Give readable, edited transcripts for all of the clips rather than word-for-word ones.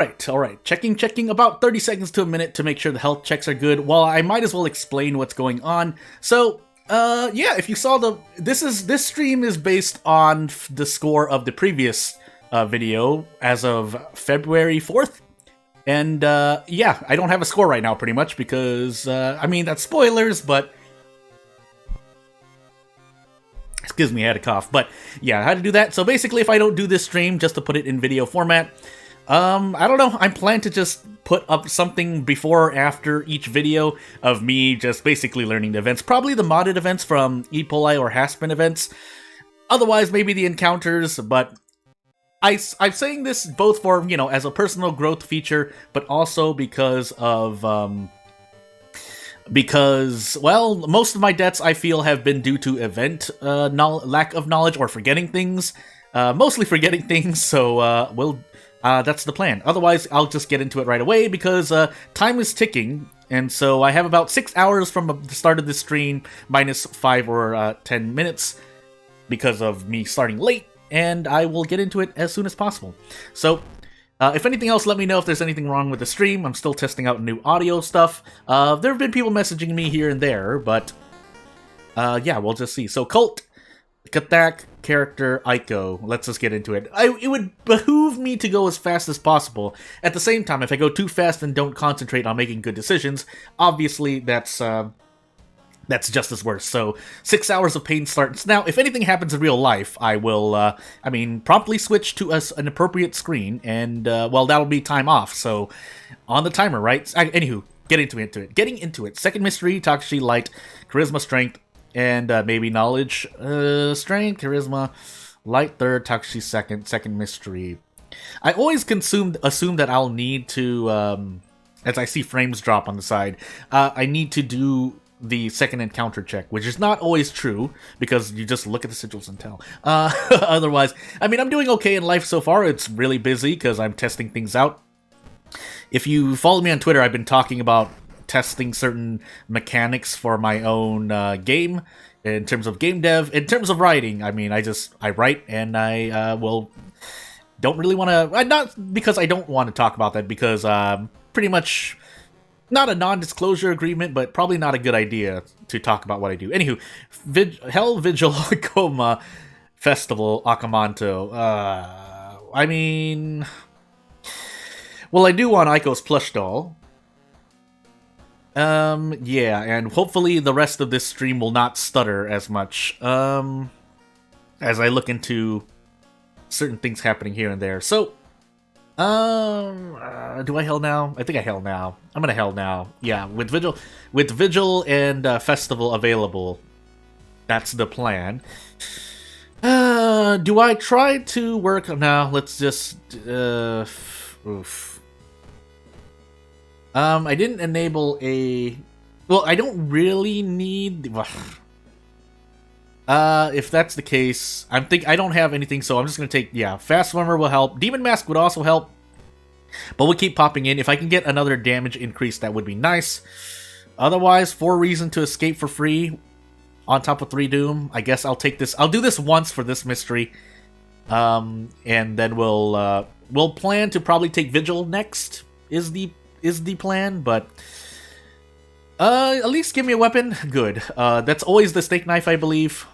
Alright. Checking about 30 seconds to a minute to make sure the health checks are good. Well, I might as well explain what's going on. So, yeah, if you saw this stream is based on the score of the previous video as of February 4th. And, yeah, I don't have a score right now pretty much because, I mean, that's spoilers, but... Excuse me, I had a cough. But, yeah, how to do that. So basically, if I don't do this stream, just to put it in video format... I don't know, I plan to just put up something before or after each video of me just basically learning the events. Probably the modded events from E. coli or Haspin events. Otherwise, maybe the encounters, but I'm saying this both for, you know, as a personal growth feature, but also because of, well, most of my deaths I feel have been due to event lack of knowledge or forgetting things. Mostly forgetting things, so that's the plan. Otherwise, I'll just get into it right away because time is ticking, and so I have about 6 hours from the start of this stream, minus 5 or 10 minutes because of me starting late, and I will get into it as soon as possible. So, if anything else, let me know if there's anything wrong with the stream. I'm still testing out new audio stuff. There have been people messaging me here and there, but yeah, we'll just see. So, Cult, Kathak, character, Aiko. Let's just get into it. It would behoove me to go as fast as possible. At the same time, if I go too fast and don't concentrate on making good decisions, obviously that's just as worse. So, 6 hours of pain starts. Now, if anything happens in real life, I will, promptly switch to an appropriate screen, and, well, that'll be time off, so, on the timer, right? Anywho, getting into it. Second mystery, Takashi, light, charisma, strength, and maybe knowledge, strength, charisma, light third, Takashi second mystery. I always assume that I'll need to, as I see frames drop on the side, I need to do the second encounter check, which is not always true, because you just look at the sigils and tell. Otherwise, I mean, I'm doing okay in life so far. It's really busy, because I'm testing things out. If you follow me on Twitter, I've been talking about testing certain mechanics for my own game in terms of game dev. In terms of writing, I mean, I write and I don't really want to, not because I don't want to talk about that, because pretty much not a non-disclosure agreement, but probably not a good idea to talk about what I do. Anywho, Hell Vigil Coma Festival Akamanto. I mean, well, I do want Aiko's plush doll. Yeah, and hopefully the rest of this stream will not stutter as much, as I look into certain things happening here and there. So, do I hell now? I think I hell now. I'm gonna hell now. Yeah, with Vigil and Festival available, that's the plan. Do I try to work? Now, let's just, oof. I didn't enable a... Well, I don't really need... if that's the case, I don't have anything, so I'm just gonna take... Yeah, Fast Swimmer will help. Demon Mask would also help. But we'll keep popping in. If I can get another damage increase, that would be nice. Otherwise, 4 Reason to Escape for free on top of 3 Doom. I guess I'll take this... I'll do this once for this mystery. And then we'll plan to probably take Vigil next, is the plan, but at least give me a weapon. Good. That's always the steak knife, I believe.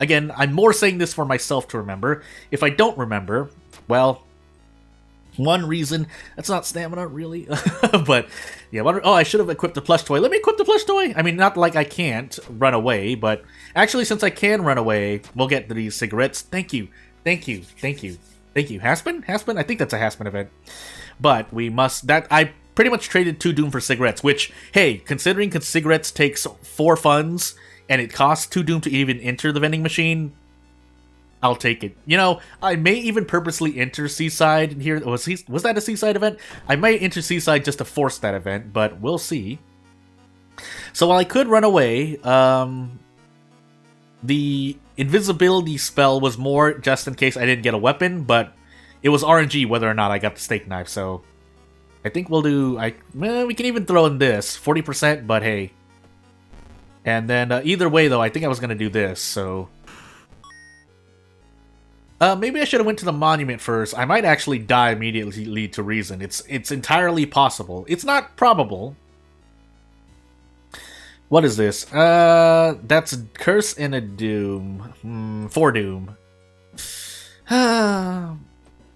Again, I'm more saying this for myself to remember. If I don't remember, well, one reason, that's not stamina, really. But, yeah, I should have equipped the plush toy. Let me equip the plush toy! I mean, not like I can't run away, but actually, since I can run away, we'll get these cigarettes. Thank you. Haspin? I think that's a Haspin event. But we must... I pretty much traded 2 Doom for cigarettes, which, hey, considering cigarettes takes 4 funds, and it costs 2 Doom to even enter the vending machine, I'll take it. You know, I may even purposely enter Seaside here. Was that a Seaside event? I might enter Seaside just to force that event, but we'll see. So while I could run away, the invisibility spell was more just in case I didn't get a weapon, but it was RNG whether or not I got the steak knife, so I think we'll do... we can even throw in this, 40%, but hey. And then, either way, though, I think I was going to do this, so... Maybe I should have went to the monument first. I might actually die immediately lead to reason. It's entirely possible. It's not probable. What is this? That's a curse and a doom. 4 doom.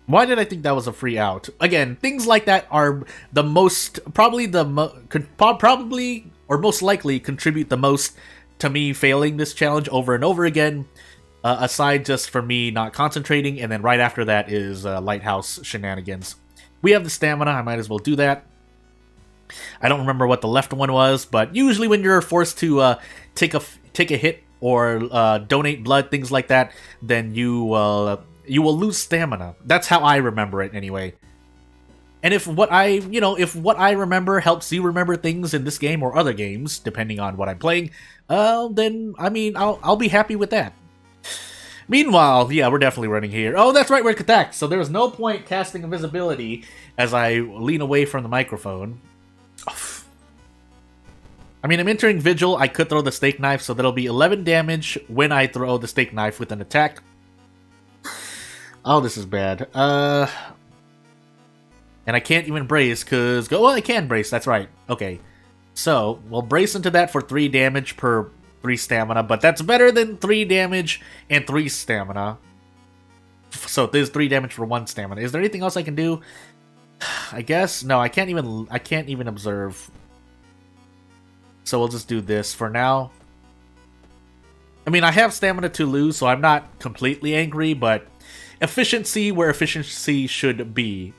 Why did I think that was a free out? Again, things like that are the most, probably or most likely contribute the most to me failing this challenge over and over again. Aside just for me not concentrating, and then right after that is lighthouse shenanigans. We have the stamina, I might as well do that. I don't remember what the left one was, but usually when you're forced to take a hit or donate blood, things like that, then you will lose stamina. That's how I remember it anyway. And if what I remember helps you remember things in this game or other games, depending on what I'm playing, then I mean I'll be happy with that. Meanwhile, yeah, we're definitely running here. Oh, that's right, we're attacked. So there was no point casting invisibility as I lean away from the microphone. I mean, I'm entering Vigil. I could throw the steak knife, so that'll be 11 damage when I throw the steak knife with an attack. Oh, this is bad. And I can't even brace, because... Well, I can brace, that's right. Okay. So, we'll brace into that for 3 damage per 3 stamina, but that's better than 3 damage and 3 stamina. So, there's 3 damage for 1 stamina. Is there anything else I can do? I guess? No, I can't even observe. So, we'll just do this for now. I mean, I have stamina to lose, so I'm not completely angry, but... Efficiency where efficiency should be.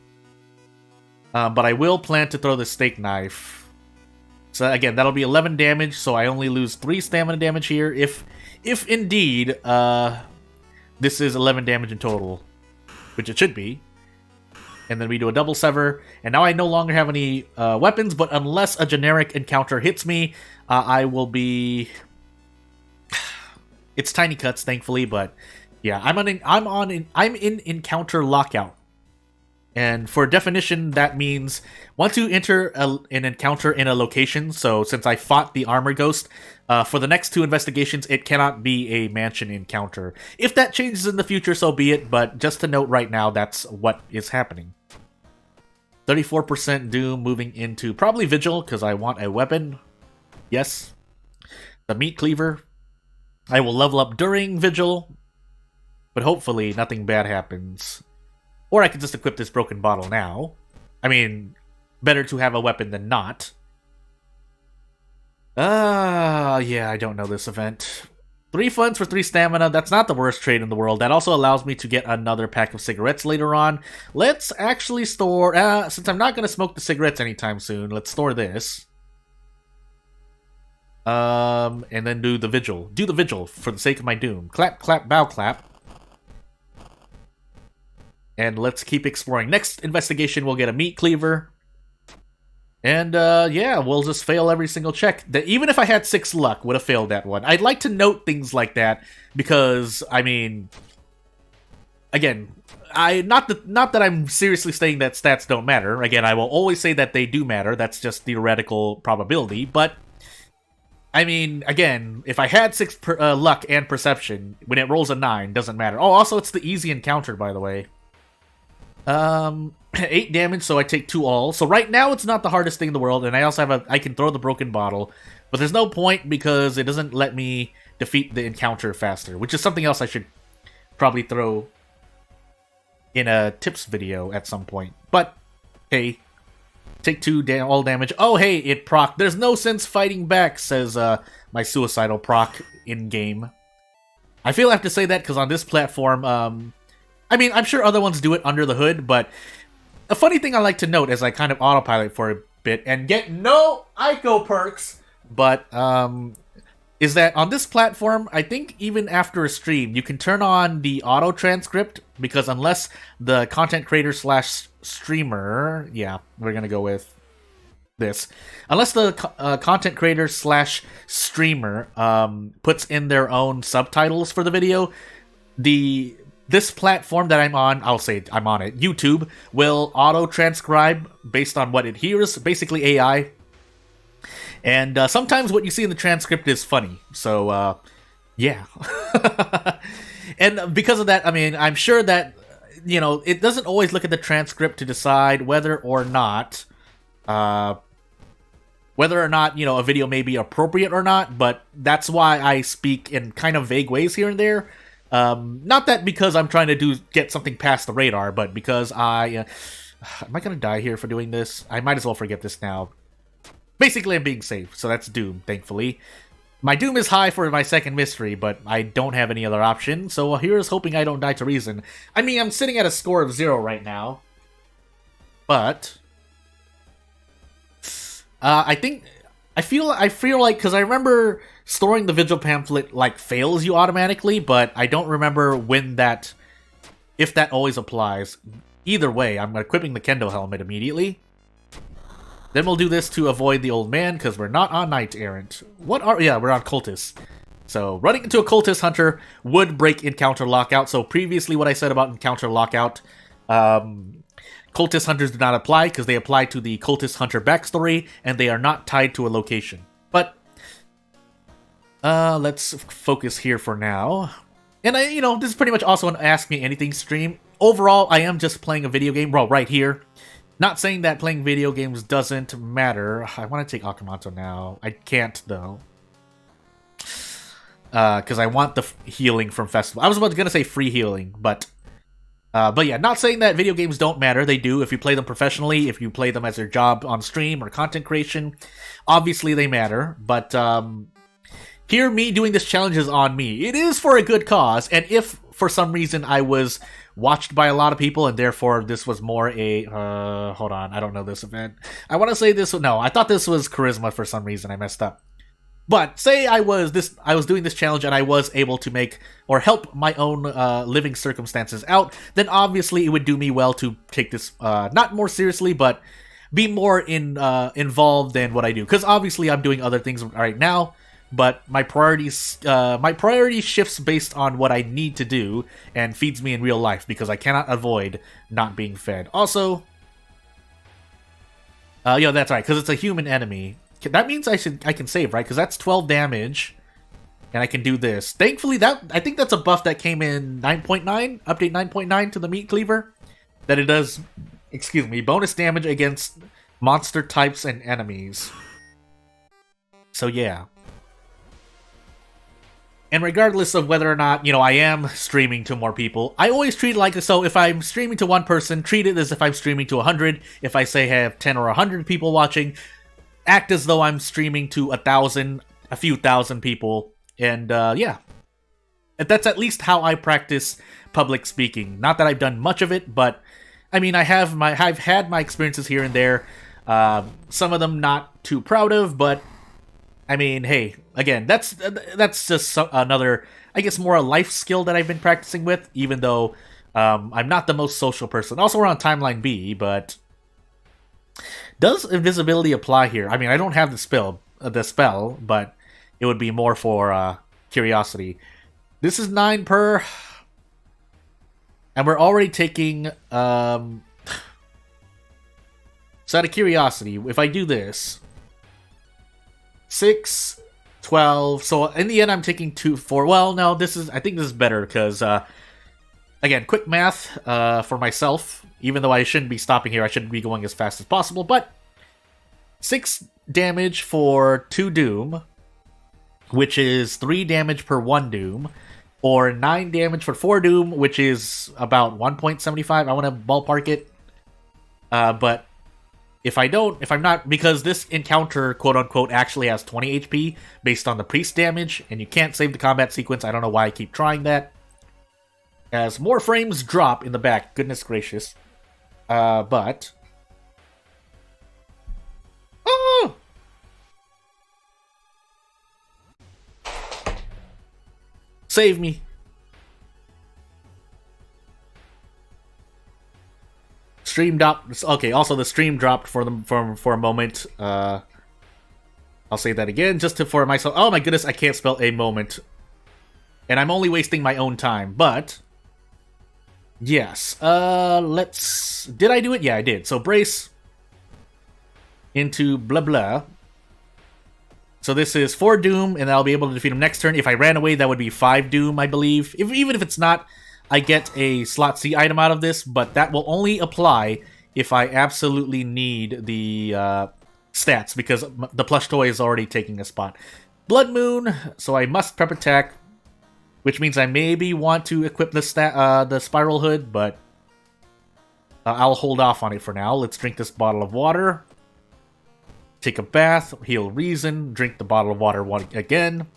But I will plan to throw the steak knife. So again, that'll be 11 damage, so I only lose 3 stamina damage here. If indeed, this is 11 damage in total. Which it should be. And then we do a double sever. And now I no longer have any weapons, but unless a generic encounter hits me, I will be... It's tiny cuts, thankfully, but... Yeah, I'm in encounter lockout. And for definition, that means once you enter an encounter in a location, so since I fought the armor ghost, for the next 2 investigations, it cannot be a mansion encounter. If that changes in the future, so be it, but just to note right now, that's what is happening. 34% Doom moving into probably Vigil, because I want a weapon. Yes. The Meat Cleaver. I will level up during Vigil. But hopefully nothing bad happens. Or I can just equip this broken bottle now. I mean, better to have a weapon than not. Yeah, I don't know this event. 3 funds for 3 stamina, that's not the worst trade in the world. That also allows me to get another pack of cigarettes later on. Let's actually store... since I'm not going to smoke the cigarettes anytime soon, let's store this. And then do the Vigil. Do the Vigil for the sake of my doom. Clap, clap, bow, clap. And let's keep exploring. Next investigation, we'll get a meat cleaver. And, yeah, we'll just fail every single check. Even if I had 6 luck, would have failed that one. I'd like to note things like that, because, I mean... Again, not that I'm seriously saying that stats don't matter. Again, I will always say that they do matter. That's just theoretical probability, but... I mean, again, if I had 6 luck and perception, when it rolls a 9, doesn't matter. Oh, also, it's the easy encounter, by the way. 8 damage, so I take 2 all. So right now, it's not the hardest thing in the world, and I also have I can throw the broken bottle. But there's no point, because it doesn't let me defeat the encounter faster, which is something else I should probably throw in a tips video at some point. But, hey, take 2 all damage. Oh, hey, it proc. There's no sense fighting back, says my suicidal proc in-game. I feel I have to say that because on this platform, I mean, I'm sure other ones do it under the hood, but a funny thing I like to note as I kind of autopilot for a bit and get no ICO perks, but is that on this platform, I think even after a stream, you can turn on the auto transcript, because unless the content creator / streamer, yeah, we're gonna go with this. Unless the content creator / streamer puts in their own subtitles for the video, this platform that I'm on, I'll say I'm on it, YouTube, will auto-transcribe based on what it hears, basically AI. And sometimes what you see in the transcript is funny, so, yeah. And because of that, I mean, I'm sure that, you know, it doesn't always look at the transcript to decide whether or not, you know, a video may be appropriate or not, but that's why I speak in kind of vague ways here and there. Not that because I'm trying to get something past the radar, but because am I gonna die here for doing this? I might as well forget this now. Basically, I'm being safe, so that's Doom, thankfully. My Doom is high for my second mystery, but I don't have any other option, so here's hoping I don't die to reason. I mean, I'm sitting at a score of 0 right now, but I feel like, because I remember storing the Vigil Pamphlet, like, fails you automatically, but I don't remember if that always applies. Either way, I'm equipping the Kendo helmet immediately. Then we'll do this to avoid the old man, because we're not on Knight Errant. Yeah, we're on Cultist. So, running into a Cultist Hunter would break Encounter Lockout. So, previously what I said about Encounter Lockout, Cultist Hunters do not apply, because they apply to the Cultist Hunter backstory, and they are not tied to a location. But, let's focus here for now. And you know, this is pretty much also an Ask Me Anything stream. Overall, I am just playing a video game, well, right here. Not saying that playing video games doesn't matter. I want to take Akamoto now. I can't, though. Because I want the healing from Festival. I was going to say free healing, but yeah, not saying that video games don't matter. They do if you play them professionally, if you play them as your job on stream or content creation. Obviously, they matter, but here, me doing this challenge is on me. It is for a good cause, and if for some reason I was watched by a lot of people, and therefore this was more a, hold on, I don't know this event. I want to say this, no, I thought this was Charisma for some reason, I messed up. But, say I was doing this challenge and I was able to make, or help my own living circumstances out, then obviously it would do me well to take this, not more seriously, but be more involved in what I do. Because obviously I'm doing other things right now, but my priority shifts based on what I need to do and feeds me in real life because I cannot avoid not being fed. Also, yeah, that's right, because it's a human enemy. That means I can save, right? Because that's 12 damage, and I can do this. Thankfully, I think that's a buff that came in 9.9, update 9.9 to the Meat Cleaver, that it does, excuse me, bonus damage against monster types and enemies. So yeah. And regardless of whether or not, you know, I am streaming to more people, I always treat it like, so if I'm streaming to one person, treat it as if I'm streaming to 100. If I say I have 10 or 100 people watching, act as though I'm streaming to 1,000, a few thousand people, and yeah. That's at least how I practice public speaking. Not that I've done much of it, but I mean, I've had my experiences here and there. Some of them not too proud of, but I mean, hey, again, that's just another, I guess, more a life skill that I've been practicing with, even though I'm not the most social person. Also, we're on Timeline B, but does invisibility apply here? I mean, I don't have the spell, but it would be more for curiosity. This is 9 per, and we're already taking. So out of curiosity, if I do this. 6, 12, so in the end I'm taking 2, 4, well, no, I think this is better, because, again, quick math, for myself, even though I shouldn't be stopping here, I shouldn't be going as fast as possible, but 6 damage for 2 Doom, which is 3 damage per 1 Doom, or 9 damage for 4 Doom, which is about 1.75, I want to ballpark it, but if I'm not, because this encounter, quote-unquote, actually has 20 HP based on the priest damage, and you can't save the combat sequence, I don't know why I keep trying that. As more frames drop in the back, goodness gracious. But... Oh! Save me. Stream dropped. Okay, also the stream dropped for a moment. I'll say that again just for myself. Oh my goodness, I can't spell a moment, and I'm only wasting my own time. But yes, let's. Did I do it? Yeah, I did. So brace into blah blah. So this is 4 Doom, and I'll be able to defeat him next turn. If I ran away, that would be 5 Doom, I believe. Even if it's not, I get a slot C item out of this, but that will only apply if I absolutely need the stats, because the plush toy is already taking a spot. Blood Moon, so I must prep attack, which means I maybe want to equip the Spiral Hood, but I'll hold off on it for now. Let's drink this bottle of water. Take a bath, heal Reason, drink the bottle of water again.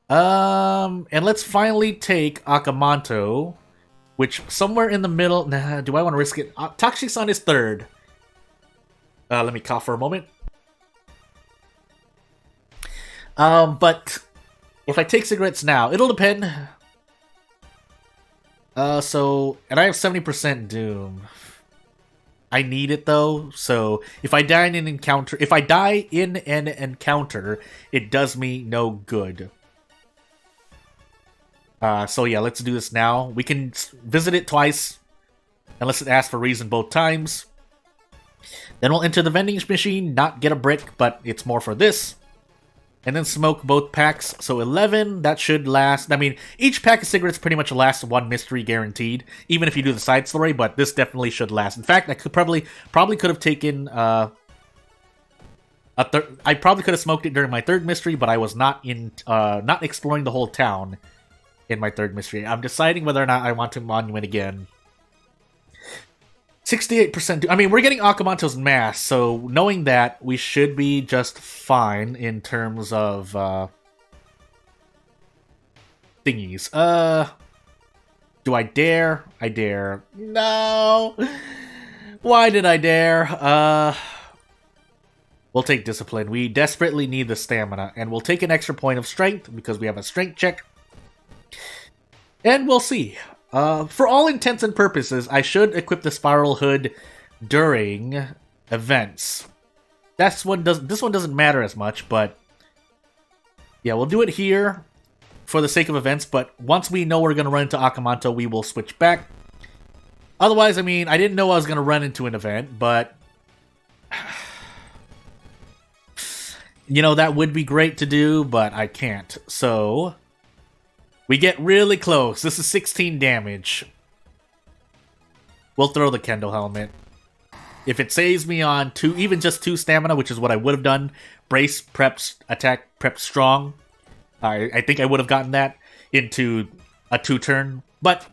And let's finally take Akamanto, which somewhere in the middle... Nah, do I want to risk it? Toxic-san is 3rd. Let me cough for a moment. But if I take cigarettes now, it'll depend. And I have 70% Doom. I need it though, so if I die in an encounter, it does me no good. So yeah, let's do this now. We can visit it twice, unless it asks for Reason both times. Then we'll enter the vending machine, not get a brick, but it's more for this. And then smoke both packs, so 11, that should last. I mean, each pack of cigarettes pretty much lasts 1 mystery guaranteed, even if you do the side story, but this definitely should last. In fact, I could probably could have taken, I probably could have smoked it during my 3rd mystery, but I was not exploring the whole town in my 3rd mystery. I'm deciding whether or not I want to monument again. 68%. I mean, we're getting Akamanto's mask, so knowing that, we should be just fine in terms of thingies. Do I dare? I dare. No! Why did I dare? We'll take Discipline. We desperately need the stamina, and we'll take an extra point of strength because we have a strength check. And we'll see. For all intents and purposes, I should equip the Spiral Hood during events. This one doesn't matter as much, but yeah, we'll do it here for the sake of events, but once we know we're going to run into Akamanto, we will switch back. Otherwise, I mean, I didn't know I was going to run into an event, but you know, that would be great to do, but I can't. So we get really close. This is 16 damage. We'll throw the Kendo helmet. If it saves me on 2, even just 2 stamina, which is what I would have done, brace, prep, attack, prep, strong, I think I would have gotten that into a 2-turn, but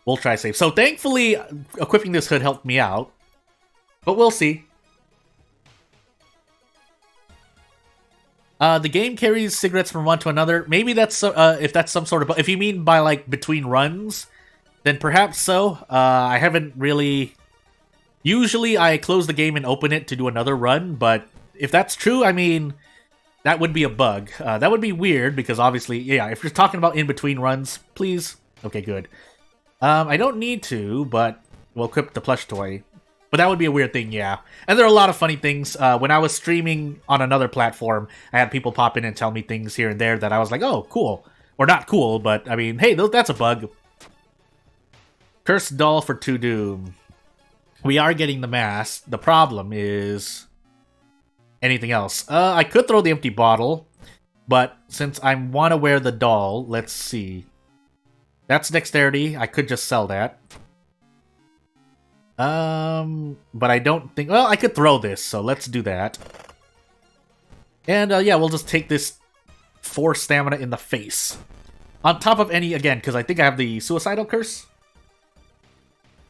we'll try save. So thankfully, equipping this hood helped me out, but we'll see. The game carries cigarettes from one to another. Maybe that's if that's some sort of... If you mean by, like, between runs, then perhaps so. I haven't really... Usually, I close the game and open it to do another run, but if that's true, I mean, that would be a bug. That would be weird, because obviously, yeah, if you're talking about in-between runs, please. Okay, good. I don't need to, but we'll equip the plush toy. But that would be a weird thing, yeah. And there are a lot of funny things. When I was streaming on another platform, I had people pop in and tell me things here and there that I was like, oh, cool. Or not cool, but, I mean, hey, that's a bug. Cursed Doll for 2 Doom. We are getting the mask. The problem is anything else. I could throw the empty bottle, but since I want to wear the doll, let's see. That's dexterity. I could just sell that. But I don't think... Well, I could throw this, so let's do that. And, yeah, we'll just take this 4 stamina in the face. On top of any, again, because I think I have the Suicidal Curse.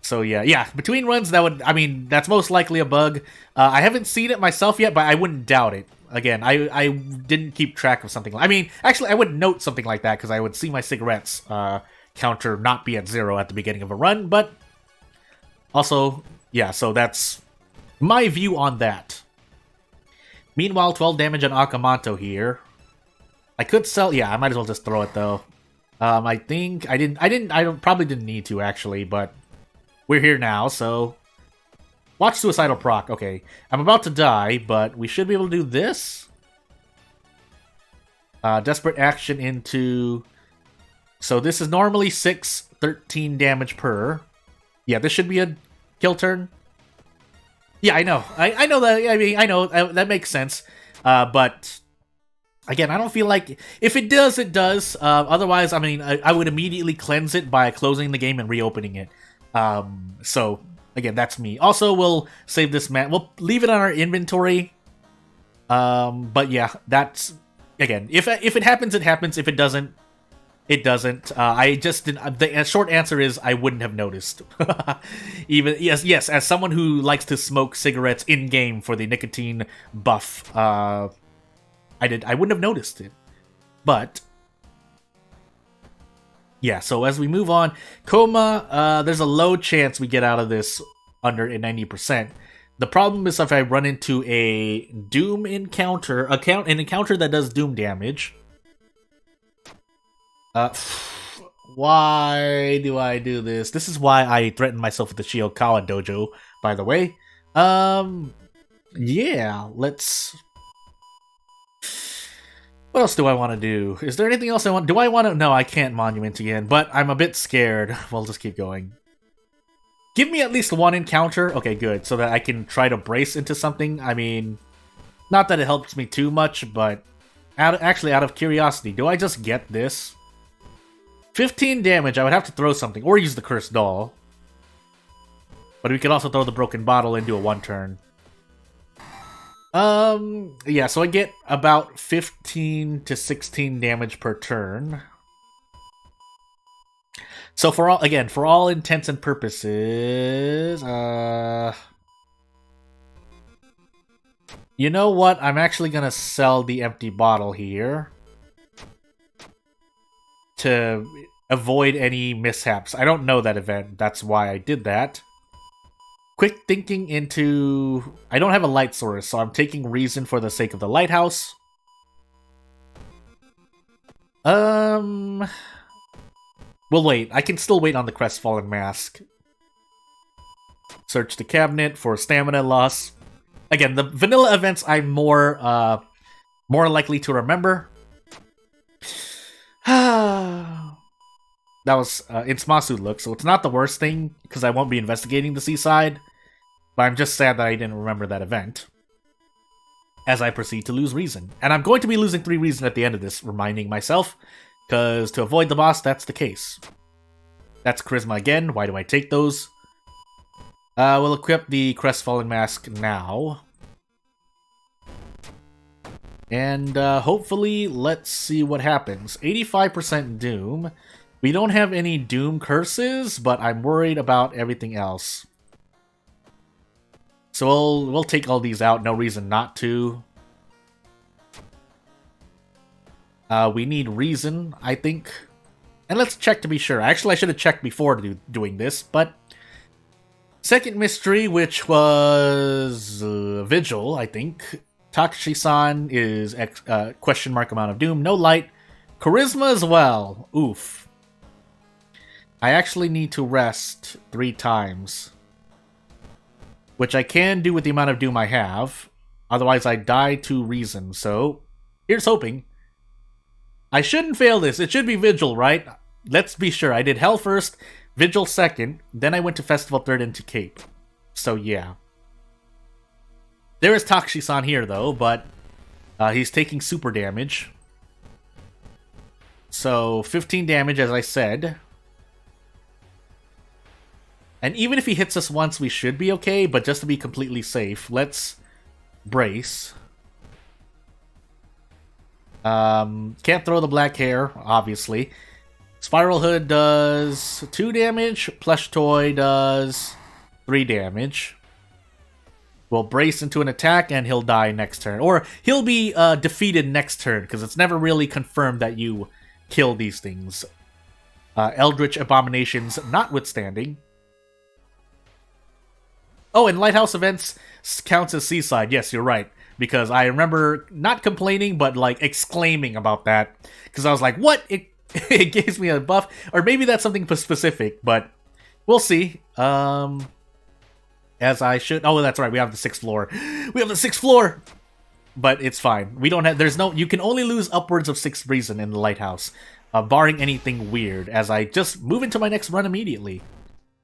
So, yeah, between runs, that would... I mean, that's most likely a bug. I haven't seen it myself yet, but I wouldn't doubt it. Again, I didn't keep track of something like... I mean, actually, I would note something like that, because I would see my cigarettes counter not be at 0 at the beginning of a run, but... Also, yeah, so that's my view on that. Meanwhile, 12 damage on Akamanto here. I could sell... Yeah, I might as well just throw it, though. I think... I probably didn't need to, actually, but... We're here now, so... Watch Suicidal proc. Okay. I'm about to die, but we should be able to do this. Desperate Action into... So this is normally 6, 13 damage per... Yeah, this should be a kill turn. Yeah, I know. I know that. I mean, I know that makes sense. But Again, I don't feel like if it does, it does. Otherwise, I mean, I would immediately cleanse it by closing the game and reopening it. So again, that's me. Also, we'll save this man. We'll leave it on our inventory. But yeah, that's again. If it happens, it happens. If it doesn't, it doesn't. I just didn't. The short answer is I wouldn't have noticed. Even yes. As someone who likes to smoke cigarettes in game for the nicotine buff, I wouldn't have noticed it. But yeah, so as we move on, coma, there's a low chance we get out of this under a 90%. The problem is if I run into a Doom encounter, an encounter that does Doom damage. Why do I do this? This is why I threatened myself with the Shiokawa dojo, by the way. Yeah, let's... What else do I want to do? Is there anything else I want? Do I want to? No, I can't monument again, but I'm a bit scared. We'll just keep going. Give me at least one encounter. Okay, good. So that I can try to brace into something. I mean, not that it helps me too much, but out of curiosity, do I just get this? 15 damage, I would have to throw something, or use the Cursed Doll. But we could also throw the Broken Bottle into a one-turn. Yeah, so I get about 15 to 16 damage per turn. So for all intents and purposes, you know what? I'm actually gonna sell the empty bottle here to avoid any mishaps. I don't know that event, that's why I did that. Quick thinking into... I don't have a light source, so I'm taking reason for the sake of the lighthouse. We'll wait. I can still wait on the Crestfallen Mask. Search the cabinet for stamina loss. Again, the vanilla events I'm more likely to remember. That was in Smasu look, so it's not the worst thing, because I won't be investigating the seaside. But I'm just sad that I didn't remember that event. As I proceed to lose reason. And I'm going to be losing 3 reason at the end of this, reminding myself. Because to avoid the boss, that's the case. That's Charisma again. Why do I take those? We'll equip the Crestfallen Mask now. And hopefully, let's see what happens. 85% Doom. We don't have any Doom curses, but I'm worried about everything else. So we'll take all these out, no reason not to. We need reason, I think. And let's check to be sure. Actually, I should have checked before doing this, but... Second mystery, which was Vigil, I think. Takashi-san is question mark amount of Doom. No light. Charisma as well. Oof. I actually need to rest 3 times. Which I can do with the amount of Doom I have. Otherwise, I die to reason. So, here's hoping. I shouldn't fail this. It should be Vigil, right? Let's be sure. I did Hell first, Vigil second, then I went to Festival third and to Cape. So, yeah. There is Takashi-san here, though, but he's taking super damage. So, 15 damage, as I said. And even if he hits us once, we should be okay, but just to be completely safe, let's brace. Can't throw the black hair, obviously. Spiral Hood does 2 damage, Plush Toy does 3 damage. We'll brace into an attack, and he'll die next turn. Or he'll be defeated next turn, because it's never really confirmed that you kill these things. Eldritch Abominations notwithstanding. Oh, and Lighthouse events counts as Seaside. Yes, you're right. Because I remember not complaining, but like exclaiming about that. Because I was like, what? It gives me a buff. Or maybe that's something specific, but we'll see. As I should. Oh, that's right. We have the 6th floor. We have the 6th floor! But it's fine. We don't have. There's no. You can only lose upwards of 6 reason in the Lighthouse. Barring anything weird. As I just move into my next run immediately.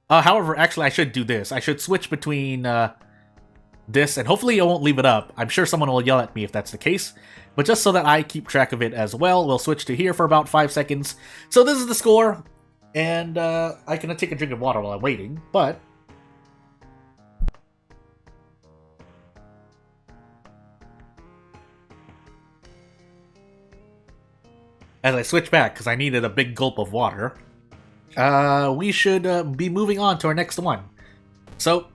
However, actually, I should do this. I should switch between this, and hopefully I won't leave it up. I'm sure someone will yell at me if that's the case, but just so that I keep track of it as well, we'll switch to here for about 5 seconds. So this is the score, and I can take a drink of water while I'm waiting, but... as I switch back, because I needed a big gulp of water, we should be moving on to our next one. So,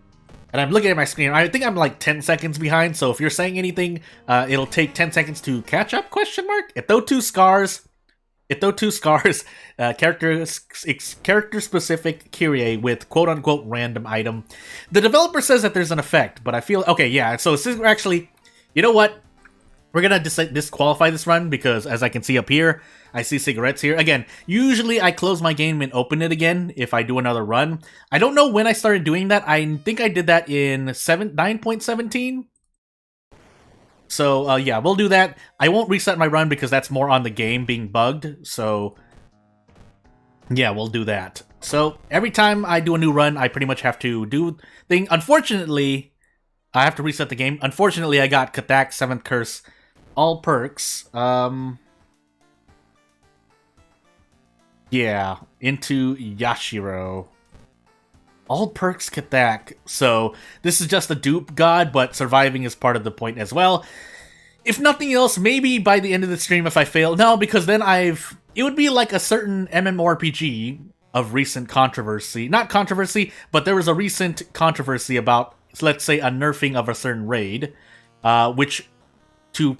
and I'm looking at my screen, I think I'm like 10 seconds behind, so if you're saying anything, it'll take 10 seconds to catch up, question mark? Character-specific Kyrie with quote-unquote random item. The developer says that there's an effect, but I feel... okay, yeah, so this is actually... you know what? We're gonna disqualify this run because, as I can see up here, I see cigarettes here. Again, usually I close my game and open it again if I do another run. I don't know when I started doing that. I think I did that in 9.17. So, yeah, we'll do that. I won't reset my run because that's more on the game being bugged. So, yeah, we'll do that. So, every time I do a new run, I pretty much have to do thing. Unfortunately, I have to reset the game. Unfortunately, I got Katak, 7th Curse, all perks. Yeah, into Yashiro. All perks Katak. So, this is just a dupe god, but surviving is part of the point as well. If nothing else, maybe by the end of the stream if I fail. No, because then it would be like a certain MMORPG of recent controversy. Not controversy, but there was a recent controversy about, let's say, a nerfing of a certain raid, which, to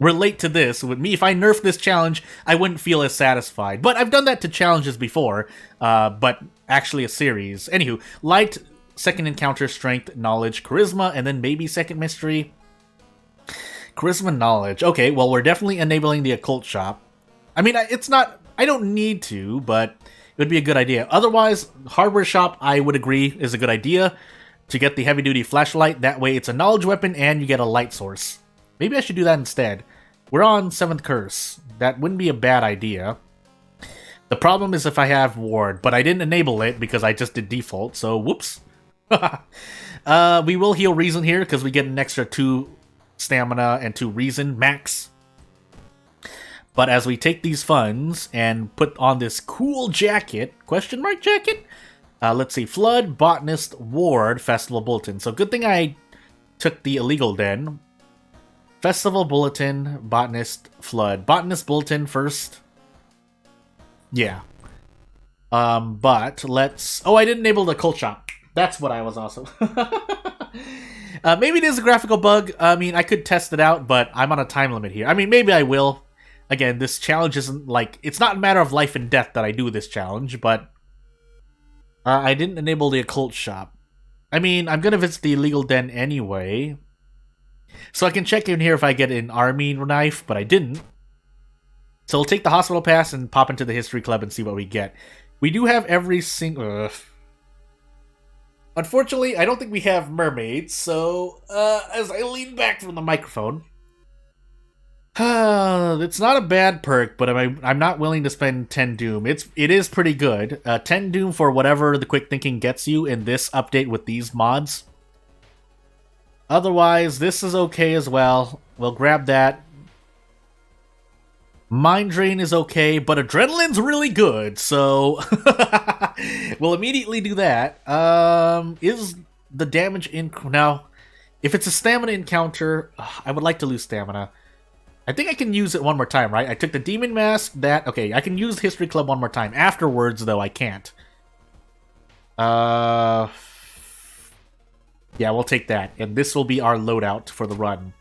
relate to this, with me, if I nerf this challenge, I wouldn't feel as satisfied. But I've done that to challenges before, but actually a series. Anywho, light, second encounter, strength, knowledge, charisma, and then maybe second mystery. Charisma, knowledge. Okay, well, we're definitely enabling the occult shop. I mean, it's not... I don't need to, but it would be a good idea. Otherwise, hardware shop, I would agree, is a good idea to get the heavy-duty flashlight. That way it's a knowledge weapon and you get a light source. Maybe I should do that instead. We're on 7th Curse. That wouldn't be a bad idea. The problem is if I have Ward, but I didn't enable it because I just did default, so whoops. We will heal Reason here because we get an extra 2 stamina and 2 Reason max. But as we take these funds and put on this cool jacket, question mark jacket? Let's see, Flood, Botanist, Ward, Festival Bulletin. So good thing I took the illegal den. Festival Bulletin, Botanist, Flood. Botanist Bulletin first. Yeah. But let's... oh, I didn't enable the cult shop. That's what I was also... maybe it is a graphical bug. I mean, I could test it out, but I'm on a time limit here. I mean, maybe I will. Again, this challenge isn't like... it's not a matter of life and death that I do this challenge, but... I didn't enable the occult shop. I mean, I'm gonna visit the illegal den anyway. So I can check in here if I get an army knife, but I didn't. So we'll take the hospital pass and pop into the history club and see what we get. We do have every single... unfortunately, I don't think we have mermaids, so as I lean back from the microphone... it's not a bad perk, but I'm not willing to spend 10 Doom. It is pretty good. 10 Doom for whatever the quick thinking gets you in this update with these mods. Otherwise, this is okay as well. We'll grab that. Mind Drain is okay, but Adrenaline's really good, so... we'll immediately do that. Is the damage in... now, if it's a stamina encounter, I would like to lose stamina. I think I can use it one more time, right? I took the Demon Mask, that... okay, I can use History Club one more time. Afterwards, though, I can't. Yeah, we'll take that. And this will be our loadout for the run.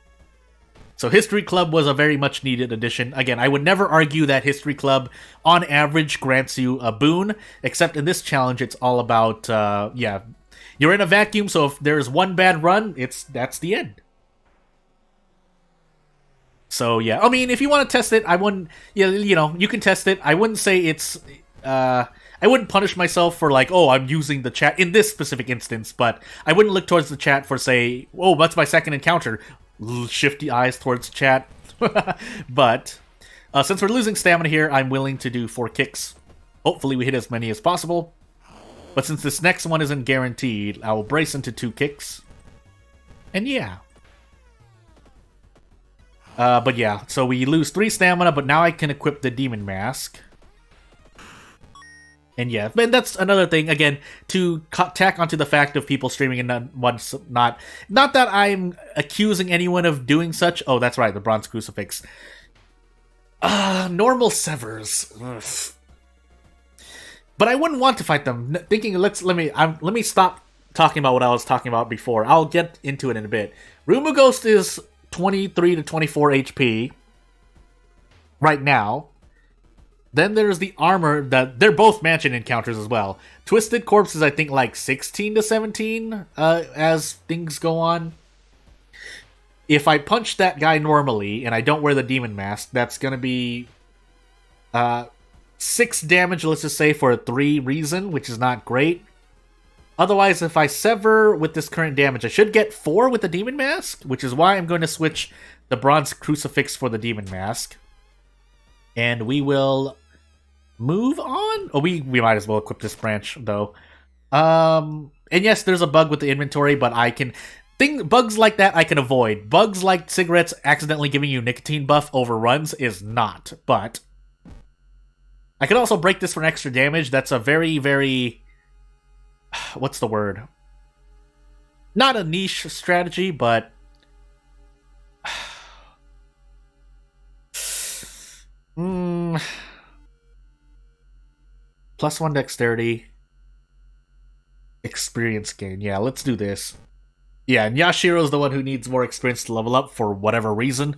So History Club was a very much needed addition. Again, I would never argue that History Club, on average, grants you a boon. Except in this challenge, it's all about, yeah. You're in a vacuum, so if there's one bad run, that's the end. So, yeah. I mean, if you want to test it, I wouldn't... yeah, you know, you can test it. I wouldn't say it's... I wouldn't punish myself for, like, oh, I'm using the chat in this specific instance, but I wouldn't look towards the chat for, say, oh, that's my second encounter. Shifty eyes towards the chat. But, since we're losing stamina here, I'm willing to do 4 kicks. Hopefully we hit as many as possible. But since this next one isn't guaranteed, I will brace into 2 kicks. And yeah. But yeah, so we lose 3 stamina, but now I can equip the Demon Mask. And yeah, but that's another thing, again, to tack onto the fact of people streaming and not that I'm accusing anyone of doing such. Oh, that's right, the Bronze Crucifix. Normal Severs. Ugh. But I wouldn't want to fight them. Thinking, let me stop talking about what I was talking about before. I'll get into it in a bit. Rumu Ghost is 23 to 24 HP right now. Then there's the armor that they're both mansion encounters as well. Twisted Corpse is I think like 16 to 17 as things go on. If I punch that guy normally and I don't wear the demon mask, that's gonna be 6 damage, let's just say, for 3 reason, which is not great. Otherwise, if I sever with this current damage, I should get 4 with the demon mask, which is why I'm going to switch the Bronze Crucifix for the demon mask. And we will move on. Oh, we might as well equip this branch, though. And yes, there's a bug with the inventory, but I can... bugs like that I can avoid. Bugs like cigarettes accidentally giving you nicotine buff over runs is not, but... I could also break this for extra damage. That's a very, very... What's the word? Not a niche strategy, but... +1 dexterity. Experience gain. Yeah, let's do this. Yeah, and Yashiro's the one who needs more experience to level up for whatever reason.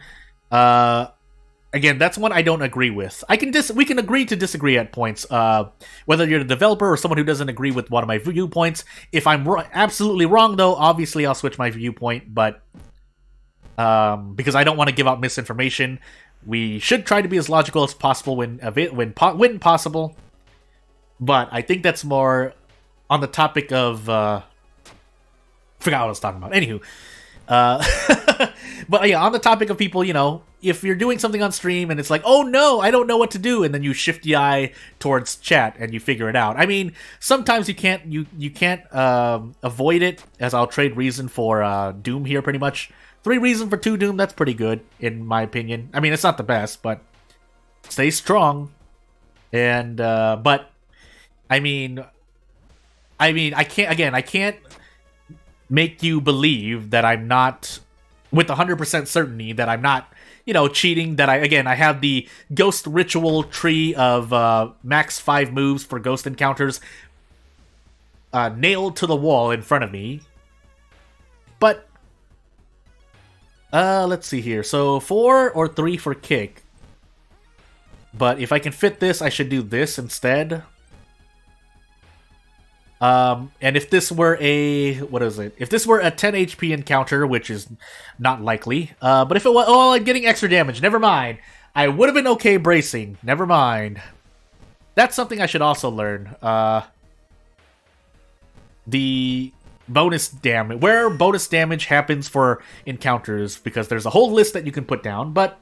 Again, that's one I don't agree with. We can agree to disagree at points. Whether you're the developer or someone who doesn't agree with one of my viewpoints. If I'm absolutely wrong, though, obviously I'll switch my viewpoint. But because I don't want to give out misinformation, we should try to be as logical as possible when possible. But I think that's more on the topic of... forgot what I was talking about. Anywho. But yeah, on the topic of people, you know, if you're doing something on stream and it's like, oh no, I don't know what to do, and then you shift the eye towards chat and you figure it out. I mean, sometimes you can't avoid it, as I'll trade reason for Doom here pretty much. 3 reason for 2 Doom, that's pretty good, in my opinion. I mean, it's not the best, but stay strong. And, but, I mean, I can't make you believe that I'm not, with 100% certainty, that I'm not, you know, cheating, that I have the Ghost Ritual tree of max 5 moves for Ghost encounters nailed to the wall in front of me. But, let's see here. So, 4 or 3 for kick. But if I can fit this, I should do this instead. And if this were if this were a 10 HP encounter, which is not likely, but if it was, oh, I'm getting extra damage, never mind. I would have been okay bracing, never mind. That's something I should also learn. The bonus damage, where bonus damage happens for encounters, because there's a whole list that you can put down, but...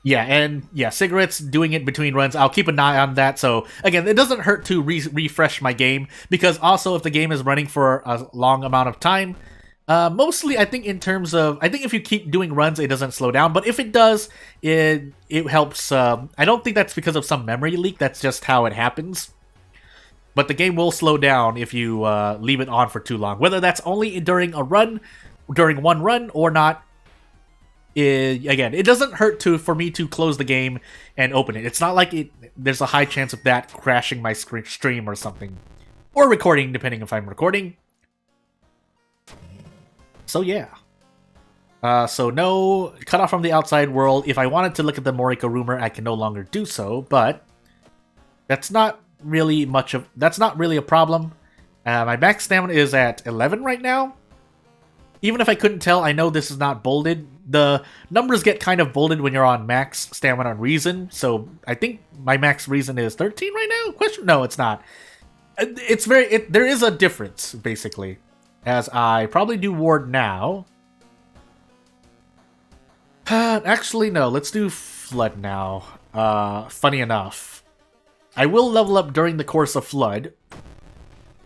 Yeah, and yeah, cigarettes, doing it between runs, I'll keep an eye on that. So, again, it doesn't hurt to refresh my game, because also if the game is running for a long amount of time, mostly I think in terms of, I think if you keep doing runs, it doesn't slow down, but if it does, it helps. I don't think that's because of some memory leak, that's just how it happens. But the game will slow down if you leave it on for too long, whether that's only during one run or not. Again, it doesn't hurt for me to close the game and open it. It's not like there's a high chance of that crashing my stream or something. Or recording, depending if I'm recording. So yeah. So no, cut off from the outside world. If I wanted to look at the Morika rumor, I can no longer do so, but that's not really a problem. My max stamina is at 11 right now. Even if I couldn't tell, I know this is not bolded. The numbers get kind of bolded when you're on max stamina and reason, so I think my max reason is 13 right now? No, it's not. There is a difference, basically. As I probably do ward now. Actually, no, let's do Flood now. Funny enough. I will level up during the course of Flood.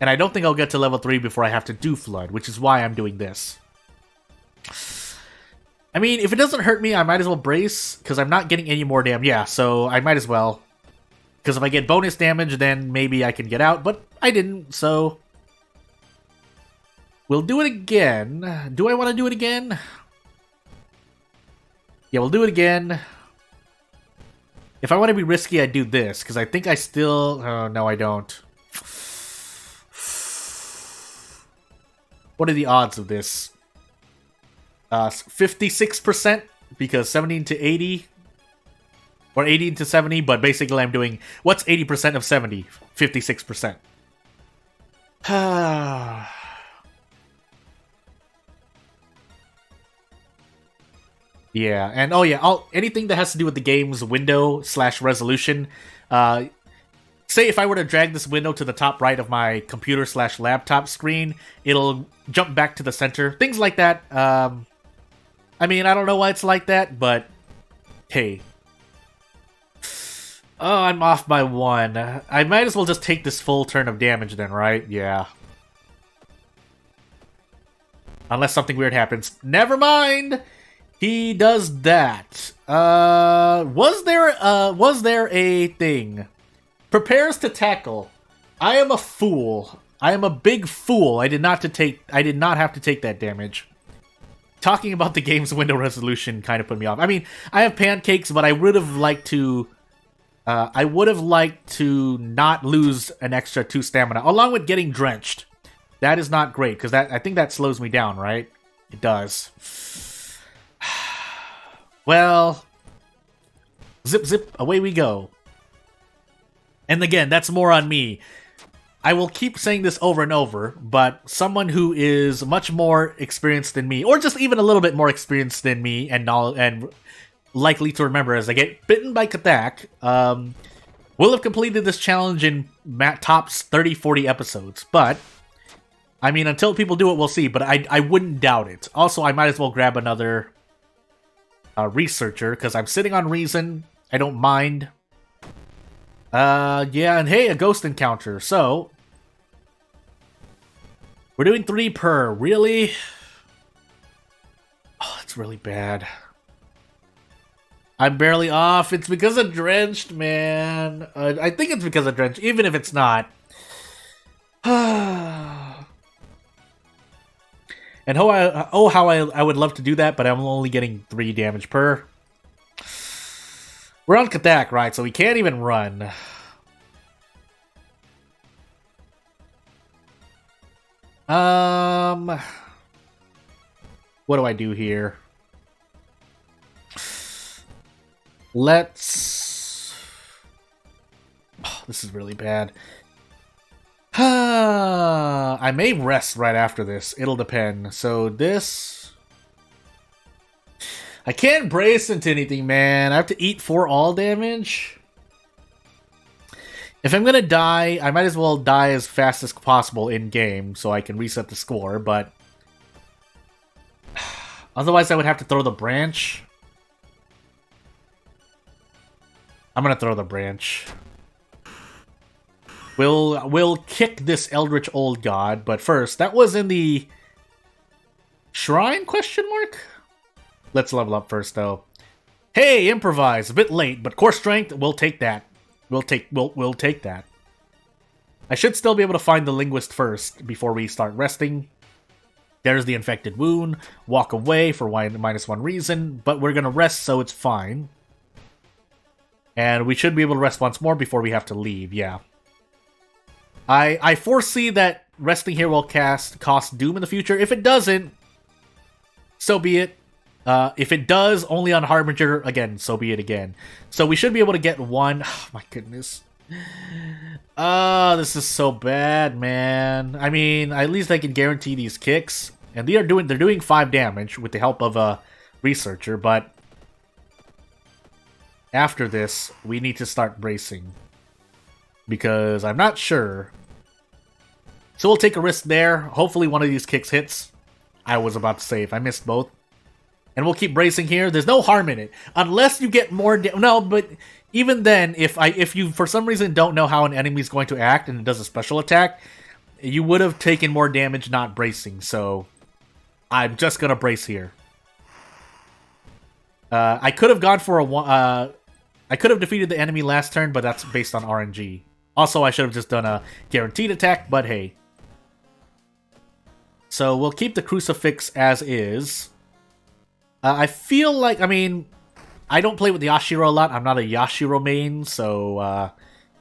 And I don't think I'll get to level 3 before I have to do Flood, which is why I'm doing this. I mean, if it doesn't hurt me, I might as well brace, because I'm not getting any more damage. Yeah, so I might as well. Because if I get bonus damage, then maybe I can get out, but I didn't, so... We'll do it again. Do I want to do it again? Yeah, we'll do it again. If I want to be risky, I'd do this, because I think I still... Oh, no, I don't. What are the odds of this? 56%, because 17 to 80... Or 80 to 70, but basically I'm doing... What's 80% of 70? 56%. Yeah, and oh yeah, anything that has to do with the game's window / resolution. Say if I were to drag this window to the top right of my computer / laptop screen, it'll jump back to the center. Things like that. I mean, I don't know why it's like that, but hey. Oh, I'm off by 1. I might as well just take this full turn of damage then, right? Yeah. Unless something weird happens. Never mind! He does that. Was there a thing? Prepares to tackle. I am a fool. I am a big fool. I did not have to take that damage. Talking about the game's window resolution kind of put me off. I mean, I have pancakes, but I would have liked to not lose an extra 2 stamina, along with getting drenched. That is not great, because I think that slows me down, right? It does. Well, zip, zip, away we go. And again, that's more on me. I will keep saying this over and over, but someone who is much more experienced than me, or just even a little bit more experienced than me, and likely to remember as I get bitten by Katak, will have completed this challenge in tops 30-40 episodes. But, I mean, until people do it, we'll see. But I wouldn't doubt it. Also, I might as well grab another... researcher, because I'm sitting on reason. I don't mind. Yeah, and hey, a ghost encounter. So, we're doing 3 per. Really? Oh, that's really bad. I'm barely off. It's because of Drenched, man. I think it's because of Drenched, even if it's not. And how I would love to do that, but I'm only getting 3 damage per. We're on Katak, right? So we can't even run. What do I do here? Let's... Oh, this is really bad. I may rest right after this. It'll depend. So this... I can't brace into anything, man. I have to eat 4 all damage. If I'm gonna die, I might as well die as fast as possible in-game so I can reset the score, but... Otherwise, I would have to throw the branch. I'm gonna throw the branch. We'll kick this Eldritch Old God, but first, that was in the shrine, question mark? Let's level up first, though. Hey, improvise, a bit late, but core strength, we'll take that. We'll take that. I should still be able to find the linguist first before we start resting. There's the infected wound. Walk away for -1 reason, but we're gonna rest, so it's fine. And we should be able to rest once more before we have to leave, yeah. I foresee that resting here will cost Doom in the future. If it doesn't, so be it. If it does, only on Harbinger, again, so be it again. So we should be able to get 1. Oh, my goodness. This is so bad, man. I mean, at least I can guarantee these kicks. And they're doing 5 damage with the help of a researcher, but after this, we need to start bracing. Because I'm not sure. So we'll take a risk there. Hopefully one of these kicks hits. I was about to say, if I missed both. And we'll keep bracing here. There's no harm in it. Unless you get more... No, but even then, if you for some reason don't know how an enemy's going to act and it does a special attack, you would have taken more damage not bracing, so I'm just gonna brace here. I could have gone for I could have defeated the enemy last turn, but that's based on RNG. Also, I should have just done a guaranteed attack, but hey. So we'll keep the Crucifix as is. I feel like, I mean, I don't play with Yashiro a lot. I'm not a Yashiro main, so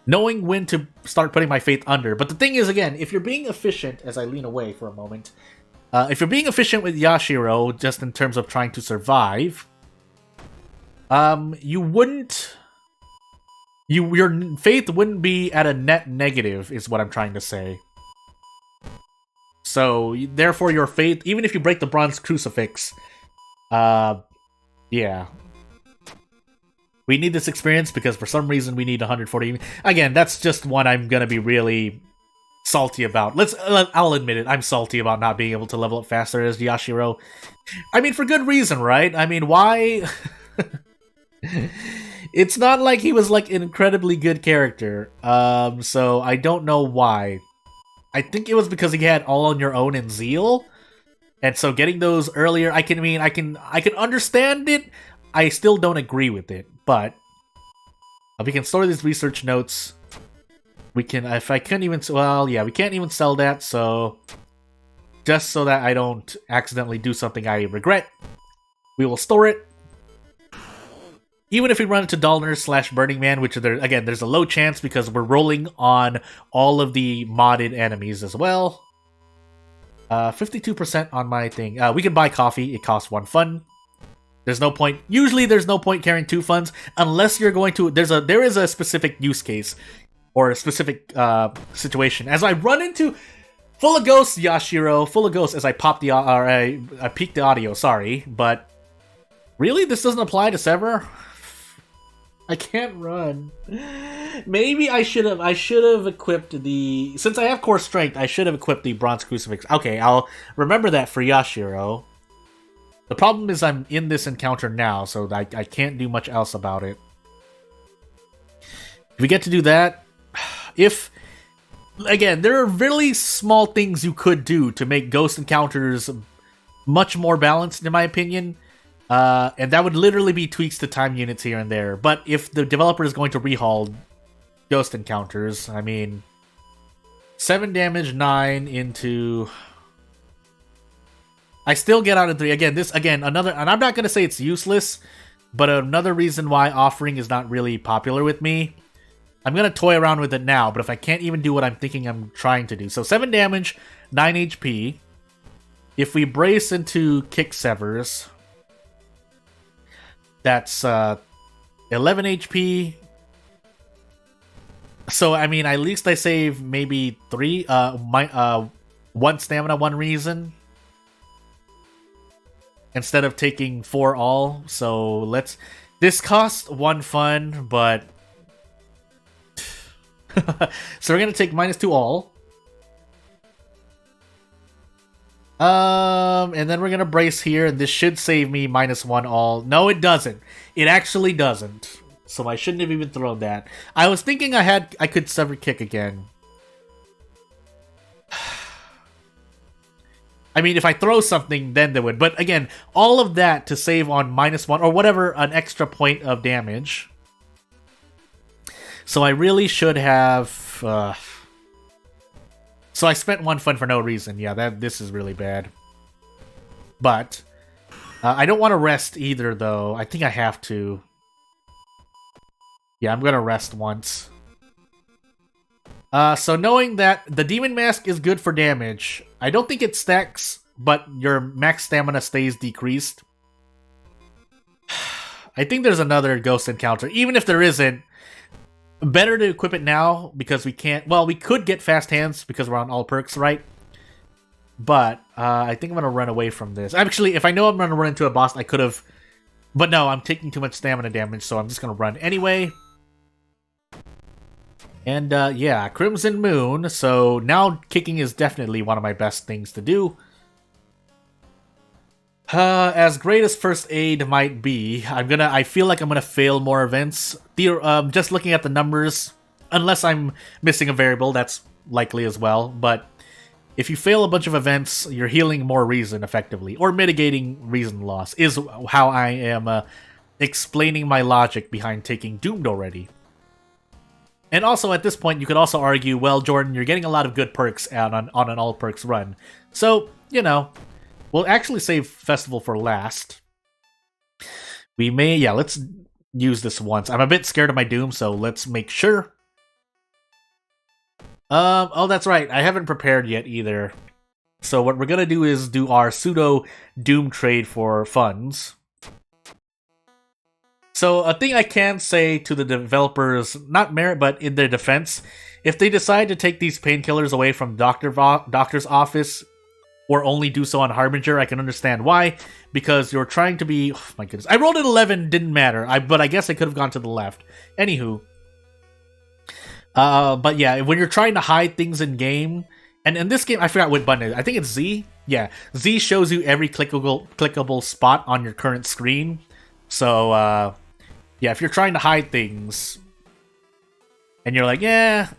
knowing when to start putting my faith under. But the thing is, again, if you're being efficient, as I lean away for a moment, if you're being efficient with Yashiro, just in terms of trying to survive, you wouldn't... Your faith wouldn't be at a net negative, is what I'm trying to say. So, therefore, your faith, even if you break the Bronze Crucifix, yeah. We need this experience because for some reason we need 140. Again, that's just one I'm gonna be really salty about. I'll admit it, I'm salty about not being able to level up faster as Yashiro. I mean, for good reason, right? I mean, why... It's not like he was, like, an incredibly good character, so I don't know why. I think it was because he had All on Your Own and Zeal, and so getting those earlier, I can understand it. I still don't agree with it, but we can store these research notes. We can, if I couldn't even, well, yeah, we can't even sell that, so just so that I don't accidentally do something I regret, we will store it. Even if we run into Dullner / Burning Man, which again, there's a low chance because we're rolling on all of the modded enemies as well. 52% on my thing. We can buy coffee. It costs 1 fun. There's no point. Usually, there's no point carrying 2 funds unless you're going to. There is a specific use case or a specific situation. As I run into full of ghosts, Yashiro, full of ghosts. As I pop the I peak the audio. Sorry, but really, this doesn't apply to Sever. I can't run. Maybe I should have equipped the... Since I have core strength, I should have equipped the Bronze Crucifix. Okay, I'll remember that for Yashiro. The problem is I'm in this encounter now, so I can't do much else about it. If we get to do that... If... Again, there are really small things you could do to make ghost encounters much more balanced, in my opinion. And that would literally be tweaks to time units here and there. But if the developer is going to rehaul ghost encounters, I mean... 7 damage, 9 into... I still get out in 3. Again, another... And I'm not going to say it's useless, but another reason why offering is not really popular with me. I'm going to toy around with it now, but if I can't even do what I'm thinking I'm trying to do. So 7 damage, 9 HP. If we brace into Kick Severs... That's 11 HP. So, I mean, at least I save maybe 3, 1 stamina, 1 reason. Instead of taking 4 all. So, let's... This costs 1 fun, but... So, we're going to take -2 all. And then we're gonna brace here, and this should save me -1 all. No, it doesn't. It actually doesn't. So I shouldn't have even thrown that. I was thinking I could Sever Kick again. I mean, if I throw something, then they would. But again, all of that to save on -1 or whatever, an extra point of damage. So I really should have... So I spent 1 fun for no reason. Yeah, this is really bad. But I don't want to rest either, though. I think I have to. Yeah, I'm going to rest once. So knowing that the Demon Mask is good for damage, I don't think it stacks, but your max stamina stays decreased. I think there's another ghost encounter. Even if there isn't, better to equip it now, because we can't... Well, we could get fast hands because we're on all perks, right? But I think I'm going to run away from this. Actually, if I know I'm going to run into a boss, I could have... But no, I'm taking too much stamina damage, so I'm just going to run anyway. And yeah, Crimson Moon. So now kicking is definitely one of my best things to do. As great as First Aid might be, I feel like I'm gonna fail more events. Just looking at the numbers, unless I'm missing a variable, that's likely as well. But if you fail a bunch of events, you're healing more reason effectively, or mitigating reason loss, is how I am explaining my logic behind taking Doomed already. And also, at this point, you could also argue, well, Jordan, you're getting a lot of good perks on an all-perks run. So, you know, we'll actually save Festival for last. We may, yeah, let's use this once. I'm a bit scared of my Doom, so let's make sure. Oh, that's right. I haven't prepared yet either. So what we're gonna do is do our pseudo Doom trade for funds. So a thing I can say to the developers, not merit, but in their defense, if they decide to take these painkillers away from doctor's office, or only do so on Harbinger, I can understand why. Because you're trying to be... Oh my goodness. I rolled an 11, didn't matter. But I guess I could have gone to the left. Anywho. But yeah, when you're trying to hide things in game... And in this game, I forgot what button it is. I think it's Z. Yeah, Z shows you every clickable spot on your current screen. So, yeah, if you're trying to hide things... And you're like, yeah,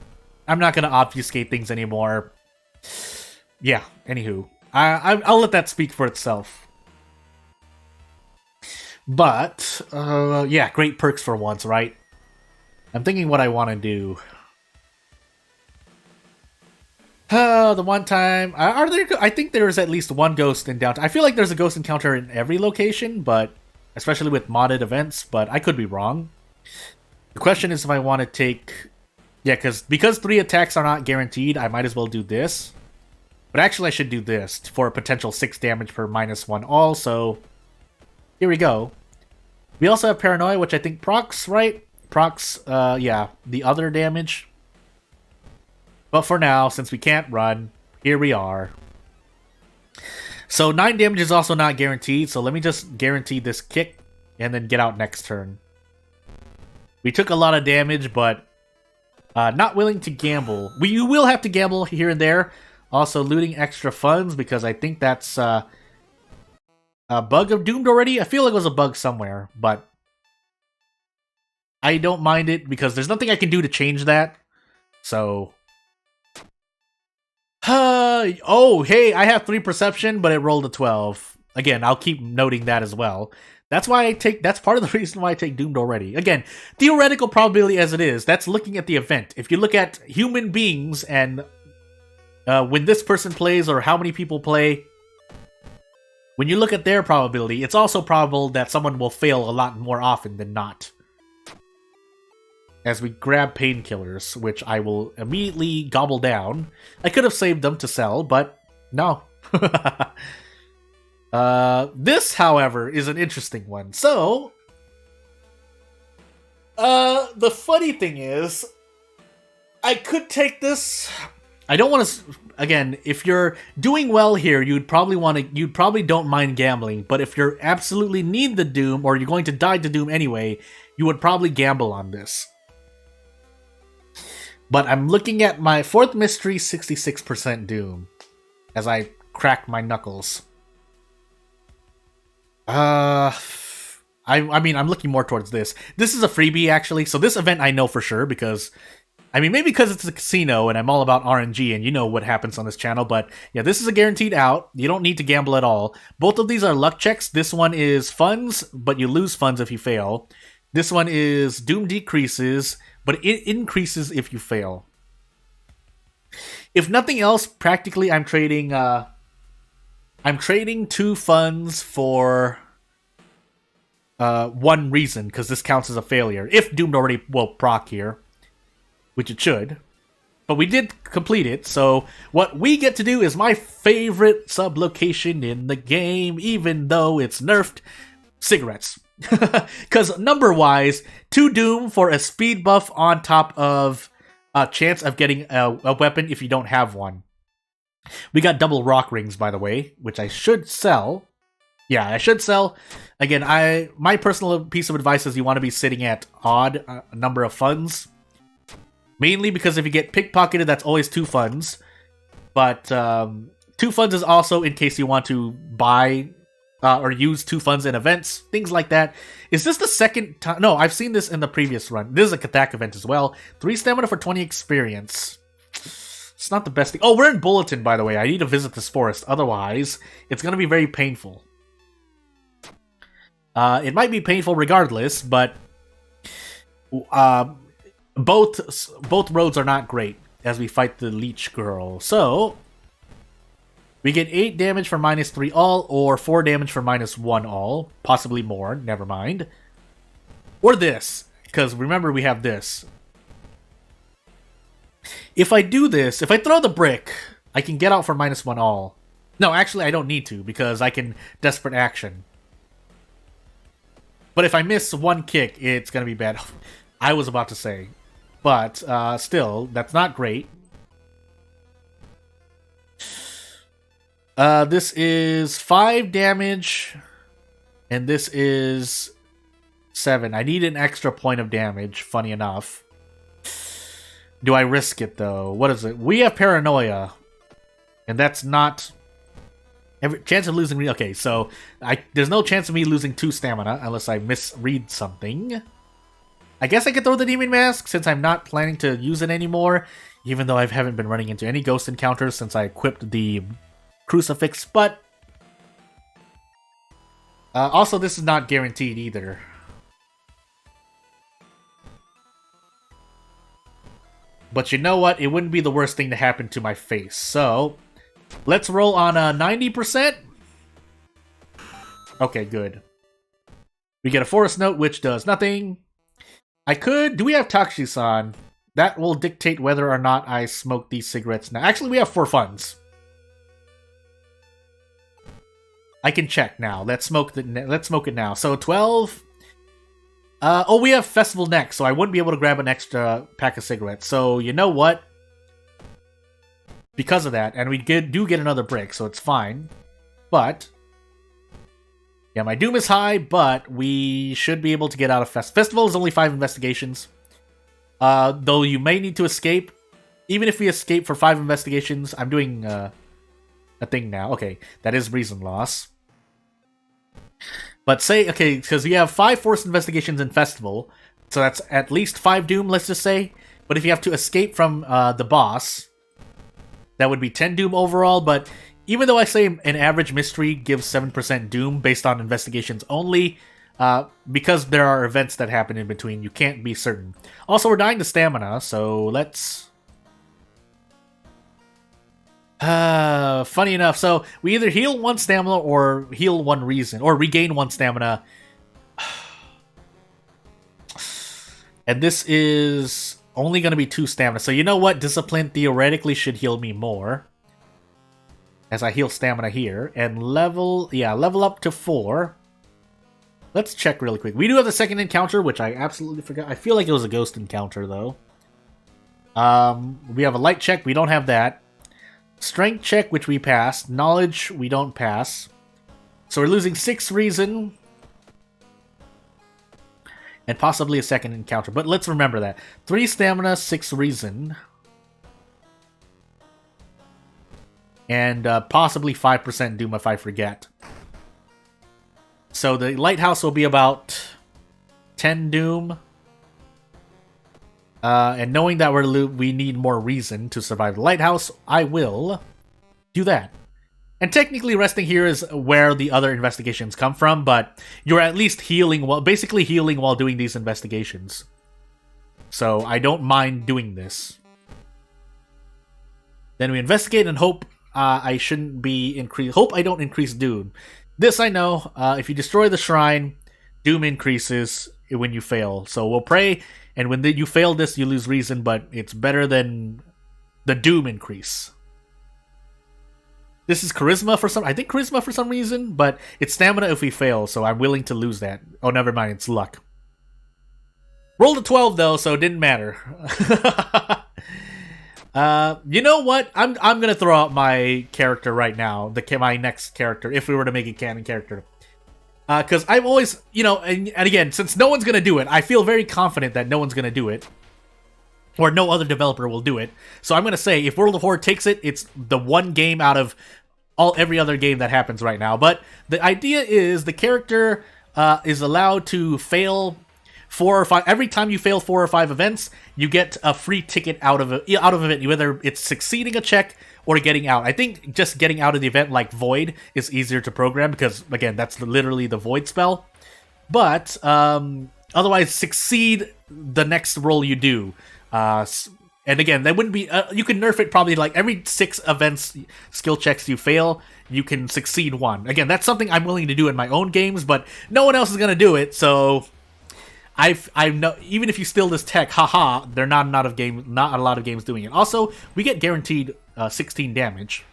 I'm not going to obfuscate things anymore. Yeah, anywho. I'll let that speak for itself. But, yeah, great perks for once, right? I'm thinking what I want to do. The one time... Are there? I think there's at least one ghost in downtown. I feel like there's a ghost encounter in every location, but... Especially with modded events, but I could be wrong. The question is if I want to take... Yeah, because 3 attacks are not guaranteed, I might as well do this. But actually, I should do this for a potential 6 damage per -1 all, so... Here we go. We also have Paranoia, which I think procs, right? Procs, yeah, the other damage. But for now, since we can't run, here we are. So 9 damage is also not guaranteed, so let me just guarantee this kick, and then get out next turn. We took a lot of damage, but not willing to gamble. You will have to gamble here and there. Also, looting extra funds, because I think that's a bug of Doomed already. I feel like it was a bug somewhere, but I don't mind it, because there's nothing I can do to change that. So... oh, hey, I have 3 perception, but it rolled a 12. Again, I'll keep noting that as well. That's part of the reason why I take Doomed already. Again, theoretical probability as it is, that's looking at the event. If you look at human beings and when this person plays or how many people play, when you look at their probability, it's also probable that someone will fail a lot more often than not. As we grab painkillers, which I will immediately gobble down. I could have saved them to sell, but no. This, however, is an interesting one. So, the funny thing is, I could take this. I don't want to. Again, if you're doing well here, you'd probably don't mind gambling. But if you absolutely need the Doom, or you're going to die to Doom anyway, you would probably gamble on this. But I'm looking at my 4th mystery, 66% Doom, as I crack my knuckles. I mean, I'm looking more towards this. This is a freebie, actually, so this event I know for sure, because... I mean, maybe because it's a casino, and I'm all about RNG, and you know what happens on this channel, but yeah, this is a guaranteed out. You don't need to gamble at all. Both of these are luck checks. This one is funds, but you lose funds if you fail. This one is Doom decreases, but it increases if you fail. If nothing else, practically I'm trading 2 funds for 1 reason, because this counts as a failure. If Doomed already will proc here, which it should. But we did complete it, so what we get to do is my favorite sub-location in the game, even though it's nerfed, cigarettes. Because number-wise, 2 Doom for a speed buff on top of a chance of getting a weapon if you don't have one. We got double rock rings, by the way, which I should sell. Yeah, I should sell. Again, my personal piece of advice is you want to be sitting at odd number of funds. Mainly because if you get pickpocketed, that's always 2 funds. But 2 funds is also in case you want to buy or use 2 funds in events, things like that. Is this the second time? No, I've seen this in the previous run. This is a Kathak event as well. 3 stamina for 20 experience. It's not the best thing. Oh, we're in Bulletin, by the way. I need to visit this forest. Otherwise, it's going to be very painful. It might be painful regardless, but both roads are not great as we fight the Leech Girl. So, we get 8 damage for -3 all, or 4 damage for -1 all. Possibly more, never mind. Or this, because remember we have this. If I do this, if I throw the brick, I can get out for -1 all. No, actually I don't need to, because I can Desperate Action. But if I miss one kick, it's going to be bad. I was about to say. But, still, that's not great. This is 5 damage, and this is 7. I need an extra point of damage, funny enough. Do I risk it, though? What is it? We have Paranoia, and that's not... chance of losing... Okay, so there's no chance of me losing 2 stamina unless I misread something. I guess I could throw the Demon Mask since I'm not planning to use it anymore, even though I haven't been running into any ghost encounters since I equipped the Crucifix, but... also, this is not guaranteed either. But you know what? It wouldn't be the worst thing to happen to my face. So, let's roll on 90%. Okay, good. We get a Forest Note, which does nothing. I could... Do we have Takushi-san? That will dictate whether or not I smoke these cigarettes now. Actually, we have 4 funds. I can check now. Let's smoke it now. So 12. Oh, we have Festival next, so I wouldn't be able to grab an extra pack of cigarettes. So you know what? Because of that, and we do get another brick, so it's fine. But yeah, my doom is high, but we should be able to get out of Festival is only 5 investigations. Though you may need to escape. Even if we escape for 5 investigations, I'm doing a thing now. Okay, that is reason loss. But say, okay, because we have 5 forced investigations in Festival, so that's at least 5 doom, let's just say. But if you have to escape from the boss, that would be 10 doom overall. But even though I say an average mystery gives 7% doom based on investigations only, because there are events that happen in between, you can't be certain. Also, we're dying to stamina, so let's... funny enough, so we either heal 1 stamina or heal 1 reason, or regain 1 stamina. And this is only going to be 2 stamina. So you know what? Discipline theoretically should heal me more. As I heal stamina here. And level up to 4. Let's check really quick. We do have the second encounter, which I absolutely forgot. I feel like it was a ghost encounter, though. We have a light check. We don't have that. Strength check, which we pass. Knowledge, we don't pass. So we're losing 6 reason. And possibly a second encounter. But let's remember that. 3 stamina, 6 reason. And possibly 5% doom if I forget. So the lighthouse will be about 10 doom. And knowing that we need more reason to survive the lighthouse, I will do that. And technically, resting here is where the other investigations come from, but you're at least healing basically healing while doing these investigations. So I don't mind doing this. Then we investigate and hope I shouldn't be hope I don't increase doom. This I know. If you destroy the shrine, doom increases when you fail. So we'll pray. And when you fail this, you lose reason, but it's better than the doom increase. This is charisma for some... I think charisma for some reason, but it's stamina if we fail, so I'm willing to lose that. Oh, never mind, it's luck. Rolled a 12, though, so it didn't matter. You know what? I'm gonna throw out my character right now. My next character, if we were to make a canon character. Because I've always, you know, and again, since no one's going to do it, I feel very confident that no one's going to do it. Or no other developer will do it. So I'm going to say, if World of Horror takes it, it's the one game out of every other game that happens right now. But the idea is the character is allowed to fail 4 or 5. Every time you fail 4 or 5 events, you get a free ticket out of it. Whether it's succeeding a check or getting out. I think just getting out of the event, like Void, is easier to program because, again, that's literally the Void spell. But otherwise, succeed the next roll you do. And again, that wouldn't be. You can nerf it probably like every 6 events, skill checks you fail, you can succeed 1. Again, that's something I'm willing to do in my own games, but no one else is gonna do it. So I know, even if you steal this tech, haha, there are not a lot of games doing it. Also, we get guaranteed 16 damage.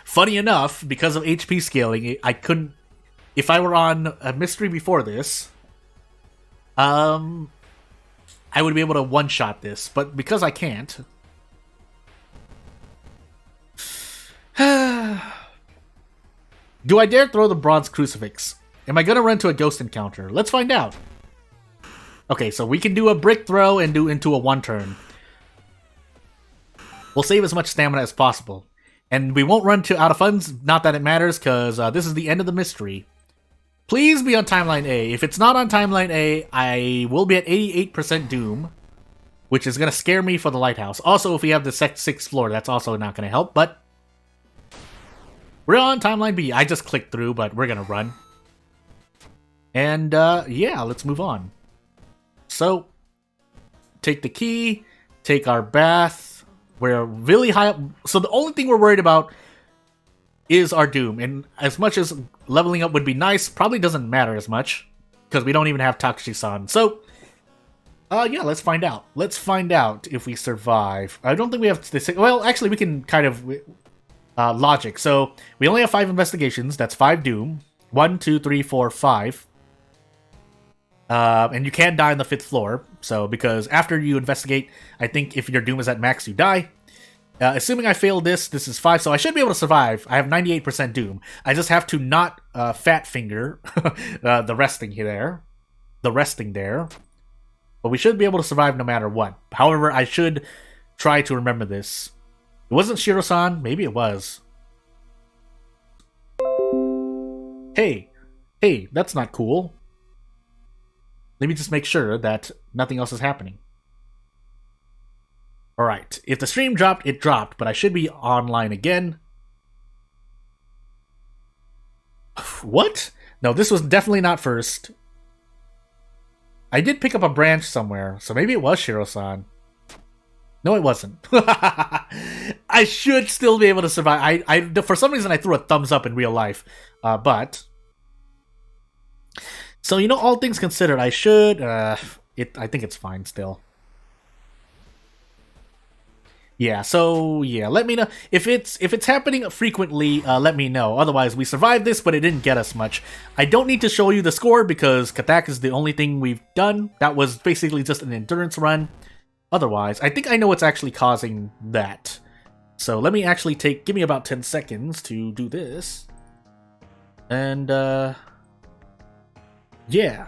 Funny enough, because of HP scaling, I couldn't. If I were on a mystery before this, I would be able to one-shot this, but because I can't... Do I dare throw the bronze crucifix? Am I gonna run to a ghost encounter? Let's find out. Okay, so we can do a brick throw and do into a 1-turn. We'll save as much stamina as possible. And we won't run to out of funds, not that it matters, because this is the end of the mystery. Please be on Timeline A. If it's not on Timeline A, I will be at 88% Doom, which is going to scare me for the Lighthouse. Also, if we have the 6th floor, that's also not going to help, but we're on Timeline B. I just clicked through, but we're going to run. And, yeah, let's move on. So, take the key, take our bath. We're really high up. So the only thing we're worried about is our Doom, and as much as leveling up would be nice, probably doesn't matter as much, because we don't even have Takashi-san. So, yeah, let's find out. Let's find out if we survive. I don't think we have this. Well, actually, we can kind of logic. So, we only have 5 investigations. That's 5 Doom. 1, 2, 3, 4, 5. And you can die on the 5th floor. So, because after you investigate, I think if your Doom is at max, you die. Assuming I fail this is 5, so I should be able to survive. I have 98% Doom. I just have to not fat finger the resting there. But we should be able to survive no matter what. However, I should try to remember this. It wasn't Shiro-san. Maybe it was. Hey, that's not cool. Let me just make sure that nothing else is happening. Alright, if the stream dropped, it dropped, but I should be online again. What? No, this was definitely not first. I did pick up a branch somewhere, so maybe it was Shiro-san. No, it wasn't. I should still be able to survive. For some reason, I threw a thumbs up in real life, but... So, you know, all things considered, I should... I think it's fine still. Yeah, so, yeah, let me know. If it's happening frequently, let me know. Otherwise, we survived this, but it didn't get us much. I don't need to show you the score, because Katak is the only thing we've done. That was basically just an endurance run. Otherwise, I think I know what's actually causing that. So, let me actually give me about 10 seconds to do this. And, yeah.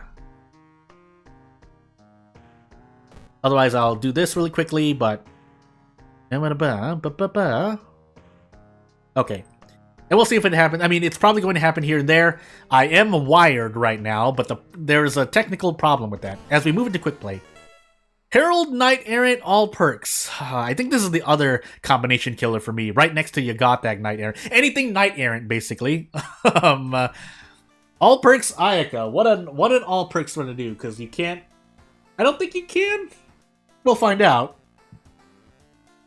Otherwise, I'll do this really quickly, but... Okay. And we'll see if it happens. I mean, it's probably going to happen here and there. I am wired right now, but there's a technical problem with that. As we move into quick play. Herald Knight Errant, all perks. I think this is the other combination killer for me, right next to Yagathag Knight Errant. Anything Knight Errant, basically. All perks Ayaka. What an all perks want to do? Because you can't... I don't think you can. We'll find out.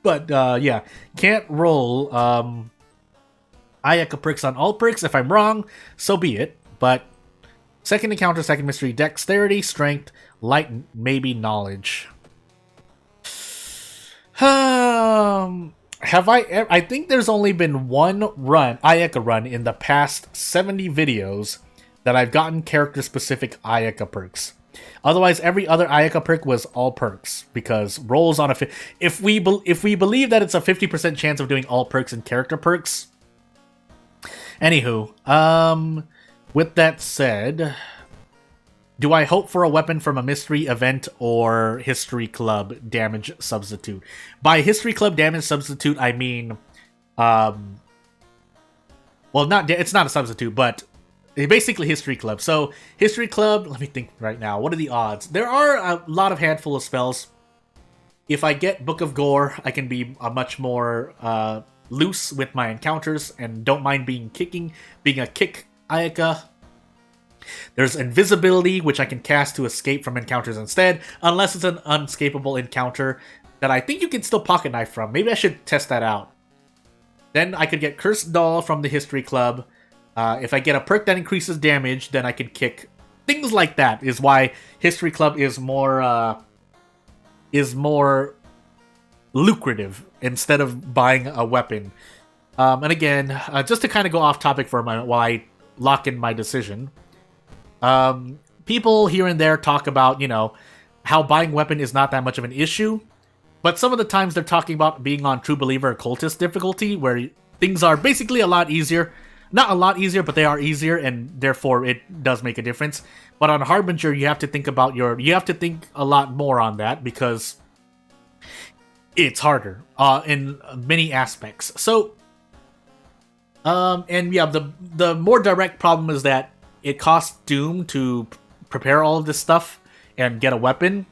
But, yeah, can't roll Ayaka perks on all perks. If I'm wrong, so be it. But second encounter, second mystery, dexterity, strength, light, maybe knowledge. Have I think there's only been one Ayaka run in the past 70 videos that I've gotten character-specific Ayaka perks. Otherwise, every other Ayaka perk was all perks, because rolls on if we believe that it's a 50% chance of doing all perks and character perks. Anywho, with that said, do I hope for a weapon from a mystery event or history club damage substitute? By history club damage substitute, I mean, well, it's not a substitute, but Basically, History Club. So, History Club, let me think right now. What are the odds? There are a lot of handful of spells. If I get Book of Gore, I can be a much more loose with my encounters and don't mind being a kick Ayaka. There's Invisibility, which I can cast to escape from encounters instead, unless it's an unescapable encounter that I think you can still Pocket Knife from. Maybe I should test that out. Then I could get Cursed Doll from the History Club. If I get a perk that increases damage, then I can kick. Things like that is why History Club is more lucrative instead of buying a weapon. And again, just to kind of go off topic for a moment while I lock in my decision. People here and there talk about, how buying weapon is not that much of an issue. But some of the times they're talking about being on True Believer or Cultist difficulty, where things are basically a lot easier. Not a lot easier, but they are easier, and therefore it does make a difference. But on Harbinger, you have to think about you have to think a lot more on that, because it's harder in many aspects. So, and yeah, the more direct problem is that it costs Doom to prepare all of this stuff and get a weapon.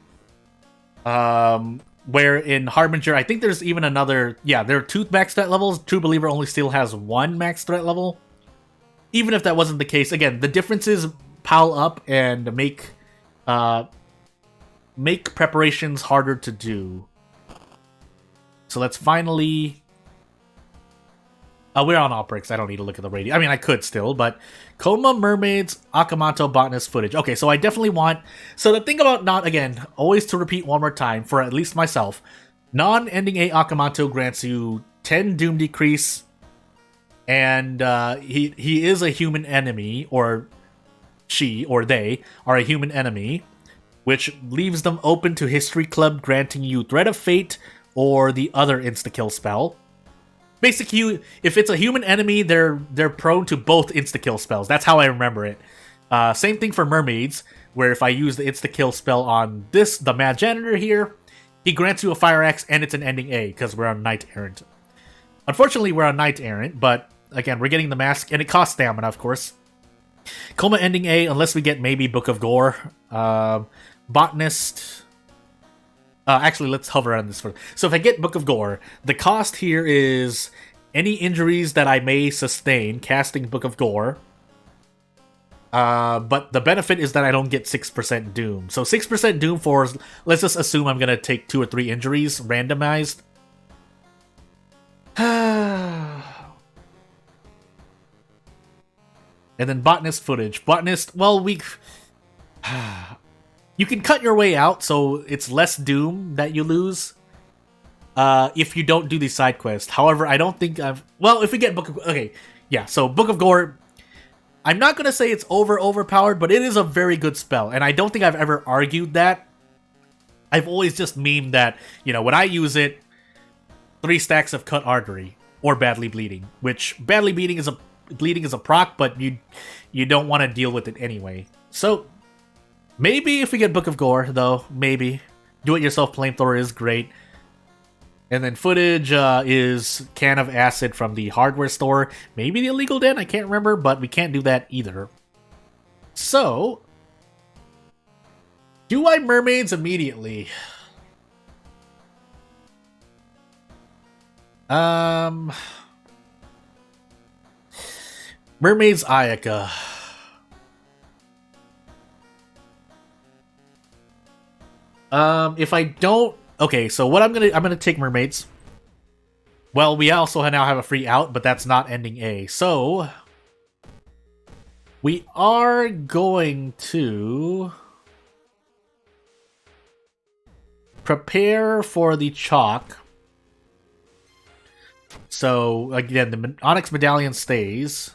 Where in Harbinger, I think there's even another... Yeah, there are 2 max threat levels. True Believer only still has 1 max threat level. Even if that wasn't the case, again, the differences pile up and make preparations harder to do. So let's finally... we're on Opryx. I don't need to look at the rating. I mean, I could still, but... Coma, Mermaids, Akamanto, Botanist, Footage. Okay, so I definitely want... So the thing about always to repeat one more time, for at least myself, non-ending A Akamanto grants you 10 Doom decrease, and he is a human enemy, or she, or they, are a human enemy, which leaves them open to History Club granting you Threat of Fate, or the other insta-kill spell. Basically, if it's a human enemy, they're prone to both insta-kill spells. That's how I remember it. Same thing for Mermaids, where if I use the insta-kill spell on the Mad Janitor here, he grants you a Fire Axe, and it's an ending A, because we're on Knight Errant. Unfortunately, we're on Knight Errant, but again, we're getting the mask, and it costs stamina, of course. Coma ending A, unless we get maybe Book of Gore. Botanist... actually, let's hover on this first. So if I get Book of Gore, the cost here is any injuries that I may sustain casting Book of Gore. But the benefit is that I don't get 6% Doom. So 6% Doom for, let's just assume I'm going to take 2 or 3 injuries randomized. And then Botanist Footage. Botanist, well, you can cut your way out, so it's less Doom that you lose if you don't do the side quest. However, I don't think well, if we get Book of... Okay, yeah, so Book of Gore... I'm not going to say it's overpowered, but it is a very good spell, and I don't think I've ever argued that. I've always just memed that, when I use it, 3 stacks of Cut Artery, or Badly Bleeding, which Badly Bleeding is a proc, but you don't want to deal with it anyway. So... Maybe if we get Book of Gore, though. Maybe. Do-it-yourself flamethrower is great. And then Footage is Can of Acid from the hardware store. Maybe the Illegal Den, I can't remember, but we can't do that either. So... Do I Mermaids immediately? Mermaids Ayaka... If I don't... Okay, so what I'm gonna take Mermaids. Well, we also now have a free out, but that's not ending A. So... We are going to... prepare for the chalk. So, again, the Onyx Medallion stays.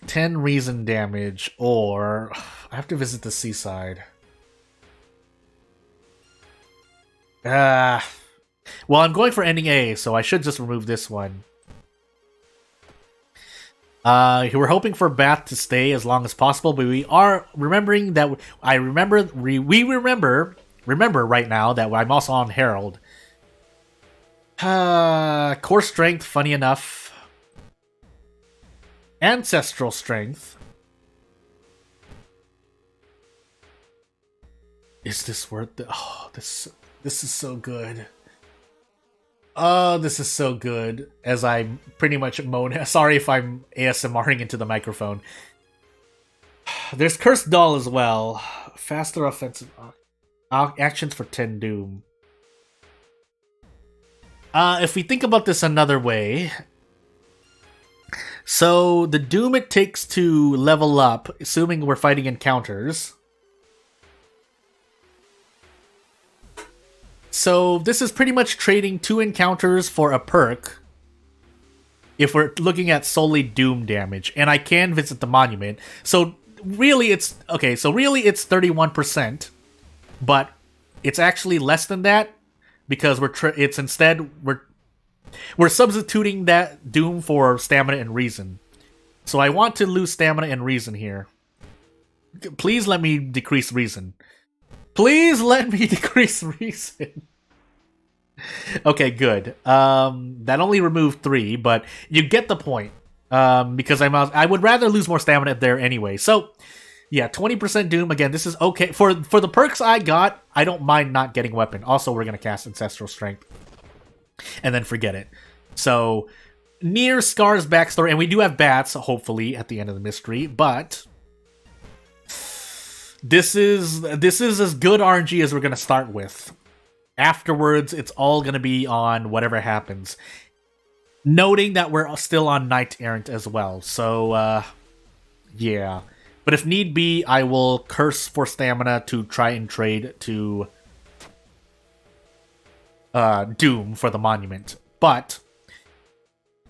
10 reason damage, or... I have to visit the seaside. Well, I'm going for ending A, so I should just remove this one. We're hoping for Bath to stay as long as possible, but we are remembering that we remember right now that I'm also on Herald. Core Strength, funny enough. Ancestral Strength. Is this worth it? Oh, this is so good. Oh, this is so good. As I pretty much moan. Sorry if I'm ASMRing into the microphone. There's Cursed Doll as well. Faster offensive actions for 10 Doom. If we think about this another way, so the Doom it takes to level up, assuming we're fighting encounters. So this is pretty much trading 2 encounters for a perk. If we're looking at solely Doom damage, and I can visit the monument. So really it's okay, so really it's 31%, but it's actually less than that because we're substituting that Doom for stamina and reason. So I want to lose stamina and reason here. Please let me decrease reason. Please let me decrease reason. Okay, good. That only removed 3, but you get the point. Because I would rather lose more stamina there anyway. So, yeah, 20% Doom. Again, this is okay. For the perks I got, I don't mind not getting weapon. Also, we're going to cast Ancestral Strength. And then forget it. So, near Scar's backstory, and we do have bats, hopefully, at the end of the mystery, but this is as good RNG as we're going to start with. Afterwards, it's all going to be on whatever happens. Noting that we're still on Knight Errant as well, so, yeah. But if need be, I will curse for stamina to try and trade to Doom for the monument. But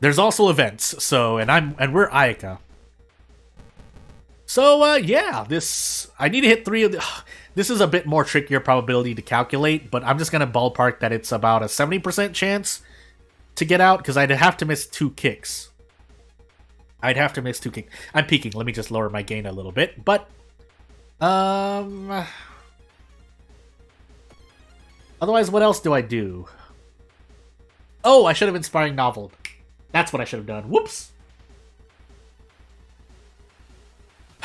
there's also events, so and we're Ayaka. So yeah, I need to hit 3 of the. This is a bit more trickier probability to calculate, but I'm just gonna ballpark that it's about a 70% chance to get out because I'd have to miss 2 kicks. I'm peeking. Let me just lower my gain a little bit, but otherwise, what else do I do? Oh, I should have Inspiring Novel. That's what I should have done. Whoops.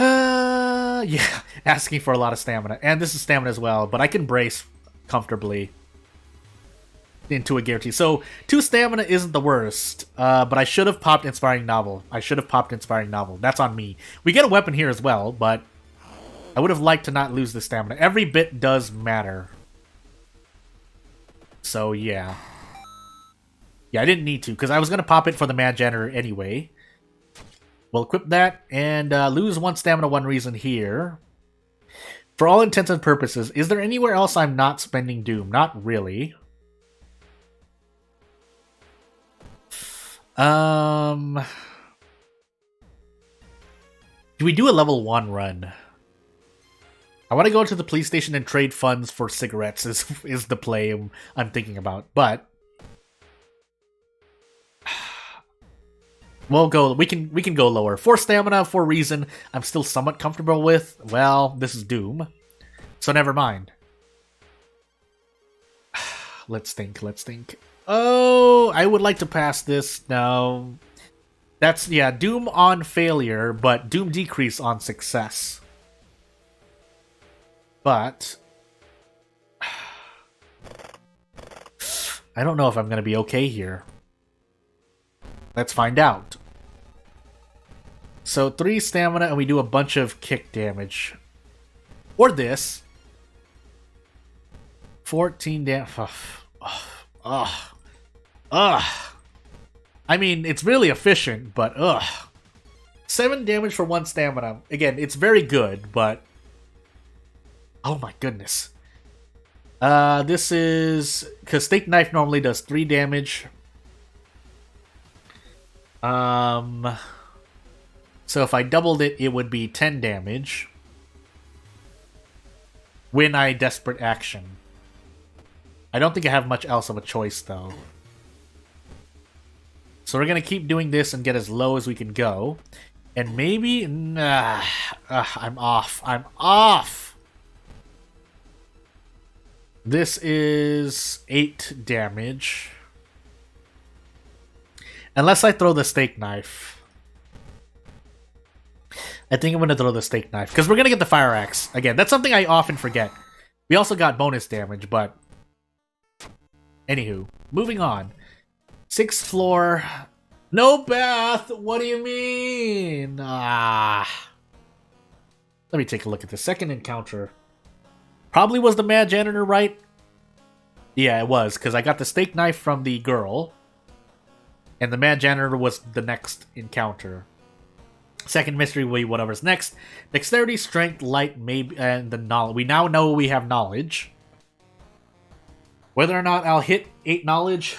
Yeah, asking for a lot of stamina. And this is stamina as well, but I can brace comfortably into a guarantee. So, 2 stamina isn't the worst, but I should have popped Inspiring Novel. That's on me. We get a weapon here as well, but I would have liked to not lose the stamina. Every bit does matter. So, yeah. Yeah, I didn't need to, because I was going to pop it for the Mad Janitor anyway. We'll equip that, and lose 1 stamina, 1 reason here. For all intents and purposes, is there anywhere else I'm not spending Doom? Not really. Do we do a level 1 run? I want to go to the police station and trade funds for cigarettes is the play I'm thinking about, but we'll go. We can go lower. 4 stamina, 4 reason. I'm still somewhat comfortable with. Well, this is Doom, so never mind. Let's think. Oh, I would like to pass this. No, that's Doom on failure, but Doom decrease on success. But I don't know if I'm gonna be okay here. Let's find out. So 3 stamina and we do a bunch of kick damage. Or this. 14 damage. I mean, it's really efficient, but 7 damage for 1 stamina. Again, it's very good, but oh my goodness. This is because Steak Knife normally does 3 damage. So if I doubled it, it would be 10 damage. When I Desperate Action. I don't think I have much else of a choice, though. So we're going to keep doing this and get as low as we can go. And maybe... I'm off. This is 8 damage. Unless I throw the Steak Knife. I think I'm gonna throw the steak knife, because we're gonna get the fire axe. Again, that's something I often forget. We also got bonus damage, but... Anywho, moving on. 6th floor. No bath! What do you mean? Ah. Let me take a look at the second encounter. Probably was the mad janitor, right? Yeah, it was, because I got the steak knife from the girl. And the mad janitor was the next encounter. Second mystery will be whatever's next. Dexterity, strength, light, maybe, and the knowledge. We now know we have knowledge. Whether or not I'll hit 8 knowledge...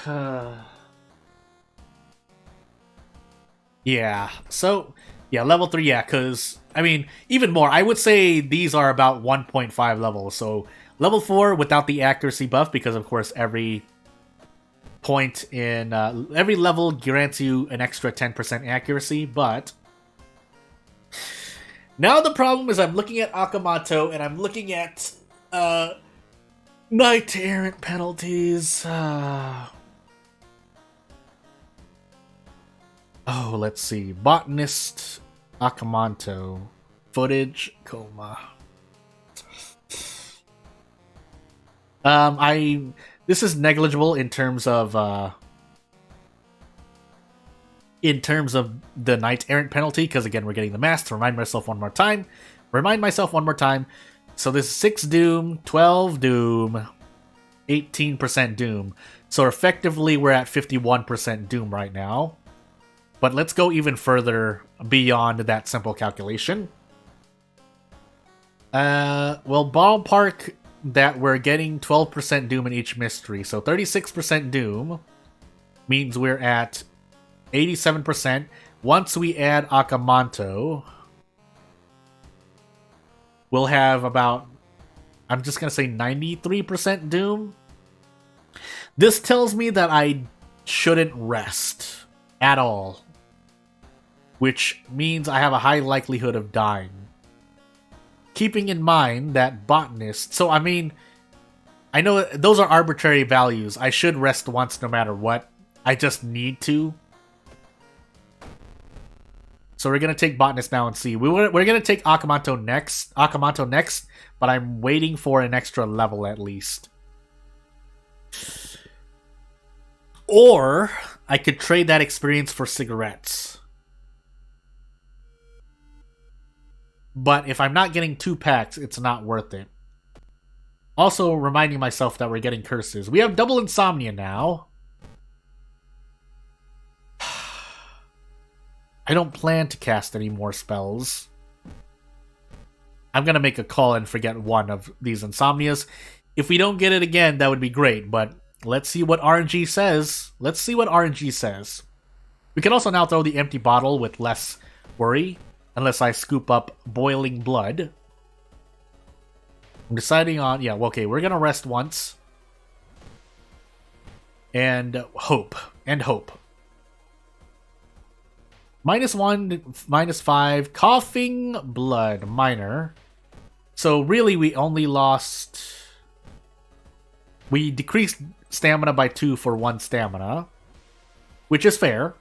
Yeah, so... Yeah, level 3, yeah, because... I mean, even more. I would say these are about 1.5 levels. So, level 4 without the accuracy buff, because of course every point in... every level grants you an extra 10% accuracy, but... Now the problem is I'm looking at Akamoto, and I'm looking at... Knight Errant penalties. Oh, let's see. Botanist, Akamoto, footage, coma. This is negligible in terms of the Knight Errant penalty, because again we're getting the mask to remind myself one more time. So this is 6 Doom, 12 Doom, 18% Doom. So effectively we're at 51% Doom right now. But let's go even further beyond that simple calculation. Well, ballpark that we're getting 12% Doom in each mystery. So 36% Doom means we're at 87%. Once we add Akamoto... we'll have about, I'm just going to say 93% Doom. This tells me that I shouldn't rest at all. Which means I have a high likelihood of dying. Keeping in mind that botanist, so I mean, I know those are arbitrary values. I should rest once no matter what. I just need to. So we're going to take Botanist now and see. We're going to take Akamoto next, but I'm waiting for an extra level at least. Or I could trade that experience for cigarettes. But if I'm not getting 2 packs, it's not worth it. Also reminding myself that we're getting curses. We have double insomnia now. I don't plan to cast any more spells. I'm going to make a call and forget one of these insomnias. If we don't get it again, that would be great, but let's see what RNG says. We can also now throw the empty bottle with less worry, unless I scoop up boiling blood. I'm deciding on... yeah, okay, we're going to rest once. And hope. -1, -5, coughing blood, minor. So really we only lost... we decreased stamina by 2 for 1 stamina. Which is fair.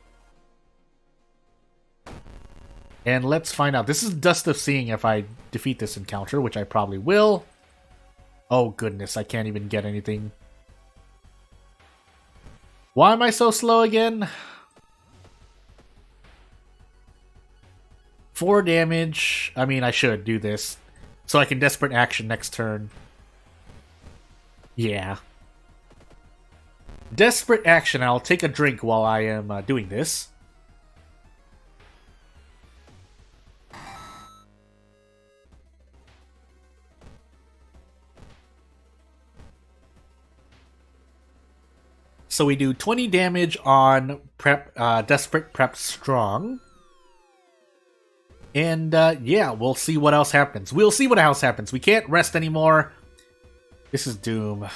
And let's find out. This is Dust of Seeing if I defeat this encounter, which I probably will. Oh goodness, I can't even get anything. Why am I so slow again? 4 damage. I mean, I should do this. So I can Desperate Action next turn. Yeah. Desperate Action. I'll take a drink while I am doing this. So we do 20 damage on Desperate Prep Strong. And, yeah, we'll see what else happens. We can't rest anymore. This is Doom.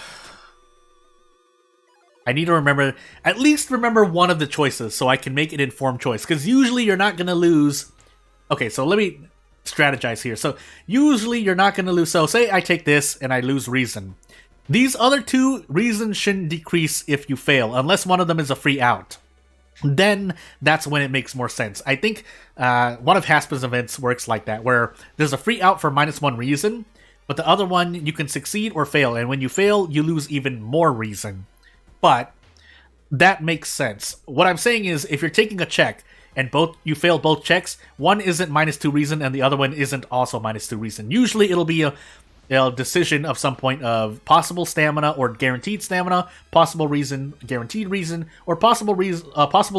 I need to remember, at least remember one of the choices so I can make an informed choice. Because usually you're not going to lose... okay, so let me strategize here. So, usually you're not going to lose... so, say I take this and I lose Reason. These other 2 reasons shouldn't decrease if you fail, unless one of them is a free out. then that's when it makes more sense. I think one of Haspin's events works like that, where there's a free out for -1 reason, but the other one you can succeed or fail, and when you fail, you lose even more reason. But that makes sense. What I'm saying is, if you're taking a check and you fail both checks, one isn't -2 reason and the other one isn't also -2 reason. Usually it'll be a decision of some point of possible stamina or guaranteed stamina, possible reason, guaranteed reason, or possible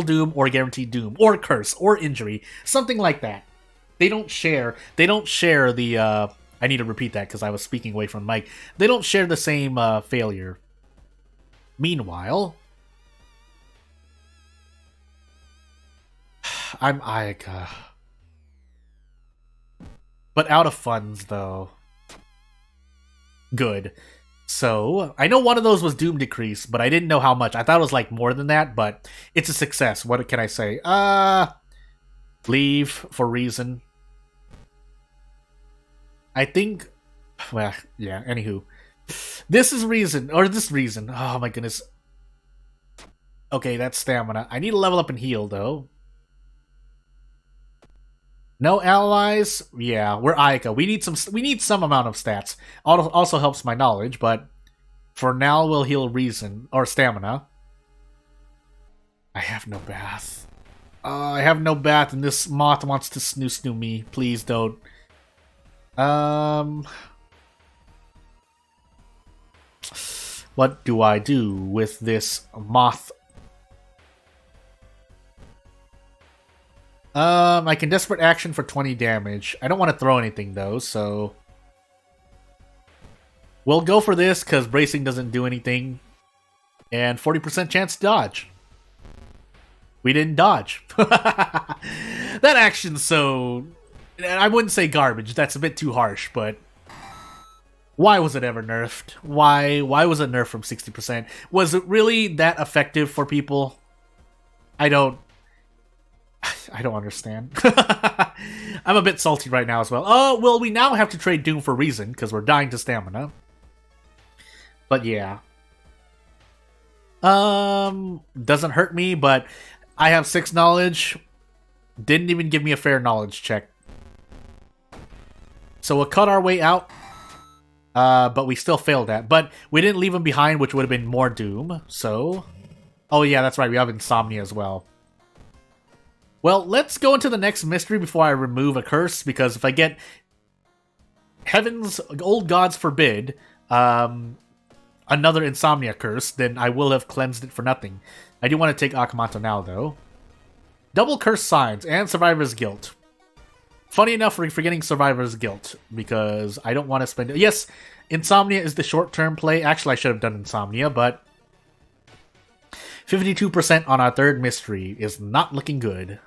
doom or guaranteed doom, or curse or injury, something like that. They don't share the I need to repeat that because I was speaking away from the mic. They don't share the same failure. Meanwhile, I'm Ayaka. But out of funds, though. Good. So, I know one of those was Doom Decrease, but I didn't know how much. I thought it was like more than that, but it's a success. What can I say? Leave for reason. I think... Well, yeah, anywho. This reason. Oh my goodness. Okay, that's stamina. I need to level up and heal, though. No allies? Yeah, we're Ayaka. We need some amount of stats. Also helps my knowledge, but for now we'll heal reason or stamina. I have no bath. I have no bath, and this moth wants to snoo me. Please don't. What do I do with this moth? I can desperate action for 20 damage. I don't want to throw anything though, so we'll go for this because bracing doesn't do anything, and 40% chance to dodge. We didn't dodge. That action's so... I wouldn't say garbage. That's a bit too harsh, but why was it ever nerfed? Why was it nerfed from 60%? Was it really that effective for people? I don't understand. I'm a bit salty right now as well. Oh, well, we now have to trade Doom for Reason, because we're dying to stamina. But yeah. Doesn't hurt me, but I have 6 knowledge. Didn't even give me a fair knowledge check. So we'll cut our way out. But we still failed that. But we didn't leave him behind, which would have been more Doom, so... Oh yeah, that's right, we have Insomnia as well. Well, let's go into the next mystery before I remove a curse, because if I get... Heavens, old gods forbid, another Insomnia curse, then I will have cleansed it for nothing. I do want to take Akamanto now, though. Double curse signs and Survivor's Guilt. Funny enough, we're forgetting Survivor's Guilt, because I don't want to spend... Yes, Insomnia is the short-term play. Actually, I should have done Insomnia, but... 52% on our third mystery is not looking good.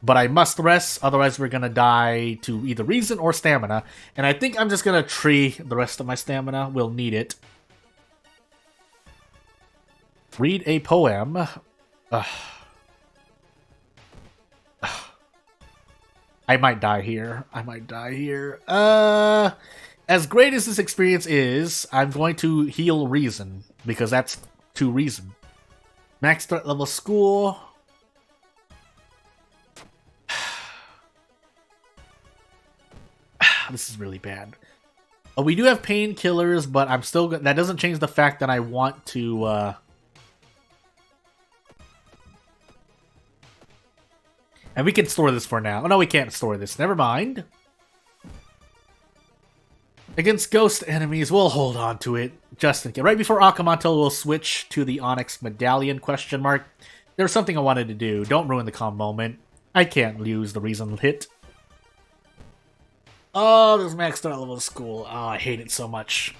But I must rest, otherwise we're going to die to either Reason or Stamina. And I think I'm just going to tree the rest of my Stamina. We'll need it. Read a poem. I might die here. As great as this experience is, I'm going to heal Reason, because that's 2 Reason. Max threat level school. This is really bad. Oh, we do have painkillers, but I'm still... That doesn't change the fact that I want to... And we can store this for now. Oh, no, we can't store this. Never mind. Against ghost enemies, we'll hold on to it. Just in case. Right before Akamanto, we'll switch to the Onyx Medallion, question mark. There's something I wanted to do. Don't ruin the calm moment. I can't lose the Reason hit. Oh, this max threat level school. Oh, I hate it so much.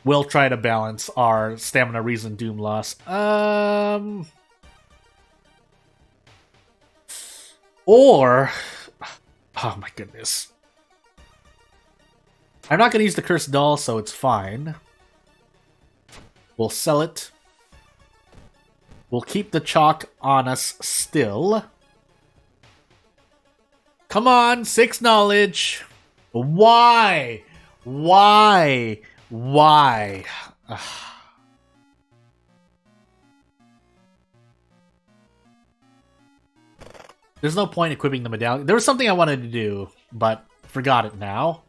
We'll try to balance our Stamina Reason Doom loss. Or... Oh my goodness. I'm not going to use the Cursed Doll, so it's fine. We'll sell it. We'll keep the chalk on us still. Come on, 6 knowledge. Why? Why? Why? There's no point equipping the medallion. There was something I wanted to do, but forgot it now.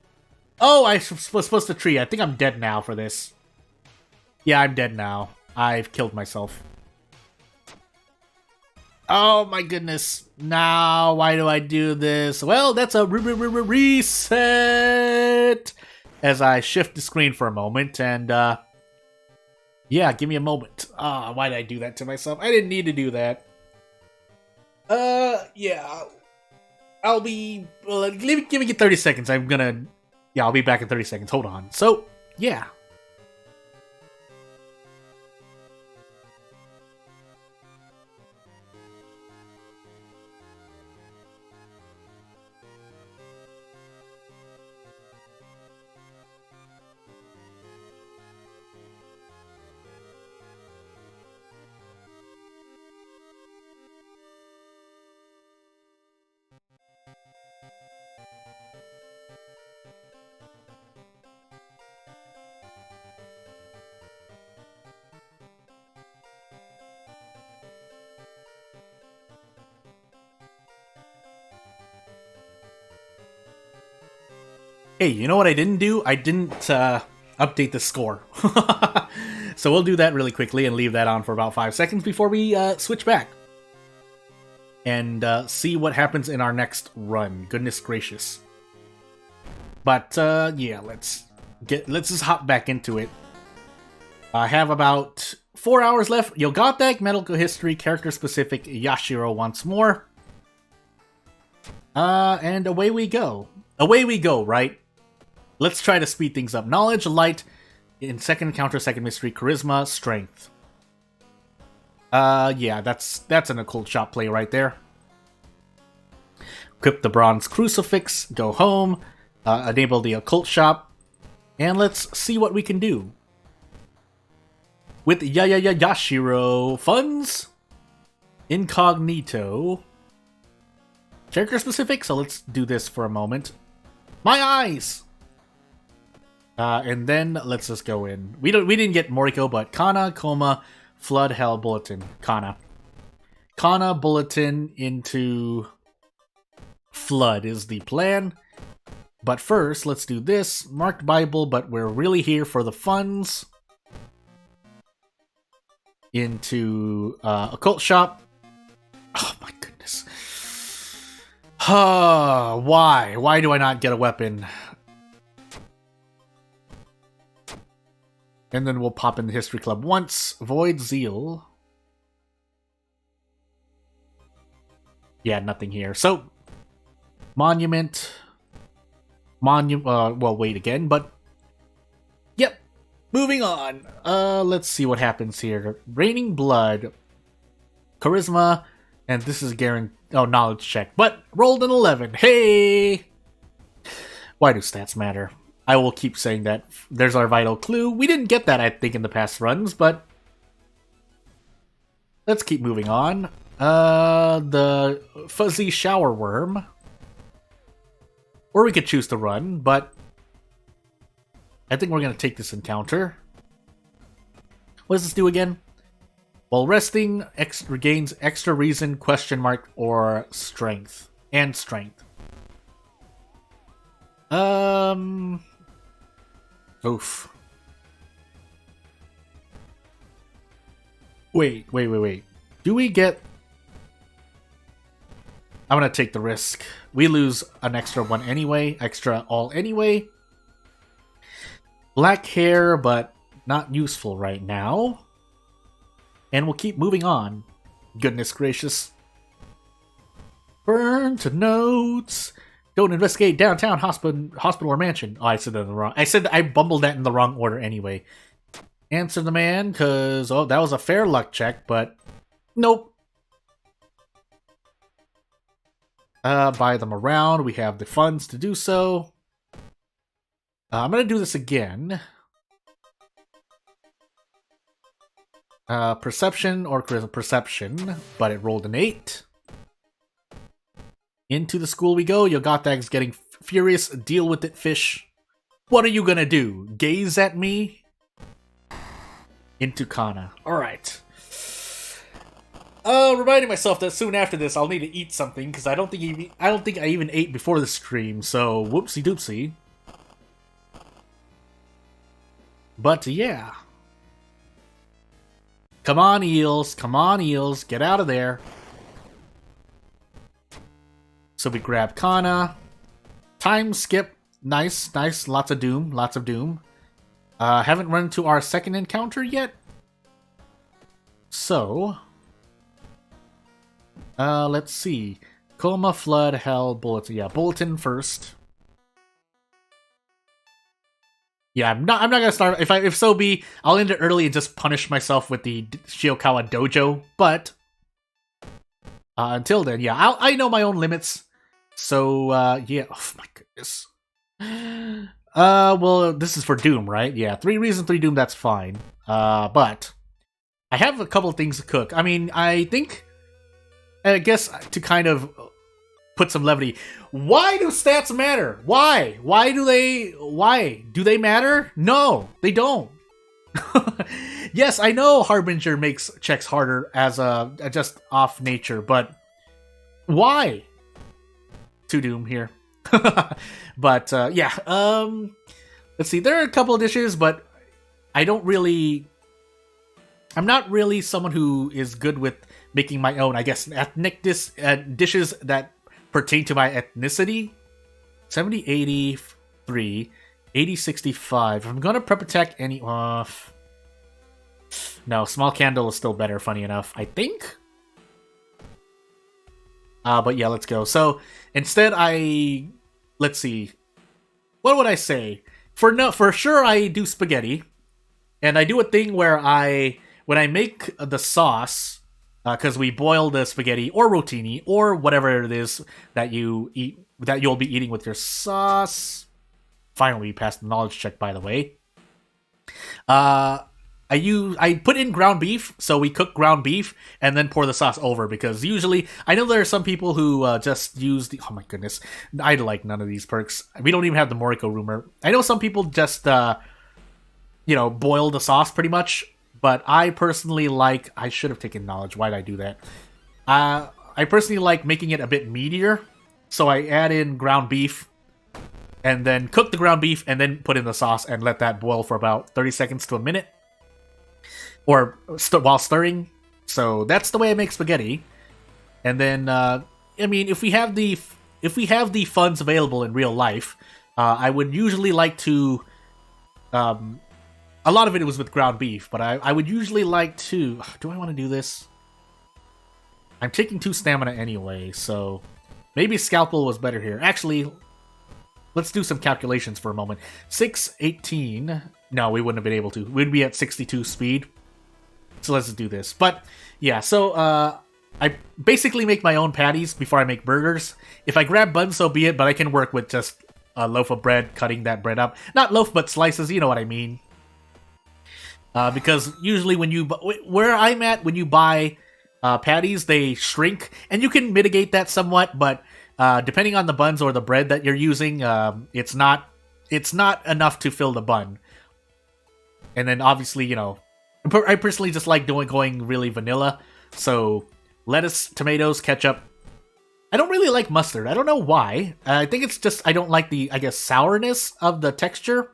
Oh, I was supposed to tree. I think I'm dead now for this. Yeah, I'm dead now. I've killed myself. Oh my goodness. Now, why do I do this? Well, that's a reset! As I shift the screen for a moment, and, yeah, give me a moment. Why did I do that to myself? I didn't need to do that. Yeah. I'll be... Well, give me 30 seconds. I'm gonna... Yeah, I'll be back in 30 seconds. Hold on. So, yeah. Hey, you know what I didn't do? I didn't update the score. So we'll do that really quickly and leave that on for about 5 seconds before we switch back. And see what happens in our next run. Goodness gracious. But yeah, let's just hop back into it. I have about 4 hours left. Yogatek, medical history, character specific, Yashiro once more. And away we go. Away we go, right? Let's try to speed things up. Knowledge, light, in second encounter, second mystery, charisma, strength. Yeah, that's an occult shop play right there. Equip the bronze crucifix, go home, enable the occult shop, and let's see what we can do. With Yashiro, funds, incognito, character specific, so let's do this for a moment. My eyes! And then let's just go in. We didn't get Moriko, but Kana, Coma, Flood, Hell, Bulletin. Kana, Bulletin into Flood is the plan. But first, let's do this. Marked Bible, but we're really here for the funds. Into Occult Shop. Oh my goodness. Why? Why do I not get a weapon? And then we'll pop in the History Club once. Void Zeal. Yeah, nothing here. So, Monument. Well, wait again, but... Yep. Moving on. Let's see what happens here. Raining Blood. Charisma. And this is guaranteed... Oh, knowledge check. But rolled an 11. Hey! Why do stats matter? I will keep saying that. There's our vital clue. We didn't get that, I think, in the past runs, but... Let's keep moving on. The Fuzzy Shower Worm. Or we could choose to run, but... I think we're going to take this encounter. What does this do again? While resting, regains extra reason, question mark, or strength. And strength. Oof. Wait. Do we get... I'm gonna take the risk. We lose an extra one anyway. Extra all anyway. Black hair, but not useful right now. And we'll keep moving on. Goodness gracious. Burn to notes. Don't investigate downtown hospital or mansion. Oh, I said that in the wrong. I bumbled that in the wrong order anyway. Answer the man, cause that was a fair luck check, but nope. Buy them around. We have the funds to do so. I'm gonna do this again. Perception or charisma. Perception, but it rolled an 8. Into the school we go. Yogatag's getting furious. Deal with it, fish. What are you gonna do? Gaze at me? Into Kana. Alright. Reminding myself that soon after this I'll need to eat something because I don't think I even ate before the stream. So whoopsie doopsie. But yeah. Come on, eels. Come on, eels. Get out of there. So we grab Kana. Time skip. Nice, nice. Lots of doom. Lots of doom. Haven't run into our second encounter yet. So... let's see. Coma, Flood, Hell, Bulletin. Yeah, Bulletin first. Yeah, I'm not gonna start. If so be, I'll end it early and just punish myself with the Shiokawa Dojo. But until then, yeah, I know my own limits. So yeah. Oh my goodness. Well, this is for Doom, right? Yeah, 3 reason, 3 Doom. That's fine. But I have a couple of things to cook. I mean, I guess to kind of put some levity. Why do stats matter? Why? Why do they matter? No, they don't. Yes, I know Harbinger makes checks harder as a just off nature, but why? To Doom here. But yeah, let's see. There are a couple of dishes, but I'm not really someone who is good with making my own, I guess, ethnic dishes that pertain to my ethnicity. 70, 83, 80, 65. I'm gonna prep attack any off. No, small candle is still better, funny enough, I think. But yeah, let's go. So instead let's see. What would I say? For sure I do spaghetti. And I do a thing where when I make the sauce, because we boil the spaghetti or rotini or whatever it is that you'll be eating with your sauce. Finally, we passed the knowledge check, by the way. I put in ground beef, so we cook ground beef and then pour the sauce over, because usually I know there are some people who just use the, oh my goodness, I like none of these perks. We don't even have the Moriko rumor. I know some people just boil the sauce pretty much. But I personally like... I should have taken knowledge. Why did I do that? I personally like making it a bit meatier. So I add in ground beef. And then cook the ground beef. And then put in the sauce. And let that boil for about 30 seconds to a minute. Or while stirring. So that's the way I make spaghetti. And then... I mean, if we have the funds available in real life... I would usually like to... a lot of it was with ground beef, but I would usually like to... Do I want to do this? I'm taking 2 stamina anyway, so... Maybe Scalpel was better here. Actually, let's do some calculations for a moment. 6, 18... No, we wouldn't have been able to. We'd be at 62 speed. So let's do this. But, yeah, so... I basically make my own patties before I make burgers. If I grab buns, so be it, but I can work with just a loaf of bread, cutting that bread up. Not loaf, but slices, you know what I mean. Because usually where I'm at, when you buy patties, they shrink, and you can mitigate that somewhat, but depending on the buns or the bread that you're using, it's not enough to fill the bun. And then obviously, I personally just like going really vanilla, so lettuce, tomatoes, ketchup. I don't really like mustard. I don't know why. I think it's just I don't like the, I guess, sourness of the texture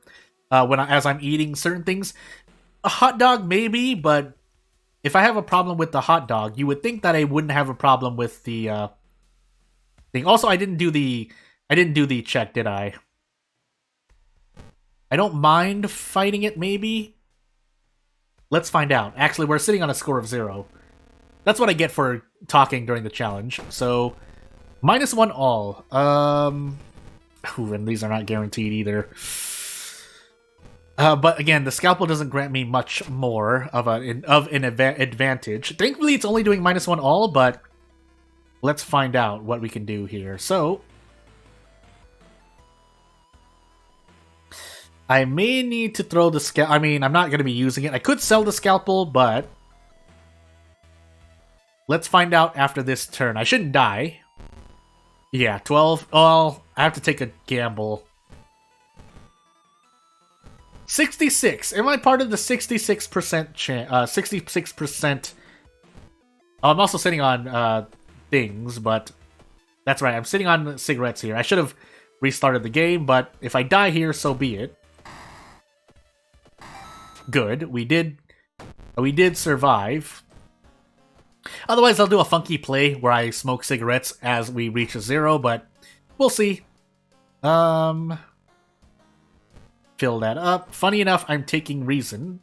as I'm eating certain things. A hot dog, maybe, but if I have a problem with the hot dog, you would think that I wouldn't have a problem with the thing. Also, I didn't do the check, did I? I don't mind fighting it, maybe? Let's find out. Actually, we're sitting on a score of 0. That's what I get for talking during the challenge. So, -1 all. Ooh, and these are not guaranteed either. But again, the Scalpel doesn't grant me much more of an advantage. Thankfully, it's only doing -1 all, but let's find out what we can do here. So, I may need to throw the Scalpel. I mean, I'm not going to be using it. I could sell the Scalpel, but let's find out after this turn. I shouldn't die. Yeah, 12. Oh, I have to take a gamble. 66. Am I part of the 66% 66% Oh, I'm also sitting on things, but that's right. I'm sitting on cigarettes here. I should have restarted the game, but if I die here, so be it. Good. We did survive. Otherwise, I'll do a funky play where I smoke cigarettes as we reach a 0, but we'll see. Fill that up. Funny enough, I'm taking reason.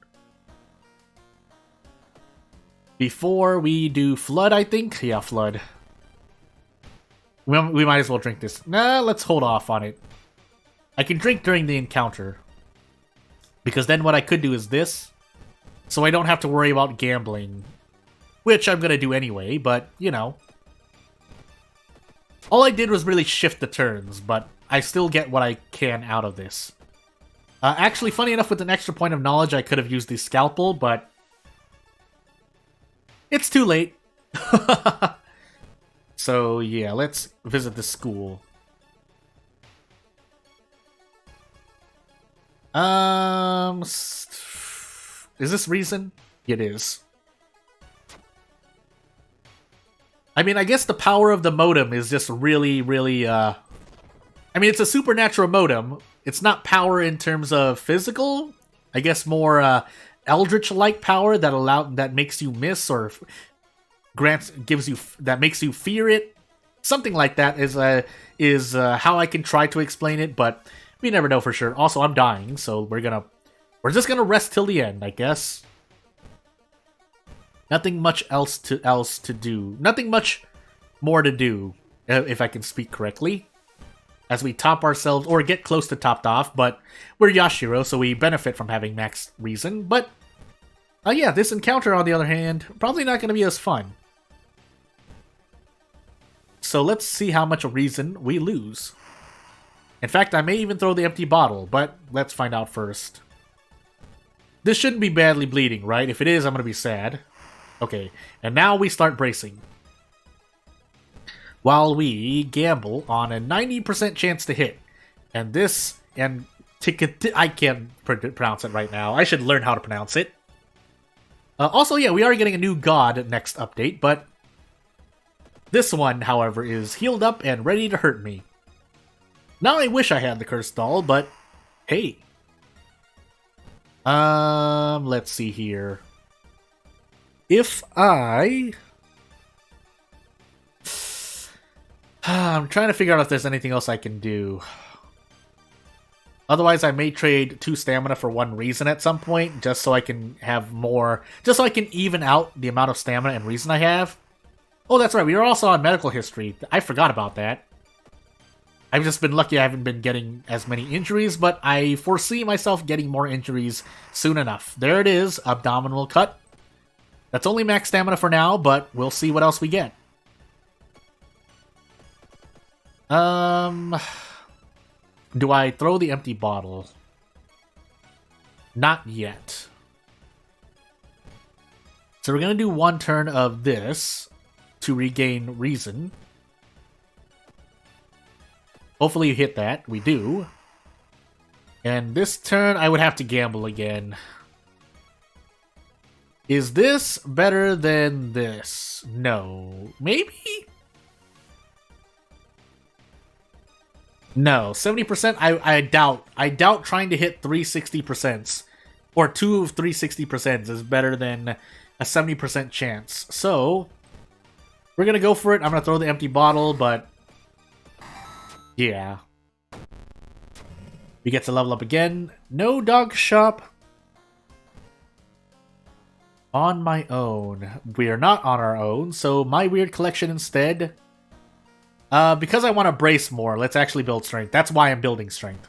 Before we do flood, I think? Yeah, flood. We might as well drink this. Nah, let's hold off on it. I can drink during the encounter. Because then what I could do is this. So I don't have to worry about gambling. Which I'm gonna do anyway, but, you know. All I did was really shift the turns, but I still get what I can out of this. Actually, funny enough, with an extra point of knowledge, I could have used the scalpel, but it's too late. So, yeah, let's visit the school. Is this reason? It is. I mean, I guess the power of the modem is just really, really, I mean, it's a supernatural modem. It's not power in terms of physical. I guess more, eldritch-like power that makes you miss or that makes you fear it. Something like that is how I can try to explain it, but we never know for sure. Also, I'm dying, so we're just gonna rest till the end, I guess. Nothing much else to do. Nothing much more to do, if I can speak correctly. As we top ourselves, or get close to topped off, but we're Yashiro, so we benefit from having max reason. But, yeah, this encounter, on the other hand, probably not going to be as fun. So let's see how much reason we lose. In fact, I may even throw the empty bottle, but let's find out first. This shouldn't be badly bleeding, right? If it is, I'm going to be sad. Okay, and now we start bracing. While we gamble on a 90% chance to hit. And this, and I can't pronounce it right now. I should learn how to pronounce it. Also, yeah, we are getting a new god next update, but this one, however, is healed up and ready to hurt me. Now I wish I had the cursed doll, but hey. Let's see here. If I'm trying to figure out if there's anything else I can do. Otherwise, I may trade 2 stamina for 1 reason at some point, just so I can have more... Just so I can even out the amount of stamina and reason I have. Oh, that's right, we are also on medical history. I forgot about that. I've just been lucky I haven't been getting as many injuries, but I foresee myself getting more injuries soon enough. There it is, abdominal cut. That's only max stamina for now, but we'll see what else we get. Do I throw the empty bottle? Not yet. So we're gonna do 1 turn of this to regain reason. Hopefully you hit that. We do. And this turn, I would have to gamble again. Is this better than this? No. Maybe? No, 70%, I doubt. I doubt trying to hit 360%, or 2 of 360% is better than a 70% chance. So, we're gonna go for it. I'm gonna throw the empty bottle, but yeah. We get to level up again. No dog shop. On my own. We are not on our own, so my weird collection instead... because I want to brace more, let's actually build strength. That's why I'm building strength.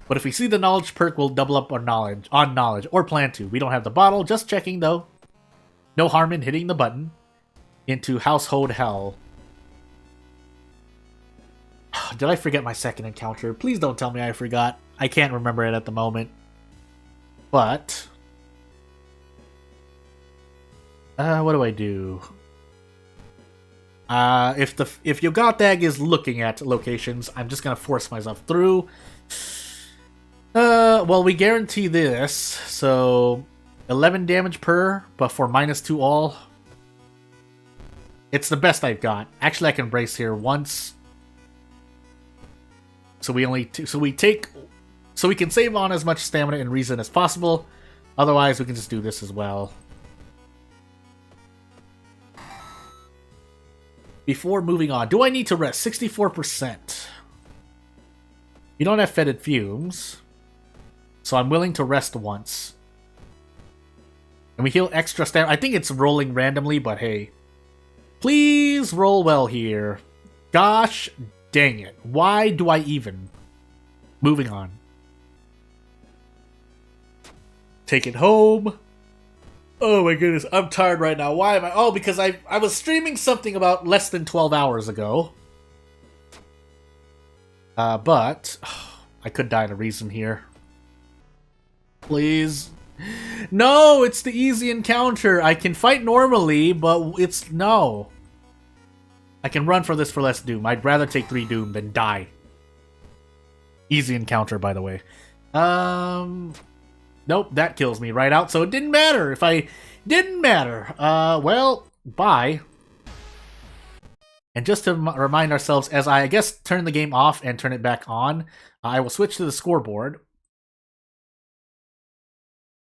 But if we see the knowledge perk, we'll double up our knowledge, or plan to. We don't have the bottle, just checking though. No harm in hitting the button. Into household hell. Did I forget my second encounter? Please don't tell me I forgot. I can't remember it at the moment. But... what do I do? If Yogatag is looking at locations, I'm just gonna force myself through. Well, we guarantee this, so 11 damage per, but for -2 all. It's the best I've got. Actually, I can brace here once. So we can save on as much stamina and reason as possible. Otherwise, we can just do this as well. Before moving on, do I need to rest? 64%. You don't have fetid fumes, so I'm willing to rest once. And we heal extra stamina. I think it's rolling randomly, but hey. Please roll well here. Gosh dang it. Why do I even? Moving on. Take it home. Oh my goodness, I'm tired right now. Why am I? Oh, because I was streaming something about less than 12 hours ago. But I could die to reason here. Please. No, it's the easy encounter. I can fight normally, but it's no. I can run for this for less doom. I'd rather take 3 doom than die. Easy encounter, by the way. Nope, that kills me right out, so it didn't matter. If I didn't matter. Well, bye. And just to remind ourselves, as I guess turn the game off and turn it back on, I will switch to the scoreboard.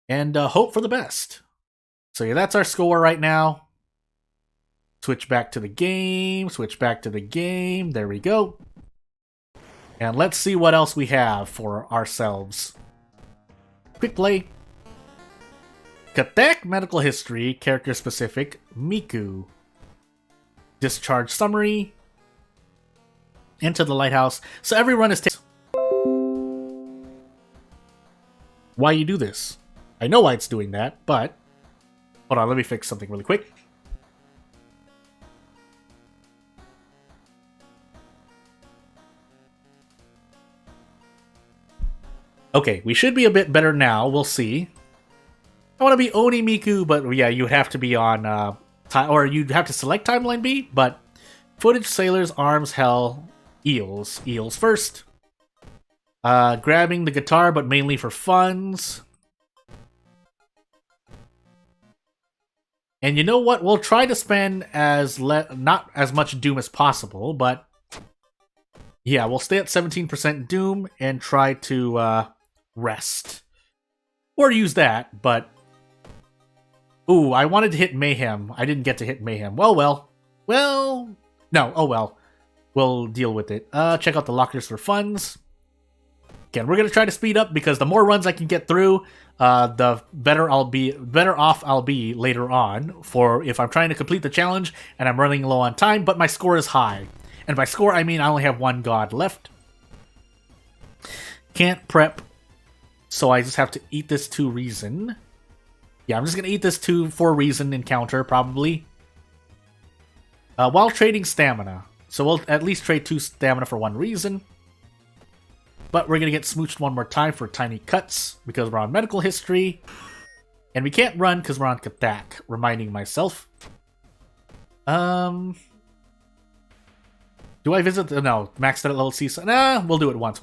And hope for the best. So yeah, that's our score right now. Switch back to the game. Switch back to the game. There we go. And let's see what else we have for ourselves. Quick play. Katek medical history, character specific, Miku. Discharge summary. Into the lighthouse. So every run is why you do this? I know why it's doing that, but hold on, let me fix something really quick. Okay, we should be a bit better now. We'll see. I want to be Oni Miku, but yeah, you have to be on or you'd have to select Timeline B, but footage, sailors, arms, hell, eels. Eels first. Grabbing the guitar, but mainly for funds. And you know what? We'll try to spend not as much Doom as possible, but yeah, we'll stay at 17% Doom and try to rest. Or use that, but ooh, I wanted to hit Mayhem. I didn't get to hit Mayhem. Well. No, oh well. We'll deal with it. Check out the lockers for funds. Again, we're gonna try to speed up because the more runs I can get through, the better off I'll be later on for if I'm trying to complete the challenge and I'm running low on time, but my score is high. And by score, I mean I only have 1 god left. Can't prep, so I just have to eat this to reason. Yeah, I'm just gonna eat this for reason encounter, probably. While trading stamina. So we'll at least trade 2 stamina for 1 reason. But we're gonna get smooched 1 more time for tiny cuts, because we're on medical history. And we can't run because we're on Katak, reminding myself. Do I visit? No, maxed out at level C. Nah, we'll do it once.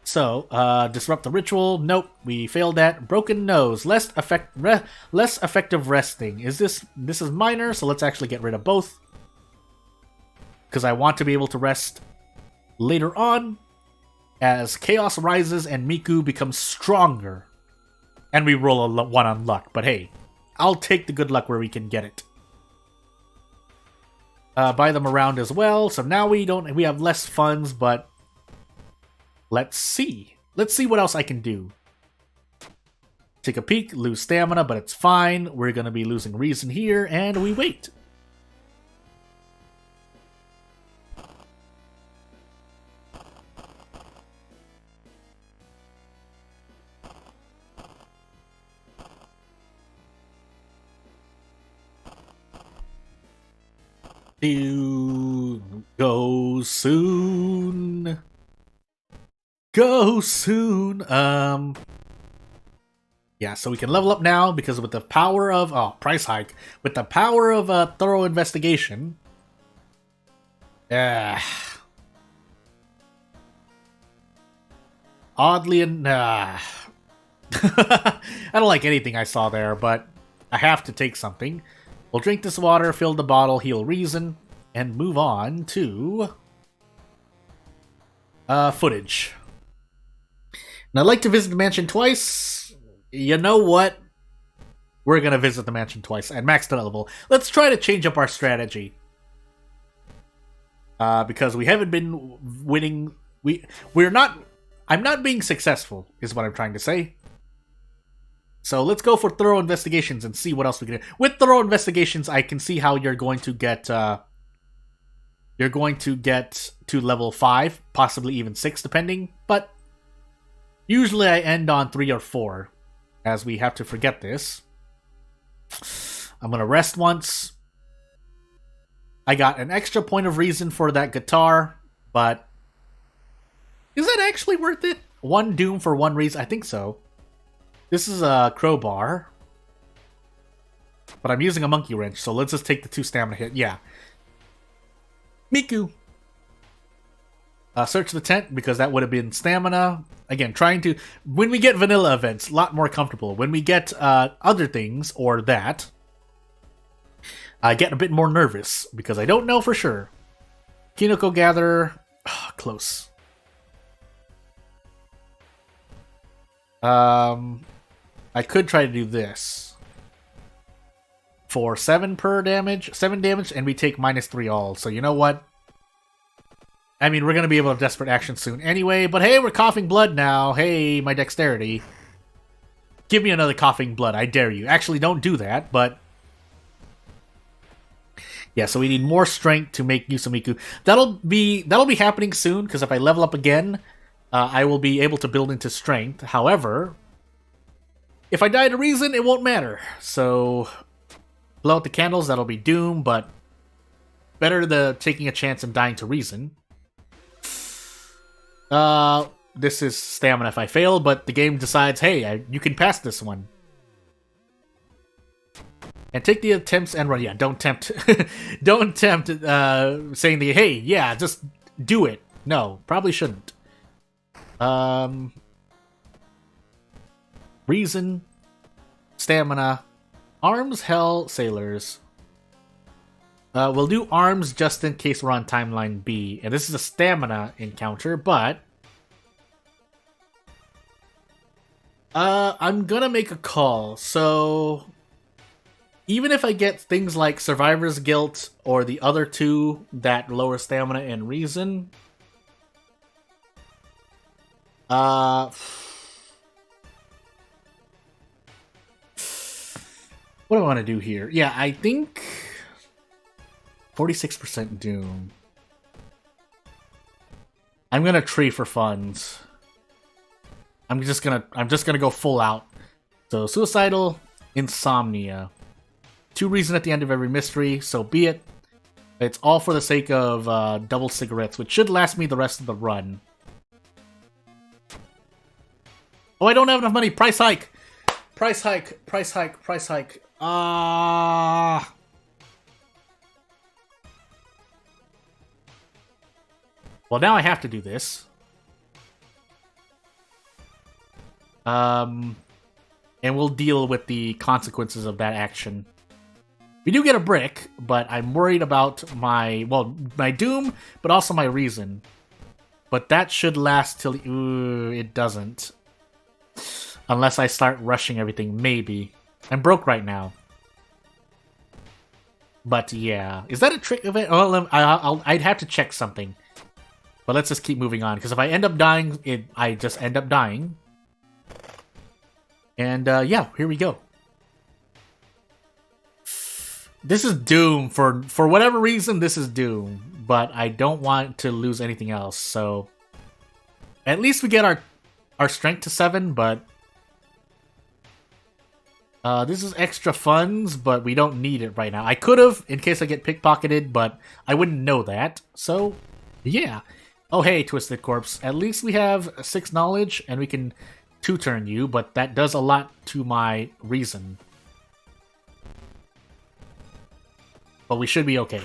So, disrupt the ritual. Nope, we failed that. Broken nose. Less effective resting. This is minor, so let's actually get rid of both. Because I want to be able to rest later on as chaos rises and Miku becomes stronger. And we roll a 1 on luck, but hey, I'll take the good luck where we can get it. Buy them around as well, so now we have less funds, but let's see. Let's see what else I can do. Take a peek, lose stamina, but it's fine. We're gonna be losing reason here, and we wait. Go soon. Go soon. Yeah, so we can level up now because with the power of price hike. With the power of a thorough investigation. Oddly I don't like anything I saw there, but I have to take something. We'll drink this water, fill the bottle, heal reason, and move on to footage. And I'd like to visit the mansion twice. You know what? We're gonna visit the mansion twice at max level. Let's try to change up our strategy. Because we haven't been winning. We're not. I'm not being successful, is what I'm trying to say. So let's go for thorough investigations and see what else we can do. With thorough investigations, I can see how you're going to get. You're going to get to level 5, possibly even 6, depending. But usually I end on 3 or 4, as we have to forget this. I'm gonna rest once. I got an extra point of reason for that guitar, but is that actually worth it? 1 doom for 1 reason? I think so. This is a crowbar, but I'm using a monkey wrench, so let's just take the 2 stamina hit. Yeah. Miku. Search the tent, because that would have been stamina. Again, trying to... When we get vanilla events, a lot more comfortable. When we get other things, or that, I get a bit more nervous, because I don't know for sure. Kinoko Gatherer... close. I could try to do this. For 7 damage, and we take -3 all. So you know what? I mean, we're going to be able to desperate action soon anyway, but hey, we're coughing blood now. Hey, my dexterity. Give me another coughing blood, I dare you. Actually, don't do that, but... Yeah, so we need more strength to make use of Miku. That'll be happening soon, because if I level up again, I will be able to build into strength. However, if I die to reason, it won't matter. So, blow out the candles, that'll be doom, but better than taking a chance and dying to reason. This is stamina if I fail, but the game decides, hey, you can pass this one. And take the attempts and run. Yeah, don't tempt. Don't tempt saying the, hey, yeah, just do it. No, probably shouldn't. Reason, stamina, arms, hell, sailors. We'll do arms just in case we're on timeline B. And this is a stamina encounter, but... I'm gonna make a call. So... Even if I get things like Survivor's Guilt or the other 2 that lower stamina and reason... What do I want to do here? Yeah, I think... 46% doom. I'm gonna tree for funds. I'm just gonna go full out. So suicidal, insomnia. 2 reason at the end of every mystery, so be it. It's all for the sake of double cigarettes, which should last me the rest of the run. Oh, I don't have enough money. Price hike. Price hike. Price hike. Price hike. Well, now I have to do this. And we'll deal with the consequences of that action. We do get a brick, but I'm worried about my doom, but also my reason. But that should last till... Ooh, it doesn't. Unless I start rushing everything, maybe. I'm broke right now. But yeah. Is that a trick of it? Oh, I'd have to check something. But let's just keep moving on, because if I end up dying, I just end up dying. And yeah, here we go. This is doom. For whatever reason, this is doom. But I don't want to lose anything else, so... At least we get our strength to 7, but... this is extra funds, but we don't need it right now. I could have, in case I get pickpocketed, but I wouldn't know that. So, yeah. Oh, hey, Twisted Corpse. At least we have 6 knowledge, and we can 2-turn you, but that does a lot to my reason. But we should be okay.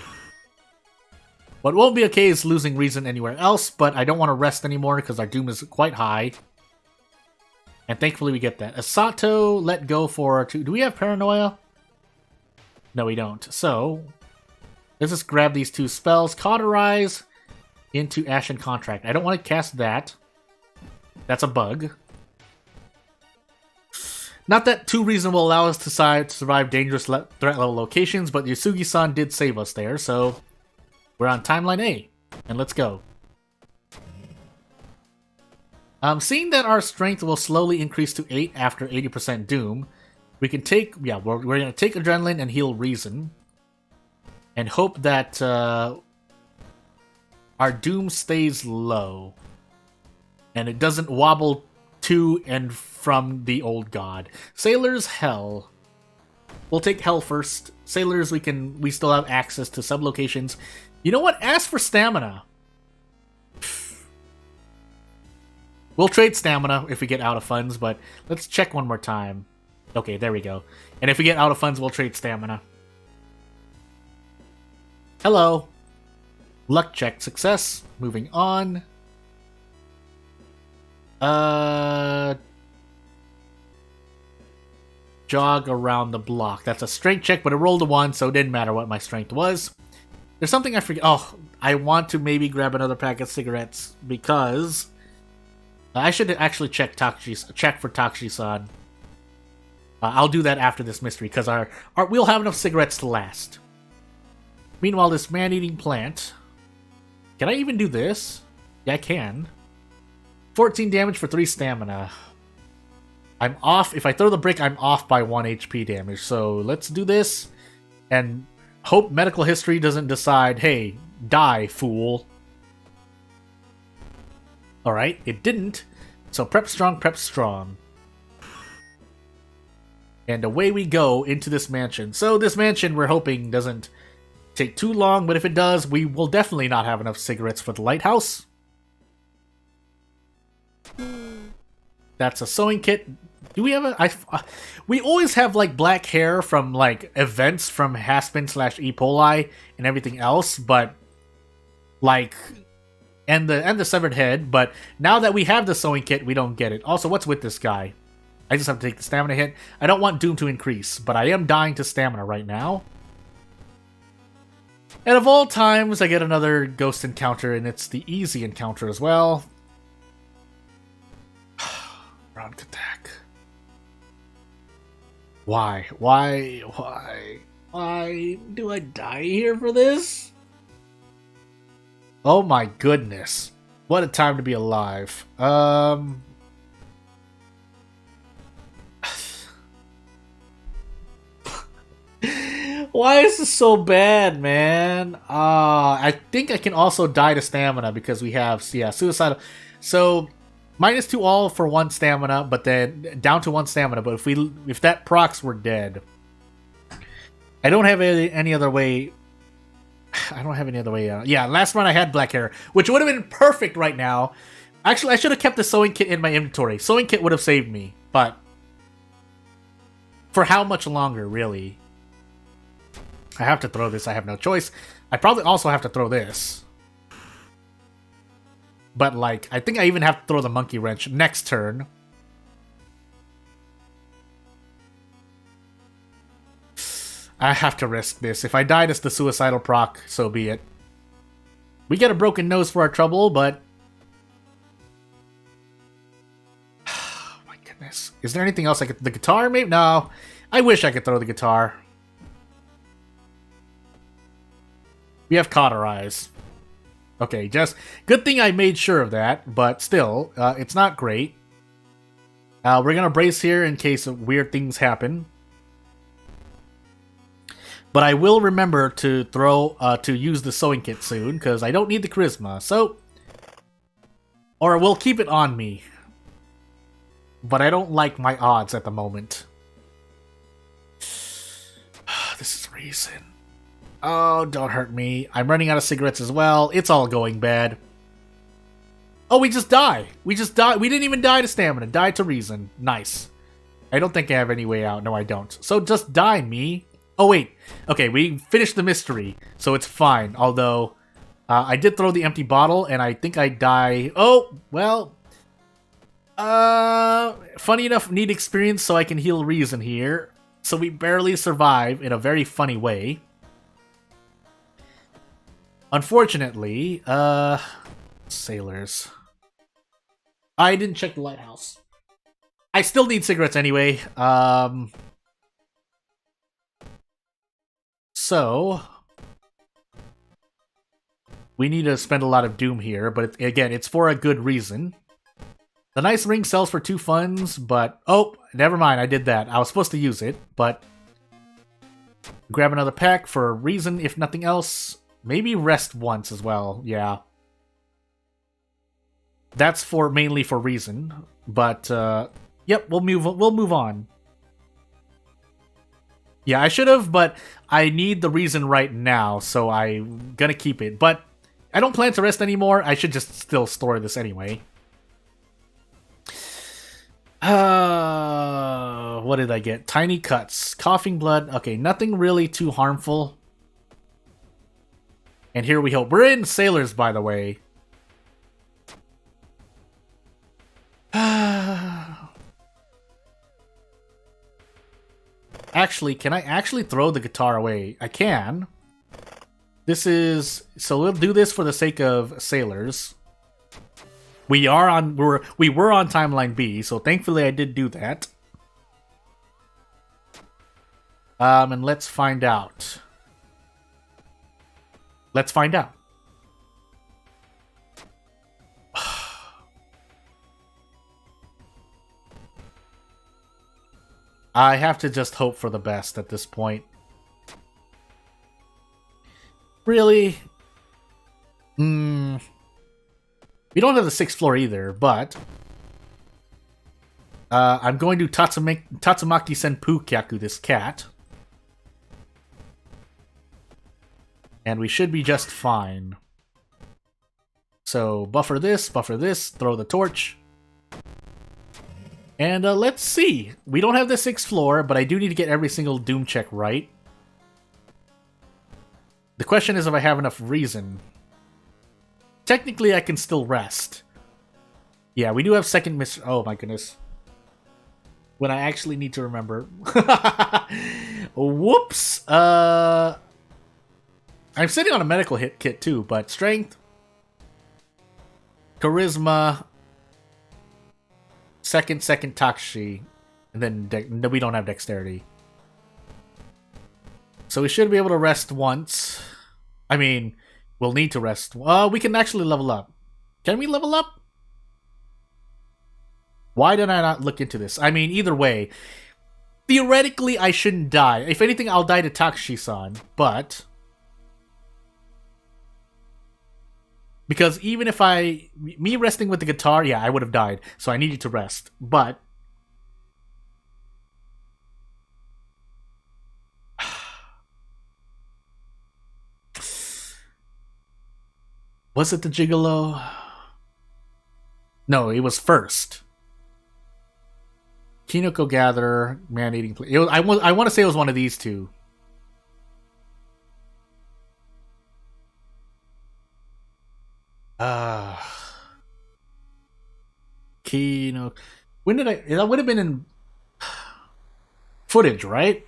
What won't be okay is losing reason anywhere else, but I don't want to rest anymore because our doom is quite high. And thankfully we get that. Asato, let go for 2. Do we have paranoia? No, we don't. So, let's just grab these two spells. Cauterize into Ashen Contract. I don't want to cast that. That's a bug. Not that 2 reason will allow us to survive dangerous threat level locations, but Yasugi-san did save us there, so we're on timeline A, and let's go. Seeing that our strength will slowly increase to 8 after 80% Doom, we can take, we're going to take Adrenaline and heal Reason, and hope that our Doom stays low, and it doesn't wobble to and from the old god. Sailors, Hell. We'll take Hell first. Sailors, we still have access to sublocations. You know what? Ask for stamina. We'll trade stamina if we get out of funds, but let's check one more time. Okay, there we go. And if we get out of funds, we'll trade stamina. Hello. Luck check success. Moving on. Jog around the block. That's a strength check, but it rolled a 1, so it didn't matter what my strength was. There's something I forget. Oh, I want to maybe grab another pack of cigarettes because I should actually check for Takushi-san. I'll do that after this mystery because we'll have enough cigarettes to last. Meanwhile, this man-eating plant. Can I even do this? Yeah, I can. 14 damage for 3 stamina. I'm off. If I throw the brick, I'm off by 1 HP damage. So let's do this and hope medical history doesn't decide, hey, die, fool. Alright, it didn't. So prep strong, prep strong. And away we go into this mansion. So this mansion, we're hoping, doesn't take too long, but if it does, we will definitely not have enough cigarettes for the lighthouse. That's a sewing kit. Do we have a... we always have, like, black hair from, like, events from Haspin/E. coli and everything else, but, like... And the severed head, but now that we have the sewing kit, we don't get it. Also, what's with this guy? I just have to take the stamina hit. I don't want Doom to increase, but I am dying to stamina right now. And of all times, I get another ghost encounter, and it's the easy encounter as well. Round attack. Why? Why do I die here for this? Oh my goodness. What a time to be alive. Why is this so bad, man? I think I can also die to stamina because we have, yeah, suicidal. So, -2 all for 1 stamina, but then down to 1 stamina. But if that procs, we're dead. I don't have any other way. I don't have any other way out. Yeah, last run I had black hair, which would have been perfect right now. Actually, I should have kept the sewing kit in my inventory. Sewing kit would have saved me, but for how much longer, really? I have to throw this. I have no choice. I probably also have to throw this. But, like, I think I even have to throw the monkey wrench next turn. I have to risk this. If I die to the suicidal proc, so be it. We get a broken nose for our trouble, but... Oh my goodness. Is there anything else I could... The guitar, maybe? No. I wish I could throw the guitar. We have Cauterize. Okay, just... Good thing I made sure of that, but still, it's not great. We're gonna brace here in case weird things happen. But I will remember to to use the sewing kit soon, because I don't need the charisma, so... Or we'll keep it on me. But I don't like my odds at the moment. This is reason. Oh, don't hurt me. I'm running out of cigarettes as well. It's all going bad. Oh, we just die. We just died. We didn't even die to stamina. Died to reason. Nice. I don't think I have any way out. No, I don't. So just die, me. Oh, wait. Okay, we finished the mystery, so it's fine. Although, I did throw the empty bottle, and I think I die... Oh, well... funny enough, need experience so I can heal reason here. So we barely survive in a very funny way. Unfortunately, sailors. I didn't check the lighthouse. I still need cigarettes anyway. So we need to spend a lot of doom here, but again, it's for a good reason. The nice ring sells for 2 funds, but oh, never mind. I did that. I was supposed to use it, but grab another pack for a reason, if nothing else. Maybe rest once as well. Yeah, that's mainly for reason. But yep, we'll move on. Yeah, I should have, but I need the reason right now, so I'm gonna keep it. But I don't plan to rest anymore. I should just still store this anyway. What did I get? Tiny cuts, coughing blood. Okay, nothing really too harmful. And here we hope. We're in sailors, by the way. Actually, can I actually throw the guitar away? I can. This is... So we'll do this for the sake of sailors. We were on timeline B, so thankfully I did do that. And let's find out. Let's find out. I have to just hope for the best at this point. Really? We don't have the 6th floor either, but... I'm going to Tatsumaki Senpu Kyaku this cat. And we should be just fine. So, buffer this, throw the torch. And let's see. We don't have the 6th floor, but I do need to get every single Doom check right. The question is if I have enough reason. Technically, I can still rest. Yeah, we do have second miss... Oh my goodness. When I actually need to remember. Whoops! I'm sitting on a medical hit kit too, but strength, charisma, second Takashi, and then we don't have dexterity. So we should be able to rest once. I mean, we'll need to rest. We can actually level up. Can we level up? Why did I not look into this? I mean, either way, theoretically I shouldn't die. If anything, I'll die to Takashi-san, but... Because even if me resting with the guitar, yeah, I would have died. So I needed to rest. But... Was it the Gigolo? No, it was first. Kinoko Gatherer, Man-Eating... I want to say it was one of these two. Kino. When did that would have been in footage, right?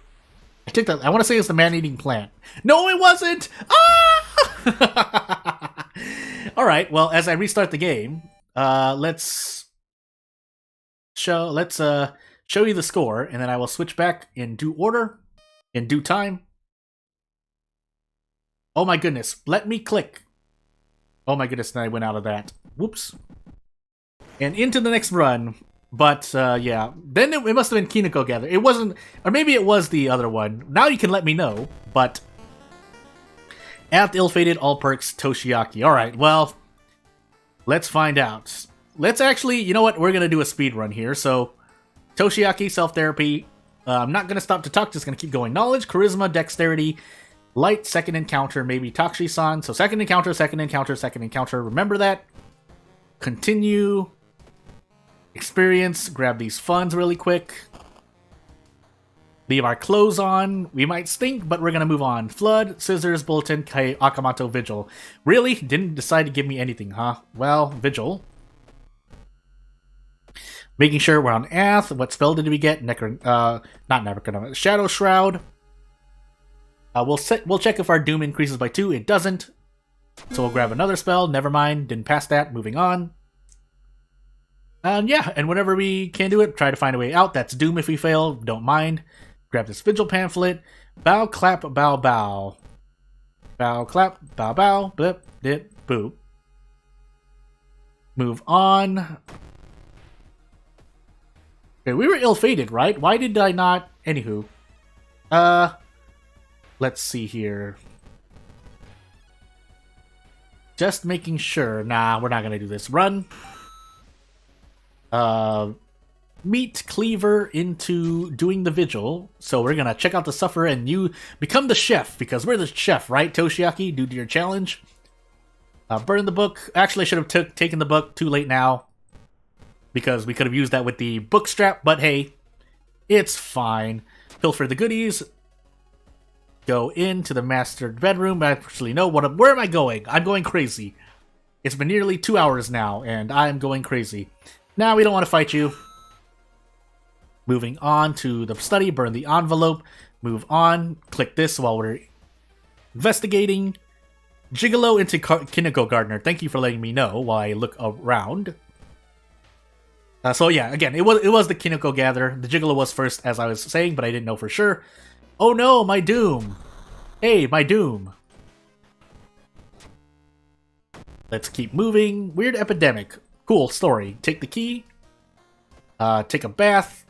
I think that I want to say it's the man-eating plant. No, it wasn't. Ah! All right. Well, as I restart the game, let's show you the score, and then I will switch back in due order, in due time. Oh my goodness! Let me click. Oh my goodness, and I went out of that. Whoops. And into the next run. But, yeah. Then it must have been Kinoko Gather. It wasn't... Or maybe it was the other one. Now you can let me know. But... At ill-fated all perks Toshiaki. Alright, well... Let's find out. Let's actually... You know what? We're gonna do a speed run here. So... Toshiaki, self-therapy. I'm not gonna stop to talk. Just gonna keep going. Knowledge, charisma, dexterity... Light, second encounter, maybe Takashi-san. So second encounter, second encounter, second encounter. Remember that. Continue. Experience. Grab these funds really quick. Leave our clothes on. We might stink, but we're going to move on. Flood, Scissors, Bulletin, Kai, Akamoto, Vigil. Really? Didn't decide to give me anything, huh? Well, Vigil. Making sure we're on Ath. What spell did we get? Not Necronomicon. Shadow Shroud. We'll check if our Doom increases by 2. It doesn't. So we'll grab another spell. Never mind. Didn't pass that. Moving on. Yeah, and whenever we can do it, try to find a way out. That's Doom if we fail. Don't mind. Grab this Vigil Pamphlet. Bow, clap, bow, bow. Bow, clap, bow, bow. Blip, dip, boop. Move on. Okay, we were ill-fated, right? Why did I not... Anywho. Let's see here. Just making sure. Nah, we're not gonna do this. Run. Meet Cleaver into doing the vigil. So we're gonna check out the Sufferer and you become the chef, because we're the chef, right, Toshiaki? Due to your challenge. Burn the book. Actually, I should have taken the book. Too late now. Because we could have used that with the book strap, but hey, it's fine. Pilfer the goodies. Go into the master bedroom. Actually, no, where am I going? I'm going crazy. It's been nearly 2 hours now, and I'm going crazy. Now we don't want to fight you. Moving on to the study, burn the envelope. Move on. Click this while we're investigating. Gigolo into Kineko Gardener. Thank you for letting me know while I look around. So yeah, again, it was the Kineko Gatherer. The Gigolo was first, as I was saying, but I didn't know for sure. Oh no, my Doom! Hey, my Doom! Let's keep moving. Weird epidemic. Cool story. Take the key. Take a bath.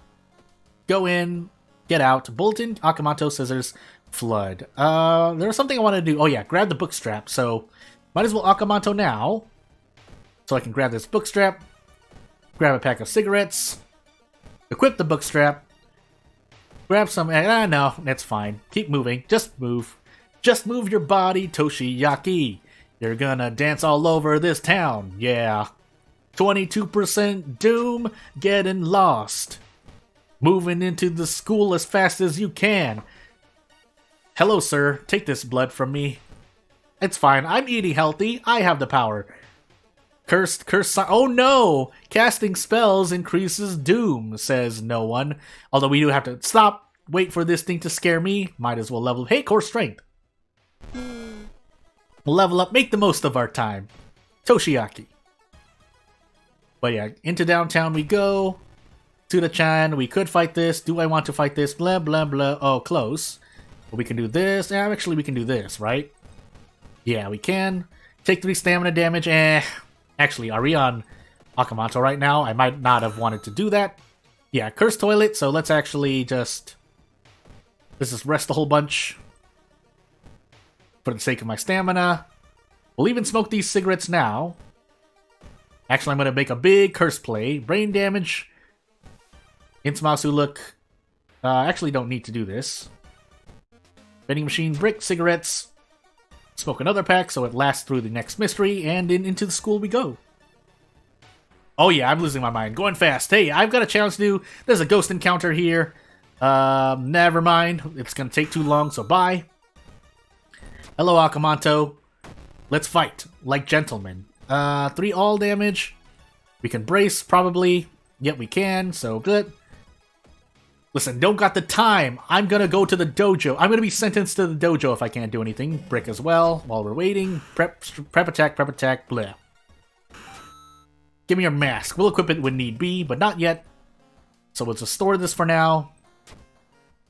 Go in. Get out. Bulletin, Akamoto, scissors, flood. There was something I wanted to do. Oh yeah, grab the book strap. So, might as well Akamoto now. So I can grab this book strap. Grab a pack of cigarettes. Equip the book strap. Grab some... no, that's fine. Keep moving. Just move. Just move your body, Toshiaki. You're gonna dance all over this town. Yeah. 22% Doom. Getting lost. Moving into the school as fast as you can. Hello, sir. Take this blood from me. It's fine. I'm eating healthy. I have the power. Cursed, oh no! Casting spells increases Doom, says no one. Although we do have to stop, wait for this thing to scare me. Might as well level up. Hey, core strength! Level up, make the most of our time. Toshiaki. But yeah, into downtown we go. To the Chan, we could fight this. Do I want to fight this? Blah, blah, blah. Oh, close. But we can do this. Actually, we can do this, right? Yeah, we can. Take 3 stamina damage. Actually, are we on Akamoto right now? I might not have wanted to do that. Yeah, Cursed Toilet, so let's actually just... Let's just rest a whole bunch. For the sake of my stamina. We'll even smoke these cigarettes now. Actually, I'm going to make a big curse play. Brain damage. Insumasu look. Actually don't need to do this. Vending machine, brick, cigarettes. Smoke another pack so it lasts through the next mystery, and into the school we go. Oh yeah, I'm losing my mind. Going fast. Hey, I've got a challenge to do. There's a ghost encounter here. Never mind. It's gonna take too long, so bye. Hello, Akamoto. Let's fight. Like gentlemen. 3 all damage. We can brace, probably. Yep, we can, so good. Listen, don't got the time. I'm gonna go to the dojo. I'm gonna be sentenced to the dojo if I can't do anything. Brick as well, while we're waiting. Prep attack, bleh. Give me your mask. We'll equip it when need be, but not yet. So we'll just store this for now.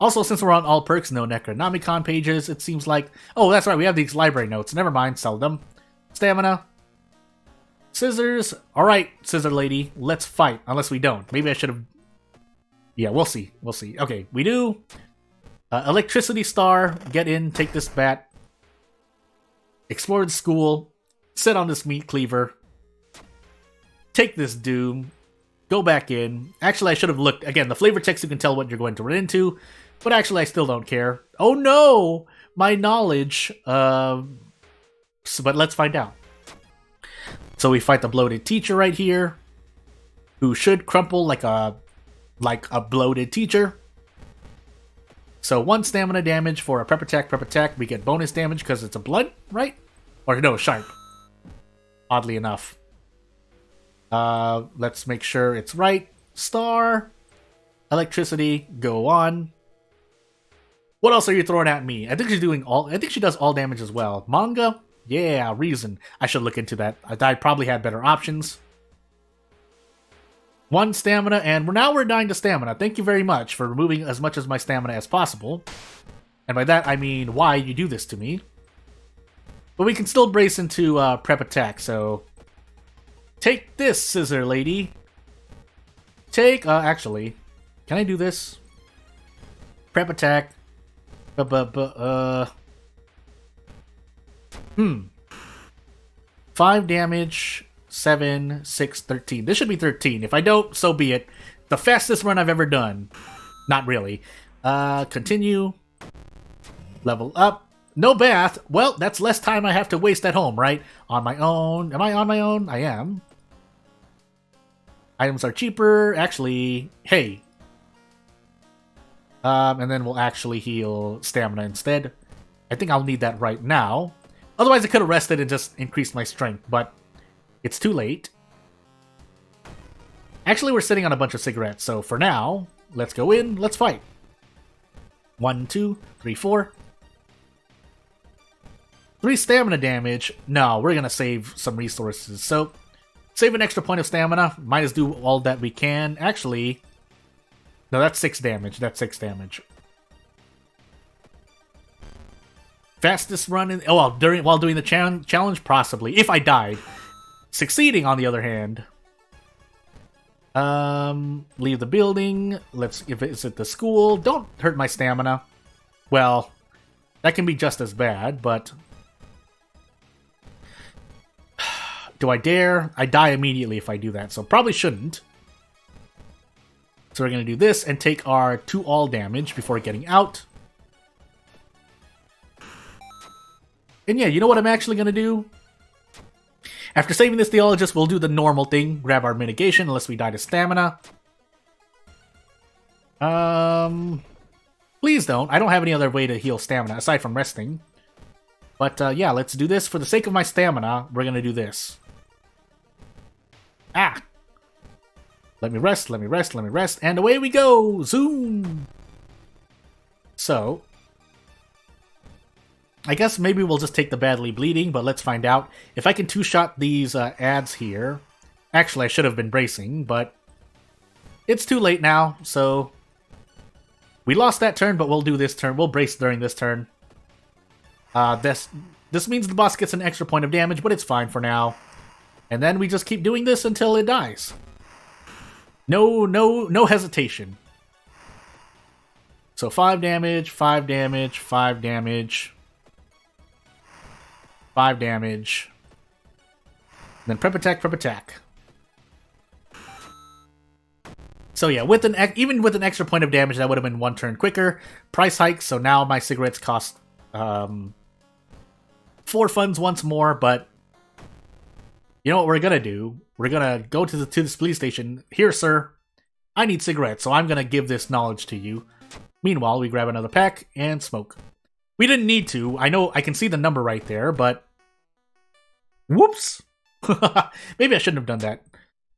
Also, since we're on all perks, no Necronomicon pages, it seems like... Oh, that's right, we have these library notes. Never mind, sell them. Stamina. Scissors. Alright, scissor lady, let's fight. Unless we don't. Maybe I should have... Yeah, we'll see. We'll see. Okay, we do. Electricity Star. Get in, take this bat. Explore the school. Sit on this meat cleaver. Take this Doom. Go back in. Actually, I should have looked. Again, the flavor text, you can tell what you're going to run into. But actually, I still don't care. Oh no! My knowledge. But let's find out. So we fight the bloated teacher right here. Who should crumple like a bloated teacher. So 1 stamina damage for a prep attack. We get bonus damage because it's a blood, right? Or no, sharp. Oddly enough. Let's make sure it's right. Star. Electricity. Go on. What else are you throwing at me? I think she's doing all... I think she does all damage as well. Manga? Yeah, reason. I should look into that. I probably had better options. 1 stamina, and now we're dying to stamina. Thank you very much for removing as much of my stamina as possible. And by that, I mean why you do this to me. But we can still brace into prep attack, so... Take this, scissor lady. Take... actually... Can I do this? Prep attack. 5 damage, 7, 6, 13. This should be 13. If I don't, so be it. The fastest run I've ever done. Not really. Continue. Level up. No bath. Well, that's less time I have to waste at home, right? On my own. Am I on my own? I am. Items are cheaper. Actually, hey. And then we'll actually heal stamina instead. I think I'll need that right now. Otherwise, I could have rested and just increased my strength, but it's too late. Actually, we're sitting on a bunch of cigarettes, so for now, let's go in, let's fight. 1, 2, 3, 4. 3 stamina damage. No, we're gonna save some resources. So, save an extra point of stamina. Might as do all that we can. Actually... No, that's 6 damage. That's 6 damage. Fastest run in... Oh, well, while doing the challenge, possibly. If I died. Succeeding, on the other hand. Leave the building. Let's visit the school. Don't hurt my stamina. Well, that can be just as bad, but... Do I dare? I die immediately if I do that, so probably shouldn't. So we're going to do this and take our 2 all damage before getting out. And yeah, you know what I'm actually going to do? After saving this theologist, we'll do the normal thing. Grab our mitigation unless we die to stamina. Please don't. I don't have any other way to heal stamina aside from resting. But yeah, let's do this. For the sake of my stamina, we're going to do this. Ah! Let me rest, let me rest, let me rest, and away we go! Zoom! So, I guess maybe we'll just take the badly bleeding, but let's find out. If I can 2-shot these ads here... Actually, I should have been bracing, but... It's too late now, so... We lost that turn, but we'll do this turn. We'll brace during this turn. This means the boss gets an extra point of damage, but it's fine for now. And then we just keep doing this until it dies. No hesitation. So 5 damage, 5 damage, 5 damage, 5 damage. And then prep attack, prep attack. So yeah, with even with an extra point of damage, that would have been 1 turn quicker. Price hike, so now my cigarettes cost 4 funds once more, but you know what we're gonna do? We're gonna go to this police station. Here, sir, I need cigarettes, so I'm gonna give this knowledge to you. Meanwhile, we grab another pack and smoke. We didn't need to. I know I can see the number right there, but... Whoops! Maybe I shouldn't have done that.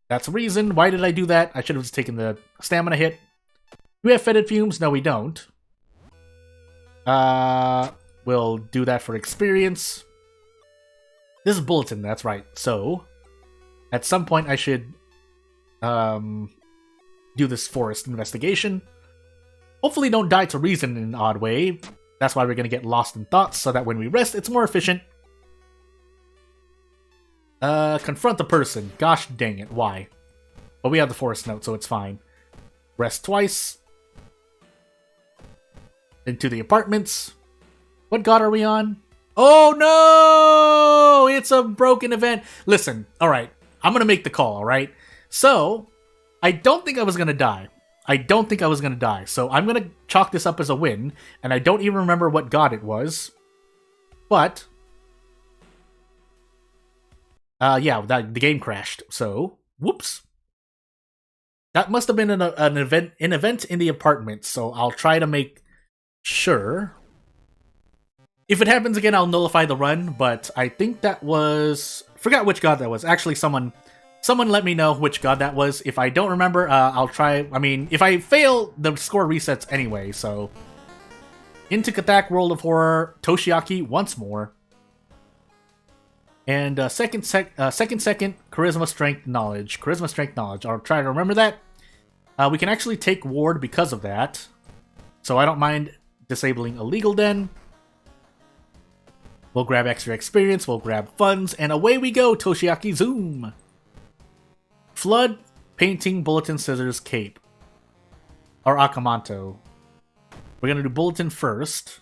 That's the reason. Why did I do that? I should have just taken the stamina hit. Do we have fetid fumes? No, we don't. We'll do that for experience. This is bulletin, that's right. So, at some point I should do this forest investigation. Hopefully don't die to reason in an odd way. That's why we're going to get lost in thoughts, so that when we rest, it's more efficient. Confront the person. Gosh dang it, why? But we have the forest note, so it's fine. Rest twice. Into the apartments. What god are we on? Oh no! It's a broken event. Listen, alright. I'm gonna make the call, alright? So, I don't think I was gonna die. So I'm gonna chalk this up as a win, and I don't even remember what god it was. But... yeah, the game crashed, so... Whoops. That must have been an event in the apartment, so I'll try to make sure... If it happens again, I'll nullify the run, but I think that was... Forgot which god that was. Actually, someone Someone let me know which god that was. If I don't remember, I'll try. I mean, if I fail, the score resets anyway, so... Into Katak World of Horror, Toshiaki once more. And second, Charisma, Strength, Knowledge. Charisma, Strength, Knowledge. I'll try to remember that. We can actually take Ward because of that. So I don't mind disabling Illegal Den. We'll grab extra experience, we'll grab funds, and away we go, Toshiaki Zoom! Flood, Painting, Bulletin, Scissors, Cape. Or Akamanto. We're gonna do Bulletin first.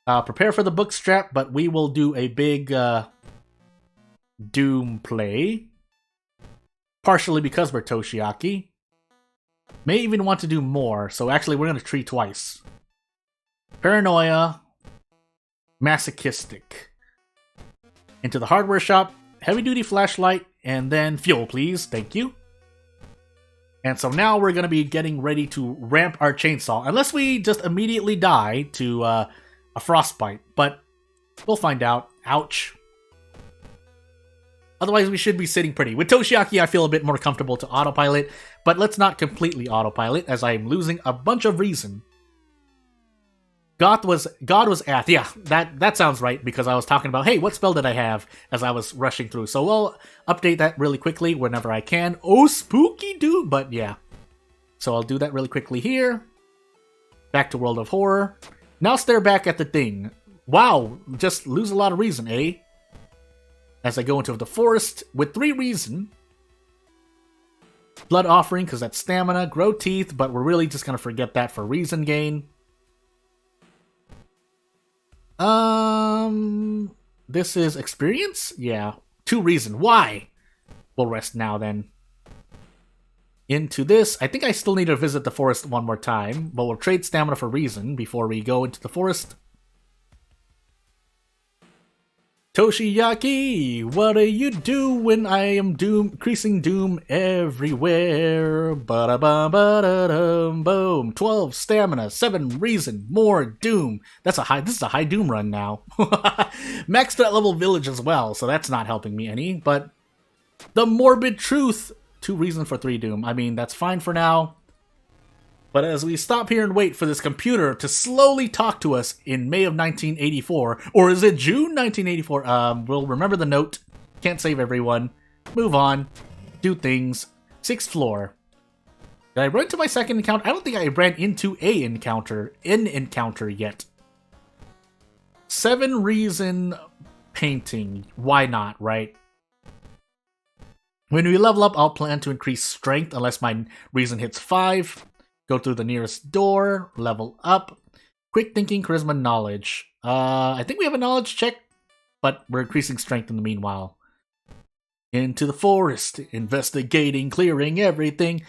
Prepare for the bookstrap, but we will do a big Doom play. Partially because we're Toshiaki. May even want to do more, so actually we're gonna tree twice. Paranoia, Masochistic. Into the hardware shop, heavy duty flashlight, and then fuel please, thank you. And so now we're gonna be getting ready to ramp our chainsaw, unless we just immediately die to a frostbite, but we'll find out. Ouch. Otherwise, we should be sitting pretty. With Toshiaki, I feel a bit more comfortable to autopilot, but let's not completely autopilot, as I am losing a bunch of reason. God was Ath. Yeah, that sounds right, because I was talking about, hey, what spell did I have, as I was rushing through. So we'll update that really quickly whenever I can. Oh, spooky dude! But yeah. So I'll do that really quickly here. Back to World of Horror. Now stare back at the thing. Wow, just lose a lot of reason, eh? As I go into the forest with 3 reason. Blood Offering, because that's stamina. Grow Teeth, but we're really just going to forget that for reason gain. This is experience? Yeah. 2 reason. Why? We'll rest now then. Into this. I think I still need to visit the forest one more time, but we'll trade stamina for reason before we go into the forest. Toshiaki, what do you do when I am increasing doom everywhere? Ba-da-bum, boom. 12 stamina, 7 reason, more doom. This is a high doom run now. Maxed out level village as well, so that's not helping me any, but the morbid truth, 2 reason for 3 doom. I mean, that's fine for now. But as we stop here and wait for this computer to slowly talk to us in May of 1984, or is it June 1984? We'll remember the note. Can't save everyone. Move on. Do things. 6th floor. Did I run to my second encounter? I don't think I ran into an encounter yet. 7 reason painting. Why not, right? When we level up, I'll plan to increase strength unless my reason hits 5. Go through the nearest door, level up. Quick thinking, charisma, knowledge. I think we have a knowledge check, but we're increasing strength in the meanwhile. Into the forest, investigating, clearing everything.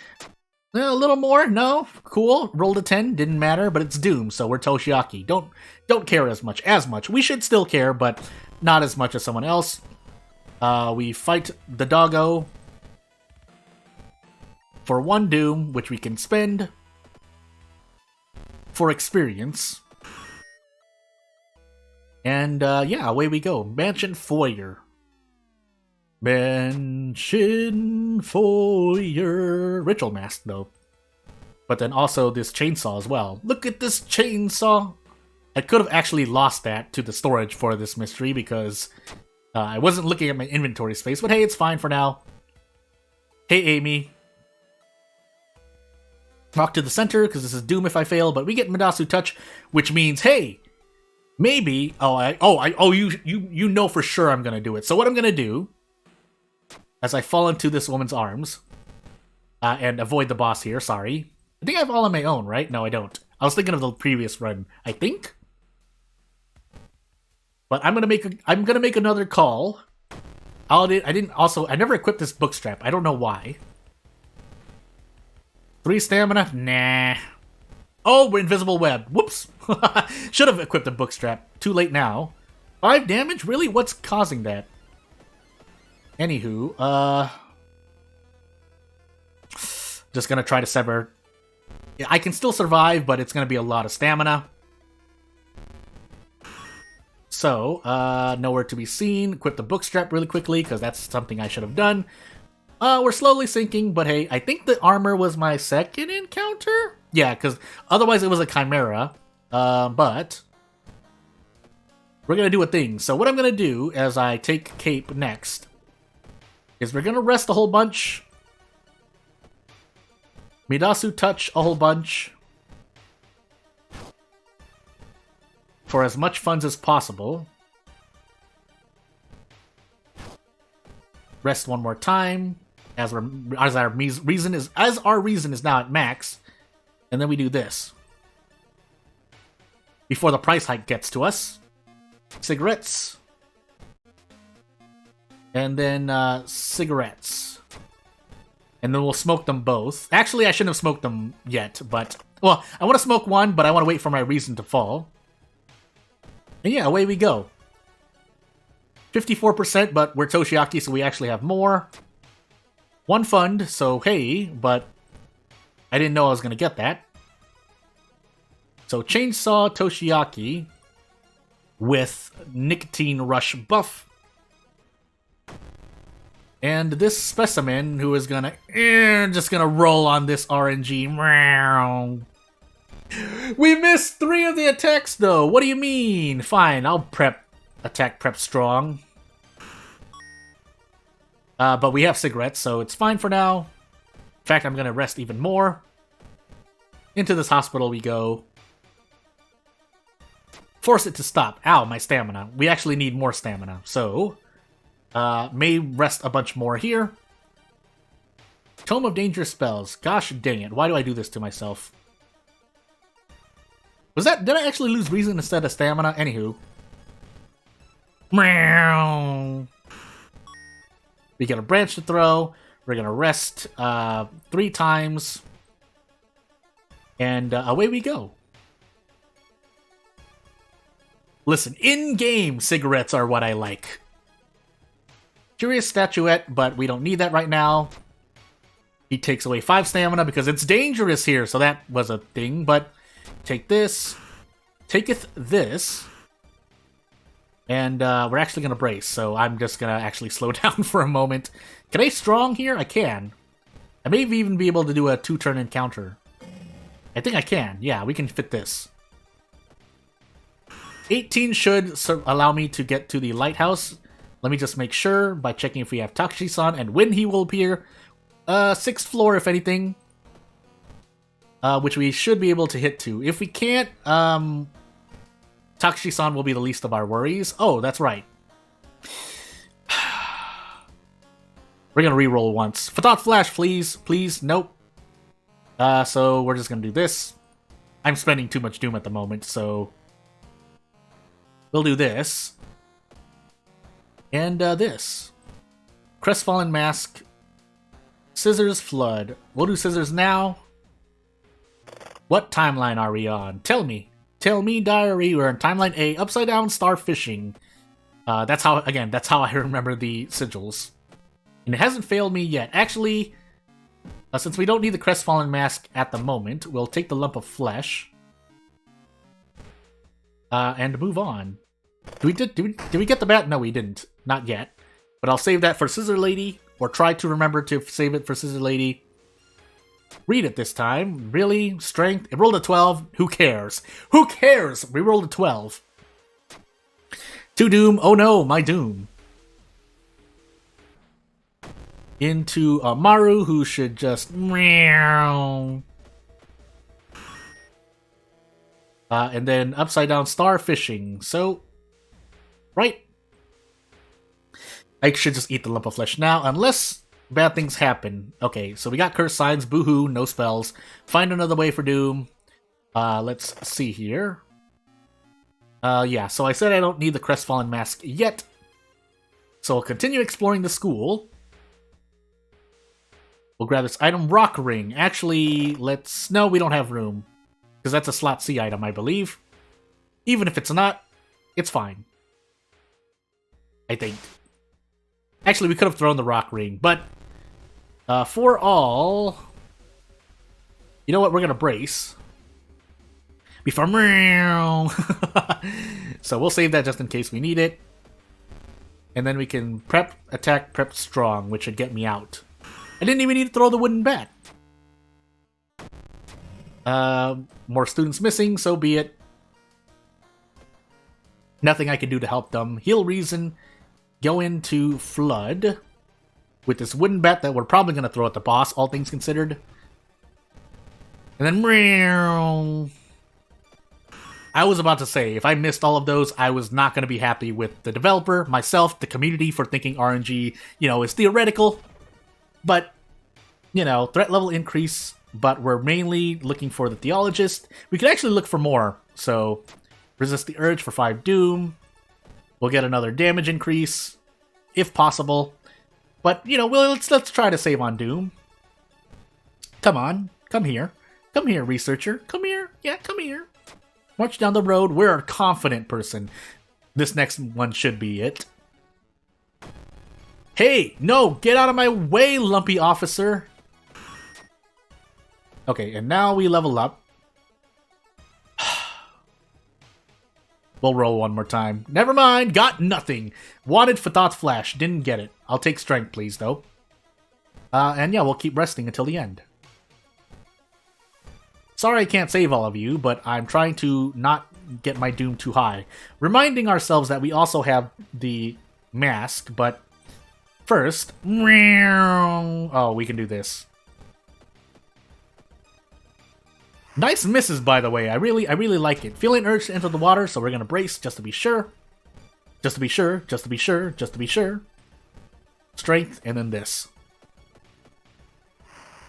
A little more, no, cool. Rolled a 10, didn't matter, but it's Doom, so we're Toshiaki. Don't care as much. We should still care, but not as much as someone else. We fight the doggo for 1 Doom, which we can spend for experience. And yeah, away we go. Mansion Foyer. Mansion Foyer. Ritual Mask, though. But then also this chainsaw as well. Look at this chainsaw! I could have actually lost that to the storage for this mystery because I wasn't looking at my inventory space, but hey, it's fine for now. Hey, Amy. Walk to the center, because this is Doom if I fail, but we get Midasu Touch, which means, hey, maybe... you know for sure I'm gonna do it. So what I'm gonna do, as I fall into this woman's arms, and avoid the boss here, sorry. I think I have all on my own, right? No, I don't. I was thinking of the previous run, I think? But I'm gonna make another call. I never equipped this bookstrap. I don't know why. 3 stamina? Nah. Oh, we're invisible web. Whoops. Should have equipped a bookstrap. Too late now. 5 damage? Really? What's causing that? Anywho, just gonna try to sever. Yeah, I can still survive, but it's gonna be a lot of stamina. So, nowhere to be seen. Equip the bookstrap really quickly, because that's something I should have done. We're slowly sinking, but hey, I think the armor was my second encounter? Yeah, because otherwise it was a chimera. But we're going to do a thing. So what I'm going to do as I take Cape next is we're going to rest a whole bunch. Midasu touch a whole bunch. For as much funds as possible. Rest one more time. As our reason is now at max. And then we do this. Before the price hike gets to us. Cigarettes. And then cigarettes. And then we'll smoke them both. Actually, I shouldn't have smoked them yet, but... Well, I want to smoke one, but I want to wait for my reason to fall. And yeah, away we go. 54%, but we're Toshiaki, so we actually have more. One fund, so hey, but I didn't know I was going to get that. So Chainsaw Toshiaki with Nicotine Rush buff. And this specimen who is gonna just gonna roll on this RNG. We missed 3 of the attacks though. What do you mean? Fine, I'll attack prep strong. But we have cigarettes, so it's fine for now. In fact, I'm gonna rest even more. Into this hospital we go. Force it to stop. Ow, my stamina. We actually need more stamina, so... may rest a bunch more here. Tome of Dangerous Spells. Gosh dang it. Why do I do this to myself? Did I actually lose reason instead of stamina? Anywho. We got a branch to throw. We're gonna rest 3 times. And away we go. Listen, in-game cigarettes are what I like. Curious Statuette, but we don't need that right now. He takes away 5 stamina because it's dangerous here, so that was a thing, but take this. Taketh this. And we're actually going to brace, so I'm just going to actually slow down for a moment. Can I strong here? I can. I may even be able to do a 2-turn encounter. I think I can. Yeah, we can fit this. 18 should allow me to get to the lighthouse. Let me just make sure by checking if we have Takushi-san and when he will appear. 6th floor, if anything. Which we should be able to hit to. If we can't, Takushi-san will be the least of our worries. Oh, that's right. We're gonna reroll once. Thought Flash, please. Please. Nope. So we're just gonna do this. I'm spending too much Doom at the moment, so... We'll do this. And this. Crestfallen Mask. Scissors Flood. We'll do Scissors now. What timeline are we on? Tell me. Tell me, diary. We're in timeline A. Upside down star fishing. That's how I remember the sigils. And it hasn't failed me yet. Actually, since we don't need the Crestfallen Mask at the moment, we'll take the lump of flesh. And move on. Did we get the bat? No, we didn't. Not yet. But I'll save that for Scissor Lady, or try to remember to save it for Scissor Lady. Read it this time. Really? Strength? It rolled a 12. Who cares? Who cares? We rolled a 12. 2 Doom. Oh no, my Doom. Into Maru, who should just... And then Upside Down Star Fishing. So... Right. I should just eat the lump of flesh now, unless bad things happen. Okay, so we got curse signs, boohoo, no spells. Find another way for Doom. Let's see here. Yeah, so I said I don't need the Crestfallen Mask yet. So I'll continue exploring the school. We'll grab this item, Rock Ring. Actually, no, we don't have room. Because that's a slot C item, I believe. Even if it's not, it's fine. I think. Actually, we could have thrown the Rock Ring, but for all... You know what? We're going to brace. before. So we'll save that just in case we need it. And then we can prep, attack, prep, strong, which should get me out. I didn't even need to throw the wooden bat. More students missing, so be it. Nothing I can do to help them. Heal reason. Go into flood. With this wooden bat that we're probably going to throw at the boss, all things considered. And then... I was about to say, if I missed all of those, I was not going to be happy with the developer, myself, the community for thinking RNG, is theoretical. But, threat level increase, but we're mainly looking for the Theologist. We could actually look for more, so resist the urge for 5 doom. We'll get another damage increase, if possible. But, let's try to save on doom. Come on, come here. Come here, researcher. Come here. Yeah, come here. March down the road. We're a confident person. This next one should be it. Hey, no, get out of my way, lumpy officer. Okay, and now we level up. We'll roll one more time. Never mind, got nothing. Wanted for Thought Flash, didn't get it. I'll take strength, please, though. And yeah, we'll keep resting until the end. Sorry I can't save all of you, but I'm trying to not get my doom too high. Reminding ourselves that we also have the mask, but first... Oh, we can do this. Nice misses, by the way. I really like it. Feeling urge to enter the water, so we're gonna brace just to be sure. Just to be sure, just to be sure, just to be sure. Strength, and then this.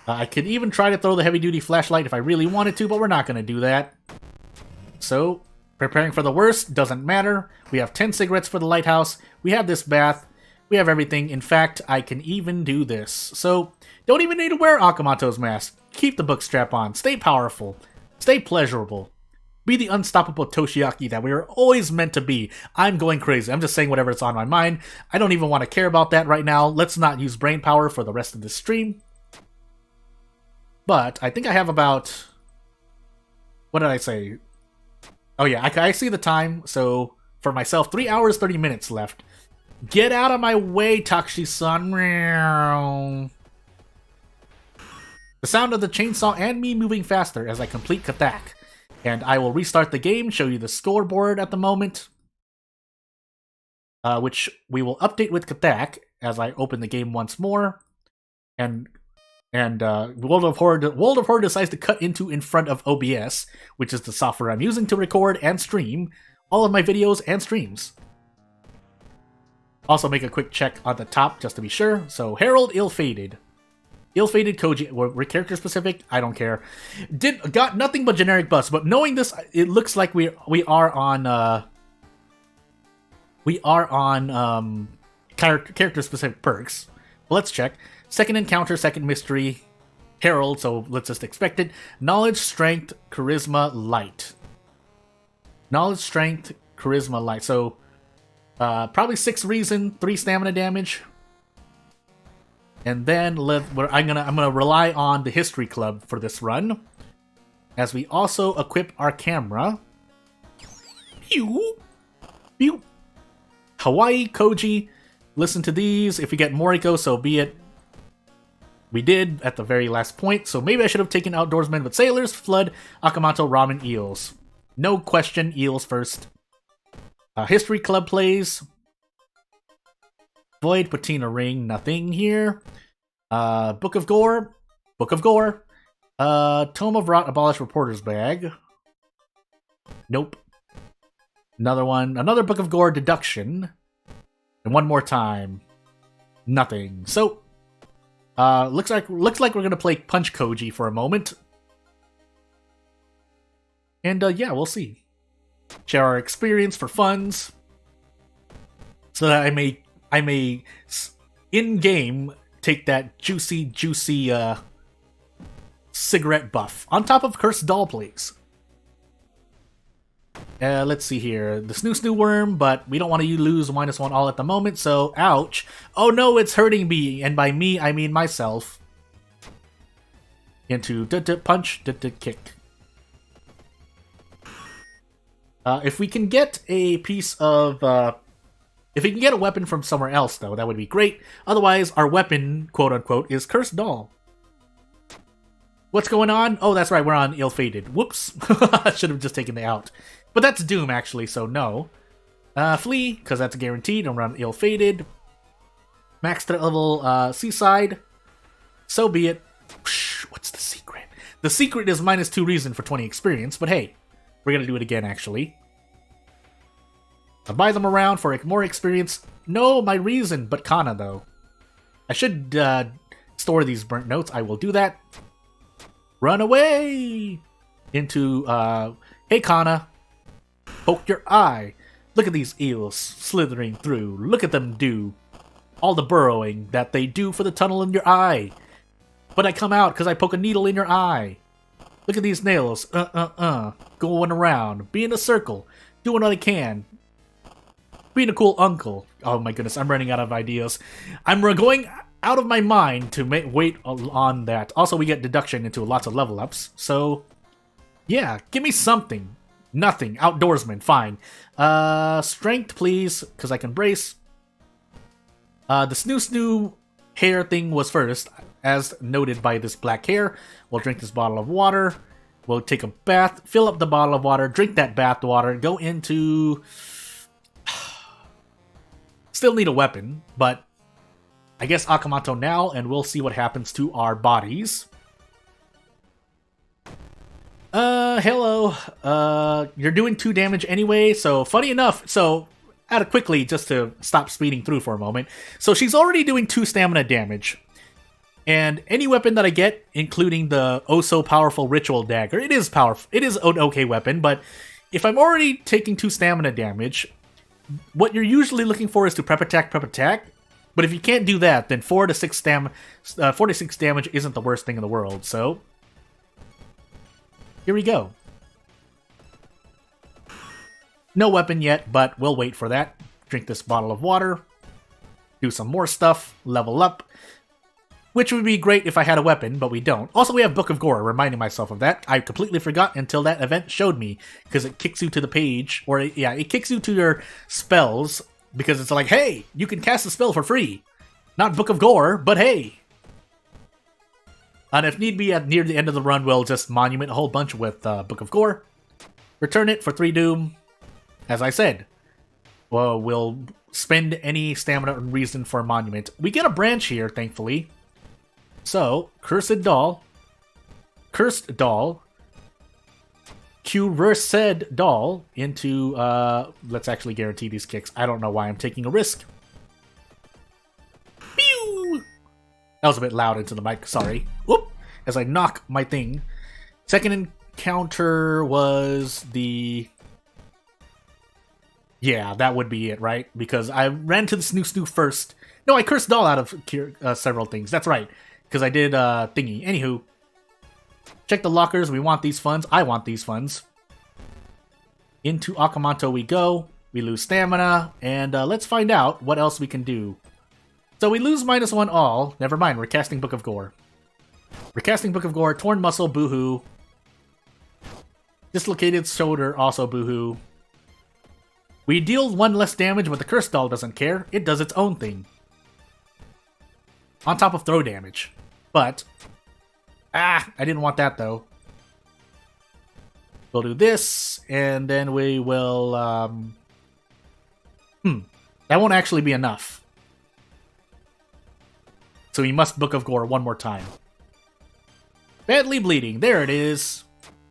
I could even try to throw the heavy-duty flashlight if I really wanted to, but we're not going to do that. So, preparing for the worst, doesn't matter. We have 10 cigarettes for the lighthouse. We have this bath. We have everything. In fact, I can even do this. So, don't even need to wear Akamato's mask. Keep the book strap on. Stay powerful. Stay pleasurable. Be the unstoppable Toshiaki that we are always meant to be. I'm going crazy. I'm just saying whatever's on my mind. I don't even want to care about that right now. Let's not use brain power for the rest of this stream. But I think I have about... What did I say? Oh yeah, I see the time. So for myself, 3 hours, 30 minutes left. Get out of my way, Takshi-san. The sound of the chainsaw and me moving faster as I complete Katak. And I will restart the game, show you the scoreboard at the moment. Which we will update with Katak as I open the game once more. And World of Horror decides to cut in front of OBS, which is the software I'm using to record and stream all of my videos and streams. Also make a quick check on the top just to be sure. So Harold Ill-Fated. Ill-Fated Koji, we're character specific, I don't care. Got nothing but generic buffs, but knowing this, it looks like we are on character specific perks. Let's check. Second encounter, second mystery, Herald, so let's just expect it. Knowledge, strength, charisma, light. Knowledge, strength, charisma, light. So, probably 6 reason, 3 stamina damage. And then I'm gonna rely on the History Club for this run. As we also equip our camera. Pew! Pew! Hawaii, Koji. Listen to these. If we get Moriko, so be it. We did at the very last point, so maybe I should have taken Outdoorsmen with Sailors, Flood, Akamato, Ramen, Eels. No question, Eels first. History Club plays. Void, Patina Ring, nothing here. Book of Gore. Book of Gore. Tome of Rot, Abolish Reporter's Bag. Nope. Another one. Another Book of Gore, Deduction. And one more time. Nothing. So... looks like we're gonna play Punch Koji for a moment, and yeah, we'll see. Share our experience for funds, so that I may in game take that juicy cigarette buff on top of Cursed Doll, please. Let's see here. The Snoo Worm, but we don't want to lose -1 all at the moment, so ouch. Oh no, it's hurting me, and by me, I mean myself. Into punch, kick. If we can get a piece of... if we can get a weapon from somewhere else, though, that would be great. Otherwise, our weapon, quote-unquote, is Cursed Doll. What's going on? Oh, that's right, we're on Ill-Fated. Whoops. I should have just taken it out. But that's Doom, actually, so no. Flee, because that's guaranteed, and we're on Ill-Fated. Max threat level, Seaside. So be it. What's the secret? The secret is -2 reason for 20 experience, but hey, we're gonna do it again, actually. I buy them around for more experience. No, my reason, but Kana, though. I should store these burnt notes. I will do that. Run away! Into, hey, Kana. Poke your eye. Look at these eels slithering through. Look at them do. All the burrowing that they do for the tunnel in your eye. But I come out because I poke a needle in your eye. Look at these nails. Going around. Be in a circle. Doing what I can. Being a cool uncle. Oh my goodness, I'm running out of ideas. I'm going out of my mind to wait on that. Also, we get deduction into lots of level ups. So, yeah, give me something. Nothing. Outdoorsman, fine. Strength, please, because I can brace. The snoo hair thing was first, as noted by this black hair. We'll drink this bottle of water. We'll take a bath, fill up the bottle of water, drink that bath water, go into... Still need a weapon, but I guess Akamoto now, and we'll see what happens to our bodies. Hello. You're doing 2 damage anyway, so funny enough, so out of quickly, just to stop speeding through for a moment. So she's already doing 2 stamina damage. And any weapon that I get, including the oh-so-powerful Ritual Dagger, it is powerful. It is an okay weapon, but if I'm already taking 2 stamina damage, what you're usually looking for is to prep attack. But if you can't do that, then 4 to 6 damage isn't the worst thing in the world, so... Here we go. No weapon yet, but we'll wait for that. Drink this bottle of water. Do some more stuff. Level up. Which would be great if I had a weapon, but we don't. Also, we have Book of Gore, reminding myself of that. I completely forgot until that event showed me, because it kicks you to the page, or yeah, it kicks you to your spells, because it's like, hey, you can cast a spell for free. Not Book of Gore, but hey. And if need be, near the end of the run, we'll just monument a whole bunch with Book of Gore. Return it for 3 Doom. As I said, well, we'll spend any stamina and reason for a monument. We get a branch here, thankfully. So, Cursed Doll, Cursed Doll into, let's actually guarantee these kicks. I don't know why I'm taking a risk. Pew! That was a bit loud into the mic, sorry. Whoop! As I knock my thing. Second encounter was the... Yeah, that would be it, right? Because I ran to the snoo first. No, I Cursed Doll out of several things. That's right. Because I did thingy. Anywho, check the lockers. We want these funds. I want these funds. Into Akamoto we go. We lose stamina. And let's find out what else we can do. So we lose -1 all. Never mind. We're casting Book of Gore. We're casting Book of Gore. Torn muscle. Boohoo. Dislocated shoulder. Also boohoo. We deal 1 less damage, but the Cursed Doll doesn't care. It does its own thing. On top of throw damage. But, I didn't want that though. We'll do this, and then we will, that won't actually be enough. So we must Book of Gore 1 more time. Badly bleeding, there it is.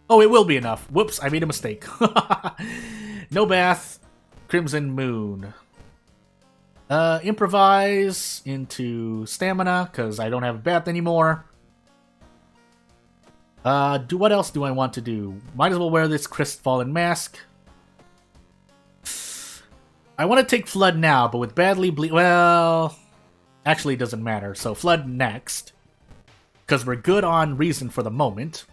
Oh, it will be enough. Whoops, I made a mistake. No bath, Crimson Moon. Improvise into stamina, because I don't have a bath anymore. What else do I want to do? Might as well wear this Crestfallen mask. I want to take Flood now, but with badly well... Actually, it doesn't matter, so Flood next. Because we're good on reason for the moment.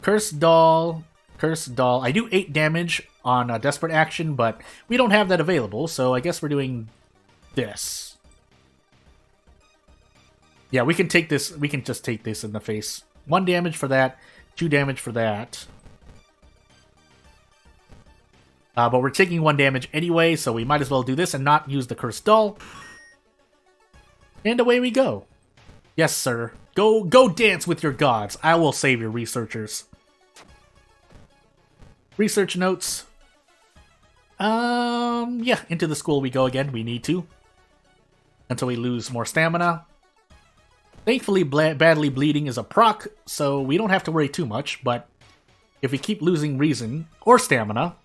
Cursed Doll. I do 8 damage on Desperate Action, but we don't have that available, so I guess we're doing this. Yeah, we can take this. We can just take this in the face. 1 damage for that, 2 damage for that. But we're taking 1 damage anyway, so we might as well do this and not use the Cursed Doll. And away we go. Yes, sir. Go dance with your gods. I will save your researchers. Research notes. Yeah, into the school we go again. We need to. Until we lose more stamina. Thankfully, badly bleeding is a proc, so we don't have to worry too much, but if we keep losing reason or stamina,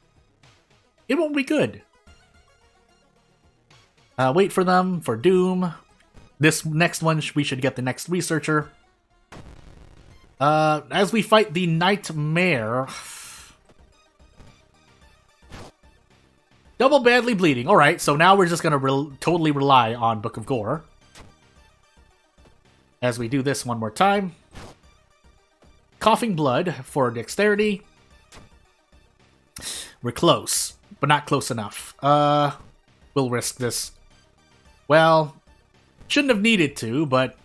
it won't be good. Wait for them, for Doom. This next one, we should get the next researcher. As we fight the Nightmare... Double badly bleeding. Alright, so now we're just gonna totally rely on Book of Gore. As we do this one more time. Coughing Blood for dexterity. We're close, but not close enough. We'll risk this. Well, shouldn't have needed to, but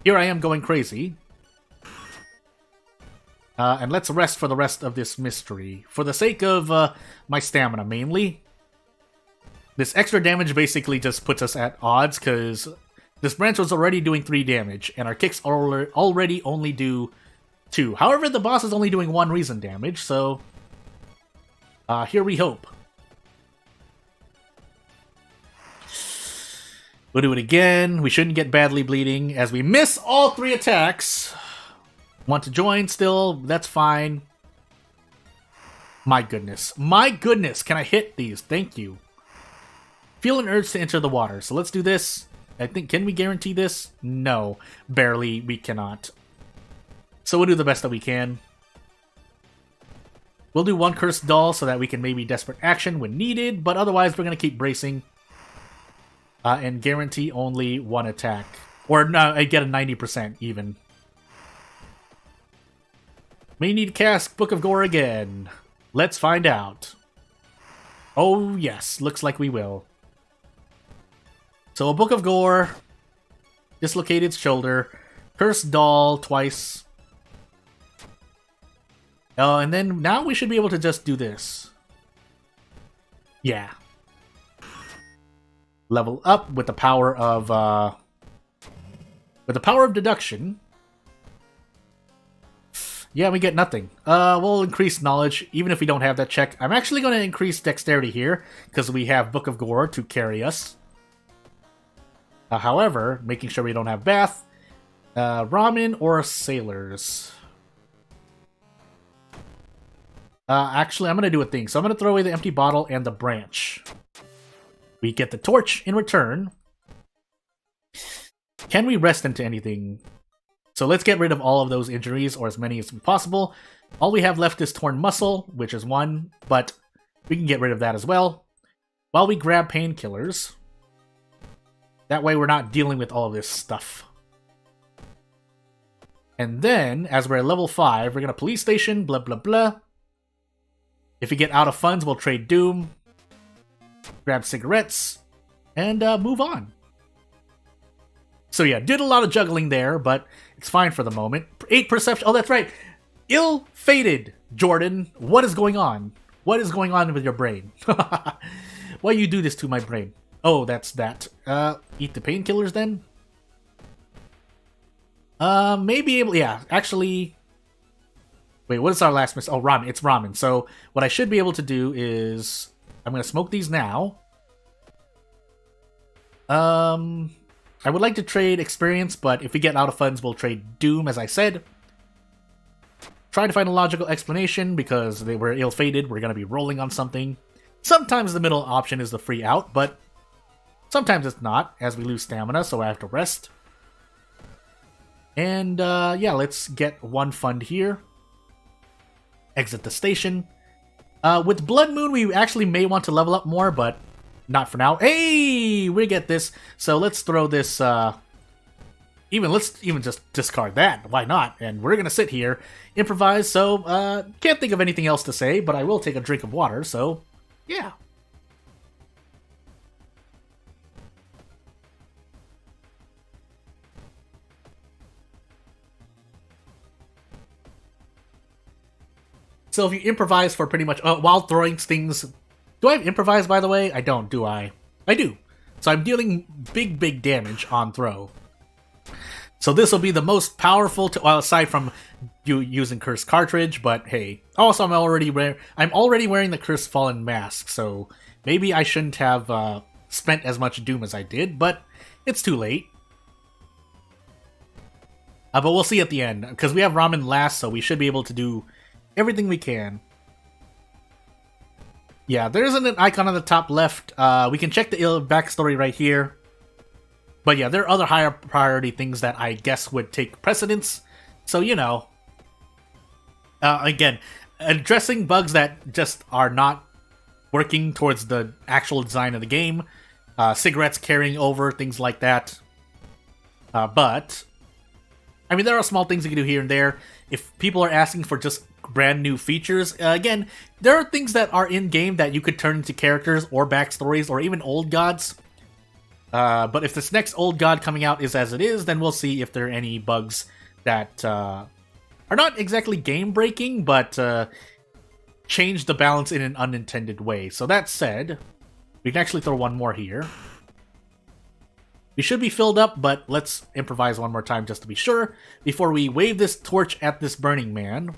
here I am going crazy. And let's rest for the rest of this mystery. For the sake of my stamina, mainly. This extra damage basically just puts us at odds, because this branch was already doing 3 damage, and our kicks already only do 2. However, the boss is only doing 1 reason damage, so... here we hope. We'll do it again. We shouldn't get badly bleeding, as we miss all 3 attacks. Want to join still? That's fine. My goodness. My goodness! Can I hit these? Thank you. Feel an urge to enter the water, so let's do this. I think, can we guarantee this? No. Barely, we cannot. So we'll do the best that we can. We'll do 1 Cursed Doll so that we can maybe Desperate Action when needed, but otherwise we're going to keep bracing. And guarantee only 1 attack. Or no, I get a 90% even. May need to cast Book of Gore again. Let's find out. Oh yes, looks like we will. So a Book of Gore, dislocated shoulder, Cursed Doll twice. And then now we should be able to just do this. Yeah. Level up with the power of deduction. Yeah, we get nothing. We'll increase knowledge, even if we don't have that check. I'm actually going to increase dexterity here, because we have Book of Gore to carry us. However, making sure we don't have Bath, Ramen, or Sailors. Actually, I'm going to do a thing. So I'm going to throw away the empty bottle and the branch. We get the torch in return. Can we rest into anything? So let's get rid of all of those injuries, or as many as possible. All we have left is torn muscle, which is 1, but we can get rid of that as well. While we grab painkillers. That way we're not dealing with all of this stuff. And then, as we're at level 5, we're going to police station, blah blah blah. If we get out of funds, we'll trade Doom. Grab cigarettes. And move on. So yeah, did a lot of juggling there, but it's fine for the moment. 8 perception. Oh, that's right. Ill-fated, Jordan. What is going on? What is going on with your brain? Why you do this to my brain? Oh, that's that. Eat the painkillers then? Maybe able... Yeah, actually... Wait, what is our last miss? Oh, ramen. It's ramen. So what I should be able to do is... I'm going to smoke these now. I would like to trade experience, but if we get out of funds, we'll trade Doom, as I said. Try to find a logical explanation, because they were ill-fated. We're going to be rolling on something. Sometimes the middle option is the free out, but sometimes it's not, as we lose stamina, so I have to rest. And, yeah, let's get 1 fund here. Exit the station. With Blood Moon, we actually may want to level up more, but not for now. Hey, we get this. So let's throw this, let's even just discard that. Why not? And we're gonna sit here, improvise. So, can't think of anything else to say, but I will take a drink of water, so, yeah. So if you improvise for pretty much while throwing things, do I improvise by the way? I don't, do I? I do. So I'm dealing big damage on throw. So this will be the most powerful, well, aside from you using Cursed Cartridge, but hey. Also, I'm already wearing the Cursed Fallen Mask, so maybe I shouldn't have spent as much Doom as I did, but it's too late. But we'll see at the end, because we have Ramen last, so we should be able to do everything we can. Yeah, there isn't an icon on the top left. We can check the backstory right here. But yeah, there are other higher priority things that I guess would take precedence. So, you know. Again, addressing bugs that just are not working towards the actual design of the game. Cigarettes carrying over, things like that. But, I mean, there are small things you can do here and there. If people are asking for just brand new features, again, there are things that are in-game that you could turn into characters or backstories or even old gods. But if this next old god coming out is as it is, then we'll see if there are any bugs that are not exactly game-breaking, but change the balance in an unintended way. So that said, we can actually throw one more here. We should be filled up, but let's improvise one more time just to be sure before we wave this torch at this burning man.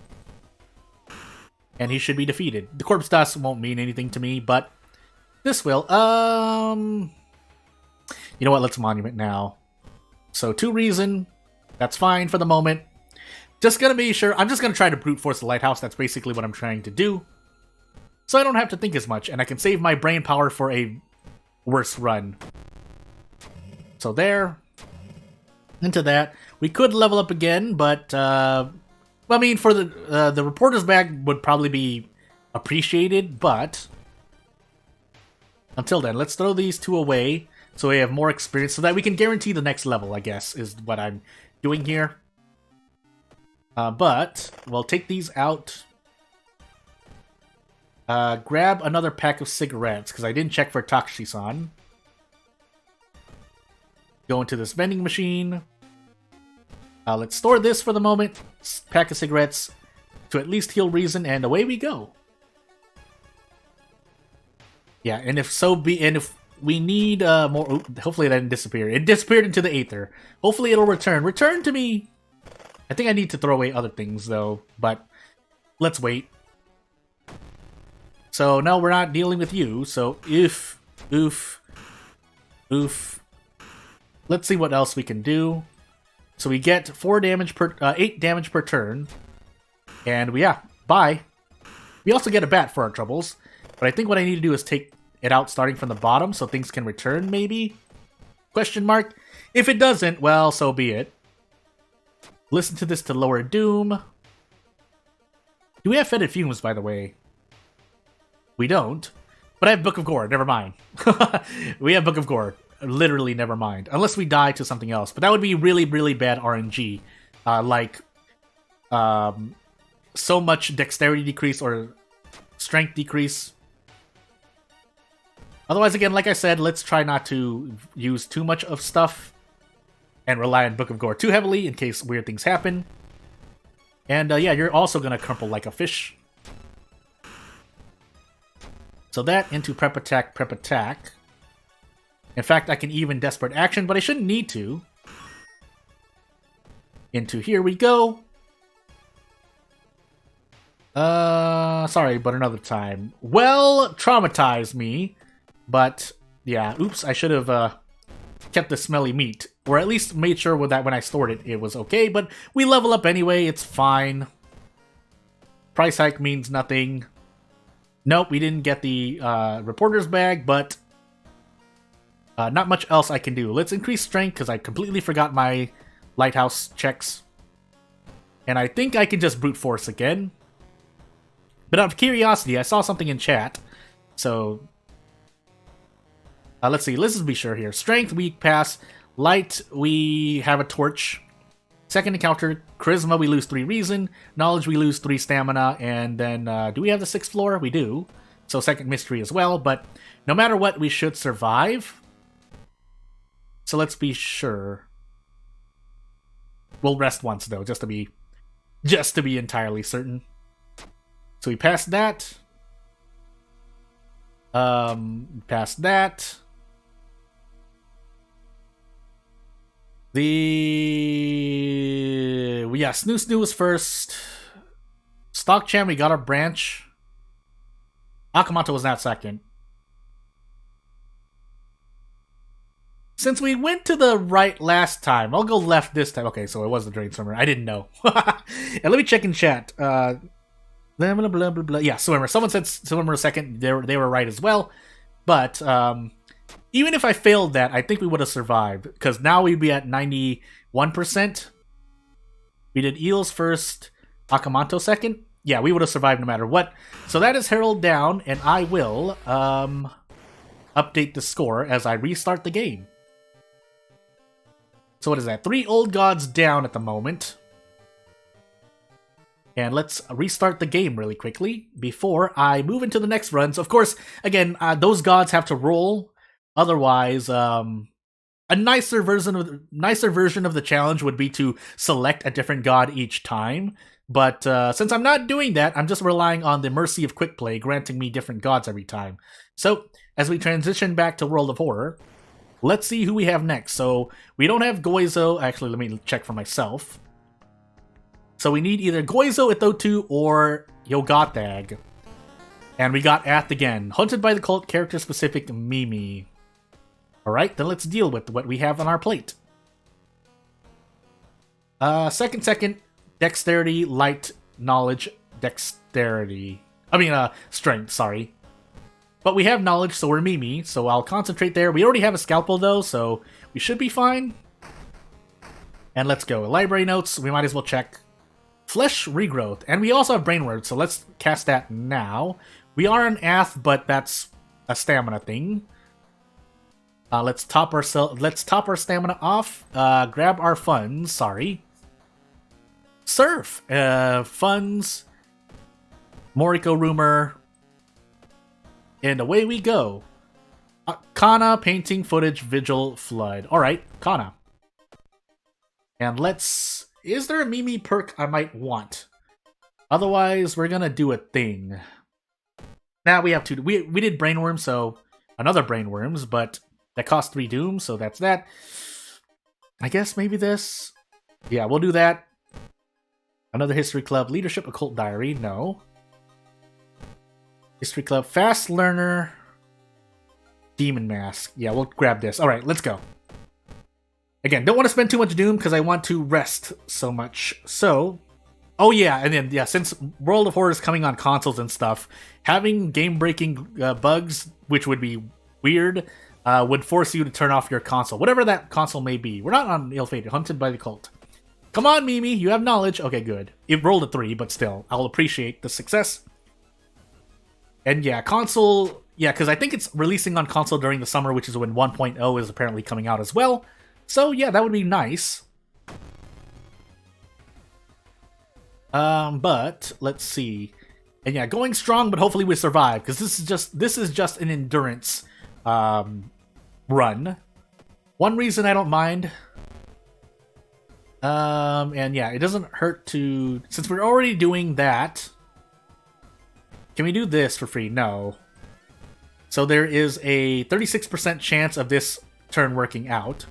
And he should be defeated. The corpse dust won't mean anything to me, but this will. You know what? Let's monument now. So 2 reason. That's fine for the moment. Just gonna be sure. I'm just gonna try to brute force the lighthouse. That's basically what I'm trying to do. So I don't have to think as much, and I can save my brain power for a worse run. So there. Into that. We could level up again, but I mean, for the reporter's bag would probably be appreciated, but until then, let's throw these 2 away so we have more experience, so that we can guarantee the next level, I guess, is what I'm doing here. But we'll take these out. Grab another pack of cigarettes, because I didn't check for Takushi-san. Go into this vending machine. Let's store this for the moment. Pack of cigarettes to at least heal reason, and away we go. Yeah, and if we need more. Oh, hopefully that didn't disappear. It disappeared into the Aether. Hopefully it'll return. Return to me! I think I need to throw away other things though, but let's wait. So no, we're not dealing with you, so oof. Let's see what else we can do. So we get 8 damage per turn. And bye. We also get a bat for our troubles. But I think what I need to do is take it out starting from the bottom so things can return, maybe? Question mark? If it doesn't, well, so be it. Listen to this to lower Doom. Do we have fetid fumes, by the way? We don't. But I have Book of Gore, never mind. We have Book of Gore. Literally never mind. Unless we die to something else. But that would be really, really bad RNG. So much dexterity decrease or strength decrease. Otherwise, again, like I said, let's try not to use too much of stuff and rely on Book of Gore too heavily in case weird things happen. And yeah, you're also going to crumple like a fish. So that into prep attack, prep attack. In fact, I can even Desperate Action, but I shouldn't need to. Into here we go. Sorry, but another time. Well, traumatized me. But, yeah, oops, I should have kept the smelly meat. Or at least made sure that when I stored it, it was okay. But we level up anyway, it's fine. Price hike means nothing. Nope, we didn't get the reporter's bag, but not much else I can do. Let's increase strength, because I completely forgot my lighthouse checks. And I think I can just brute force again. But out of curiosity, I saw something in chat. So, let's see. Let's just be sure here. Strength, we pass. Light, we have a torch. Second encounter, Charisma, we lose 3 reason. Knowledge, we lose 3 stamina. And then, do we have the 6th floor? We do. So second mystery as well. But no matter what, we should survive. So let's be sure. We'll rest once though, just to be entirely certain. So we passed that. Past that. Snoo Snoo was first. Stock Chan, we got our branch. Akamoto was not second. Since we went to the right last time, I'll go left this time. Okay, so it was the Drain Swimmer. I didn't know. And let me check in chat. Blah, blah, blah, blah, blah. Yeah, Swimmer. Someone said Swimmer second. They were right as well. But even if I failed that, I think we would have survived. Because now we'd be at 91%. We did Eels first, Akamoto second. Yeah, we would have survived no matter what. So that is Herald down, and I will update the score as I restart the game. So what is that? 3 old gods down at the moment. And let's restart the game really quickly before I move into the next runs. Of course, again, those gods have to roll. Otherwise, a nicer version of the challenge would be to select a different god each time. But since I'm not doing that, I'm just relying on the mercy of quick play, granting me different gods every time. So as we transition back to World of Horror, let's see who we have next. So we don't have Goizo. Actually, let me check for myself. So we need either Goizo, Ithotu, or Yogatag. And we got Ath again. Hunted by the Cult, character-specific Mimi. Alright, then let's deal with what we have on our plate. Second, Dexterity, Light, Knowledge, Dexterity. Strength, sorry. But we have Knowledge, so we're Mimi, so I'll concentrate there. We already have a Scalpel, though, so we should be fine. And let's go. Library Notes, we might as well check. Flesh Regrowth, and we also have Brainword, so let's cast that now. We are an Ath, but that's a stamina thing. Let's top our stamina off. Grab our funds. Sorry. Surf. Funds. Moriko Rumor. And away we go. Kana, Painting, Footage, Vigil, Flood. Alright, Kana. And let's... Is there a Mimi perk I might want? Otherwise, we're gonna do a thing. Now we have two. We did Brainworm, so another Brainworms, but that costs 3 Doom, so that's that. I guess maybe this. Yeah, we'll do that. Another History Club. Leadership, Occult Diary. No. History Club. Fast Learner. Demon Mask. Yeah, we'll grab this. Alright, let's go. Again, don't want to spend too much Doom because I want to rest so much. So, oh yeah, and then, yeah, since World of Horror is coming on consoles and stuff, having game-breaking bugs, which would be weird, would force you to turn off your console. Whatever that console may be. We're not on Ill-Fated. Hunted by the Cult. Come on, Mimi, you have knowledge. Okay, good. It rolled a 3, but still, I'll appreciate the success. And yeah, console... Yeah, because I think it's releasing on console during the summer, which is when 1.0 is apparently coming out as well. So yeah, that would be nice. But let's see. And yeah, going strong, but hopefully we survive, because this is just an endurance run. One reason I don't mind. And yeah, it doesn't hurt to, since we're already doing that. Can we do this for free? No. So there is a 36% chance of this turn working out.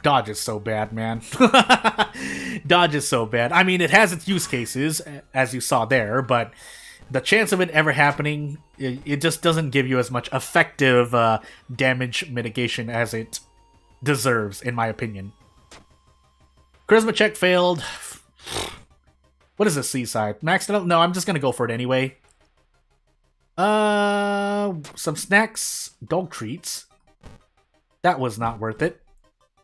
Dodge is so bad, man. Dodge is so bad. I mean, it has its use cases, as you saw there, but the chance of it ever happening, it just doesn't give you as much effective damage mitigation as it deserves, in my opinion. Charisma check failed. What is this, Seaside? Maxed it out? No, I'm just gonna go for it anyway. Some snacks, dog treats. That was not worth it.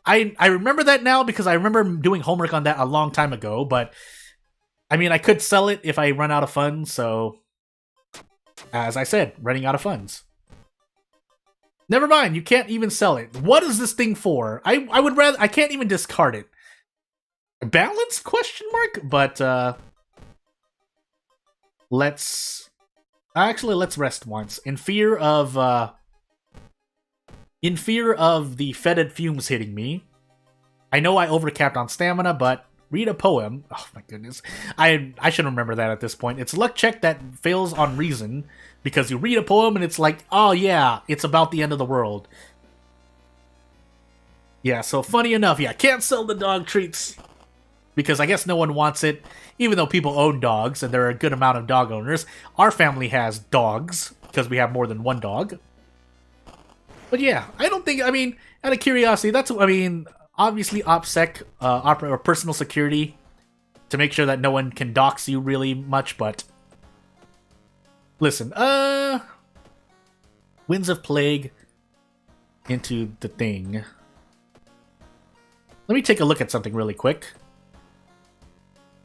I remember that now because I remember doing homework on that a long time ago, but I mean, I could sell it if I run out of funds, so as I said, running out of funds. Never mind, you can't even sell it. What is this thing for? I would rather, I can't even discard it. Balance, question mark? But let's rest once. In fear of the fetid fumes hitting me. I know I overcapped on stamina, but Read a poem. Oh my goodness. I should remember that at this point. It's a luck check that fails on reason because you read a poem and it's like, oh yeah, it's about the end of the world. Yeah, so funny enough, yeah, can't sell the dog treats because I guess no one wants it, even though people own dogs and there are a good amount of dog owners. Our family has dogs because we have more than one dog. But yeah, I don't think, I mean, out of curiosity, that's, I mean, obviously OPSEC, or personal security, to make sure that no one can dox you really much, but listen, Winds of Plague into the thing. Let me take a look at something really quick.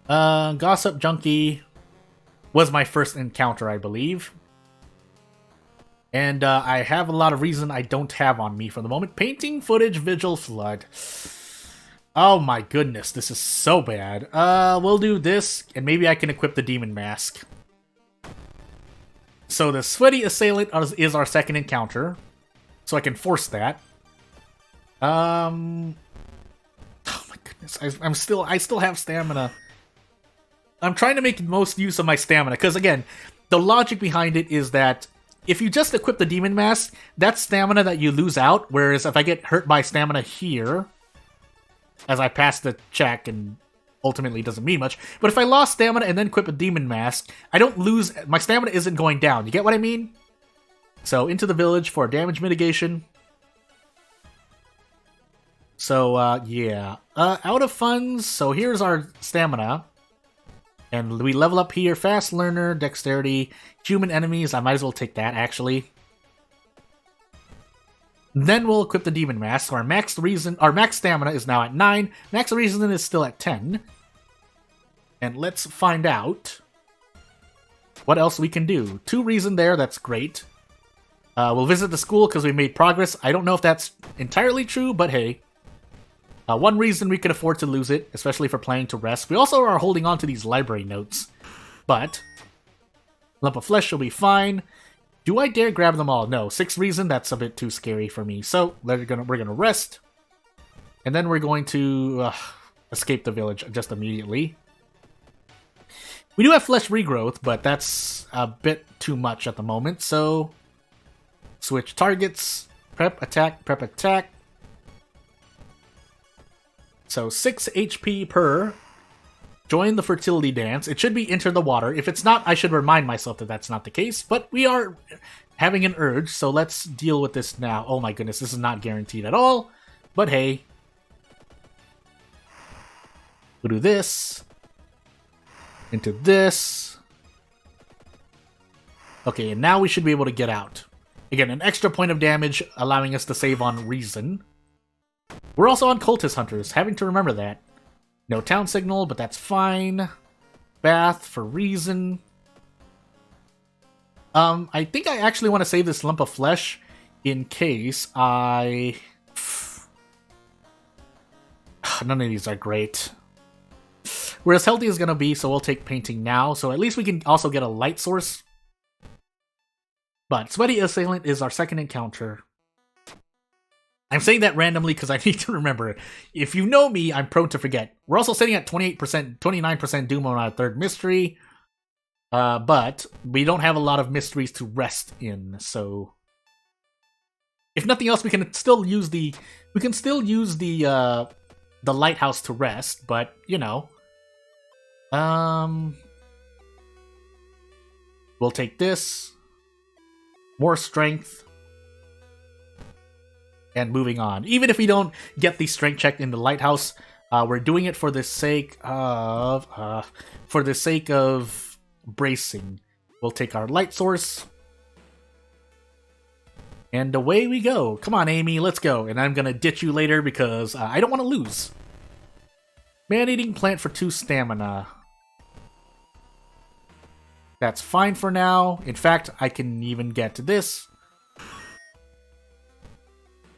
Gossip Junkie was my first encounter, I believe. And I have a lot of reason I don't have on me for the moment. Painting Footage Vigil Flood. Oh my goodness, this is so bad. We'll do this, and maybe I can equip the Demon Mask. So the Sweaty Assailant is our second encounter. So I can force that. Oh my goodness, I still have stamina. I'm trying to make the most use of my stamina, because again, the logic behind it is that if you just equip the Demon Mask, that's stamina that you lose out, whereas if I get hurt by stamina here, as I pass the check, and ultimately doesn't mean much, but if I lost stamina and then equip a Demon Mask, I don't lose, my stamina isn't going down, you get what I mean? So, into the village for damage mitigation. So, yeah. Out of funds, so here's our stamina. And we level up here, Fast Learner, Dexterity, Human Enemies, I might as well take that, actually. Then we'll equip the Demon Mask, so our max stamina is now at 9, max reason is still at 10. And let's find out what else we can do. 2 reason there, that's great. We'll visit the school because we made progress. I don't know if that's entirely true, but hey. 1 reason we can afford to lose it, especially for planning to rest. We also are holding on to these library notes. But Lump of Flesh will be fine. Do I dare grab them all? No. 6 reason, that's a bit too scary for me. So we're gonna rest. And then we're going to escape the village just immediately. We do have flesh regrowth, but that's a bit too much at the moment. So switch targets. Prep, attack, prep, attack. So 6 HP per. Join the fertility dance. It should be enter the water. If it's not, I should remind myself that that's not the case. But we are having an urge, so let's deal with this now. Oh my goodness, this is not guaranteed at all. But hey. We'll do this. Into this. Okay, and now we should be able to get out. Again, an extra point of damage, allowing us to save on reason. We're also on Cultist Hunters, having to remember that. No town signal, but that's fine. Bath for reason. I think I actually want to save this lump of flesh in case I... None of these are great. We're as healthy as gonna be, so we'll take painting now. So at least we can also get a light source. But Sweaty Assailant is our second encounter. I'm saying that randomly because I need to remember. If you know me, I'm prone to forget. We're also sitting at 28%, 29% Doom on our third mystery. But we don't have a lot of mysteries to rest in, so... If nothing else, we can still use the lighthouse to rest, but, you know. We'll take this. More strength. And moving on. Even if we don't get the strength check in the lighthouse, we're doing it for the sake of bracing. We'll take our light source. And away we go. Come on, Amy, let's go. And I'm gonna ditch you later because I don't want to lose. Man-eating plant for 2 stamina. That's fine for now. In fact, I can even get to this.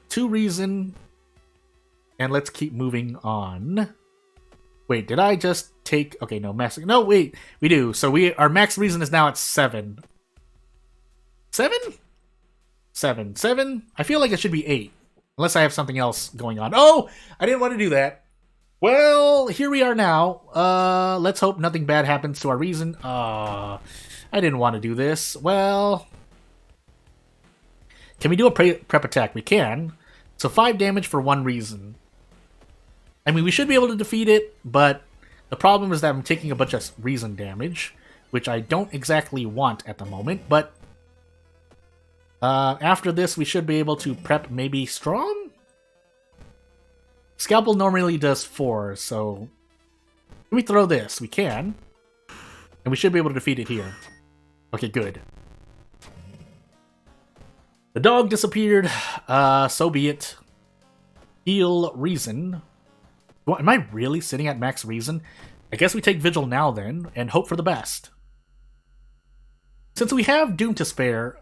2 reason. And let's keep moving on. Wait, did I just take... Okay, no, max... No, wait, we do. So our max reason is now at 7. 7? 7. I feel like it should be 8. Unless I have something else going on. Oh! I didn't want to do that. Well, here we are now. Let's hope nothing bad happens to our reason. I didn't want to do this. Well, can we do a prep attack? We can. So 5 damage for 1 reason. I mean, we should be able to defeat it, but the problem is that I'm taking a bunch of reason damage, which I don't exactly want at the moment, but after this, we should be able to prep maybe strong? Scalpel normally does 4, so can we throw this? We can. And we should be able to defeat it here. Okay, good. The dog disappeared. So be it. Heal reason. Well, am I really sitting at max reason? I guess we take Vigil now then, and hope for the best. Since we have Doom to spare,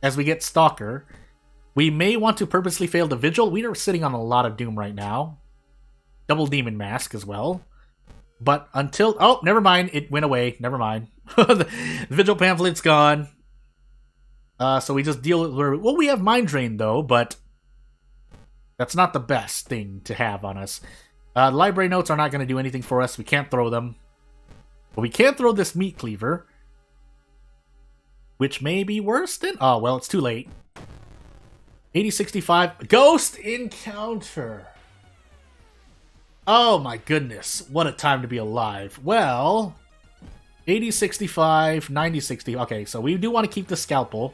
as we get Stalker, we may want to purposely fail the Vigil. We are sitting on a lot of Doom right now. Double Demon Mask as well. But until... Oh, never mind. It went away. Never mind. The Vigil Pamphlet's gone. So we just deal with... Well, we have Mind Drain, though, but that's not the best thing to have on us. Library Notes are not going to do anything for us. We can't throw them. But we can throw this Meat Cleaver, which may be worse than... Oh, well, it's too late. 8065. Ghost Encounter. Oh my goodness. What a time to be alive. Well, 8065, 9060. Okay, so we do want to keep the Scalpel.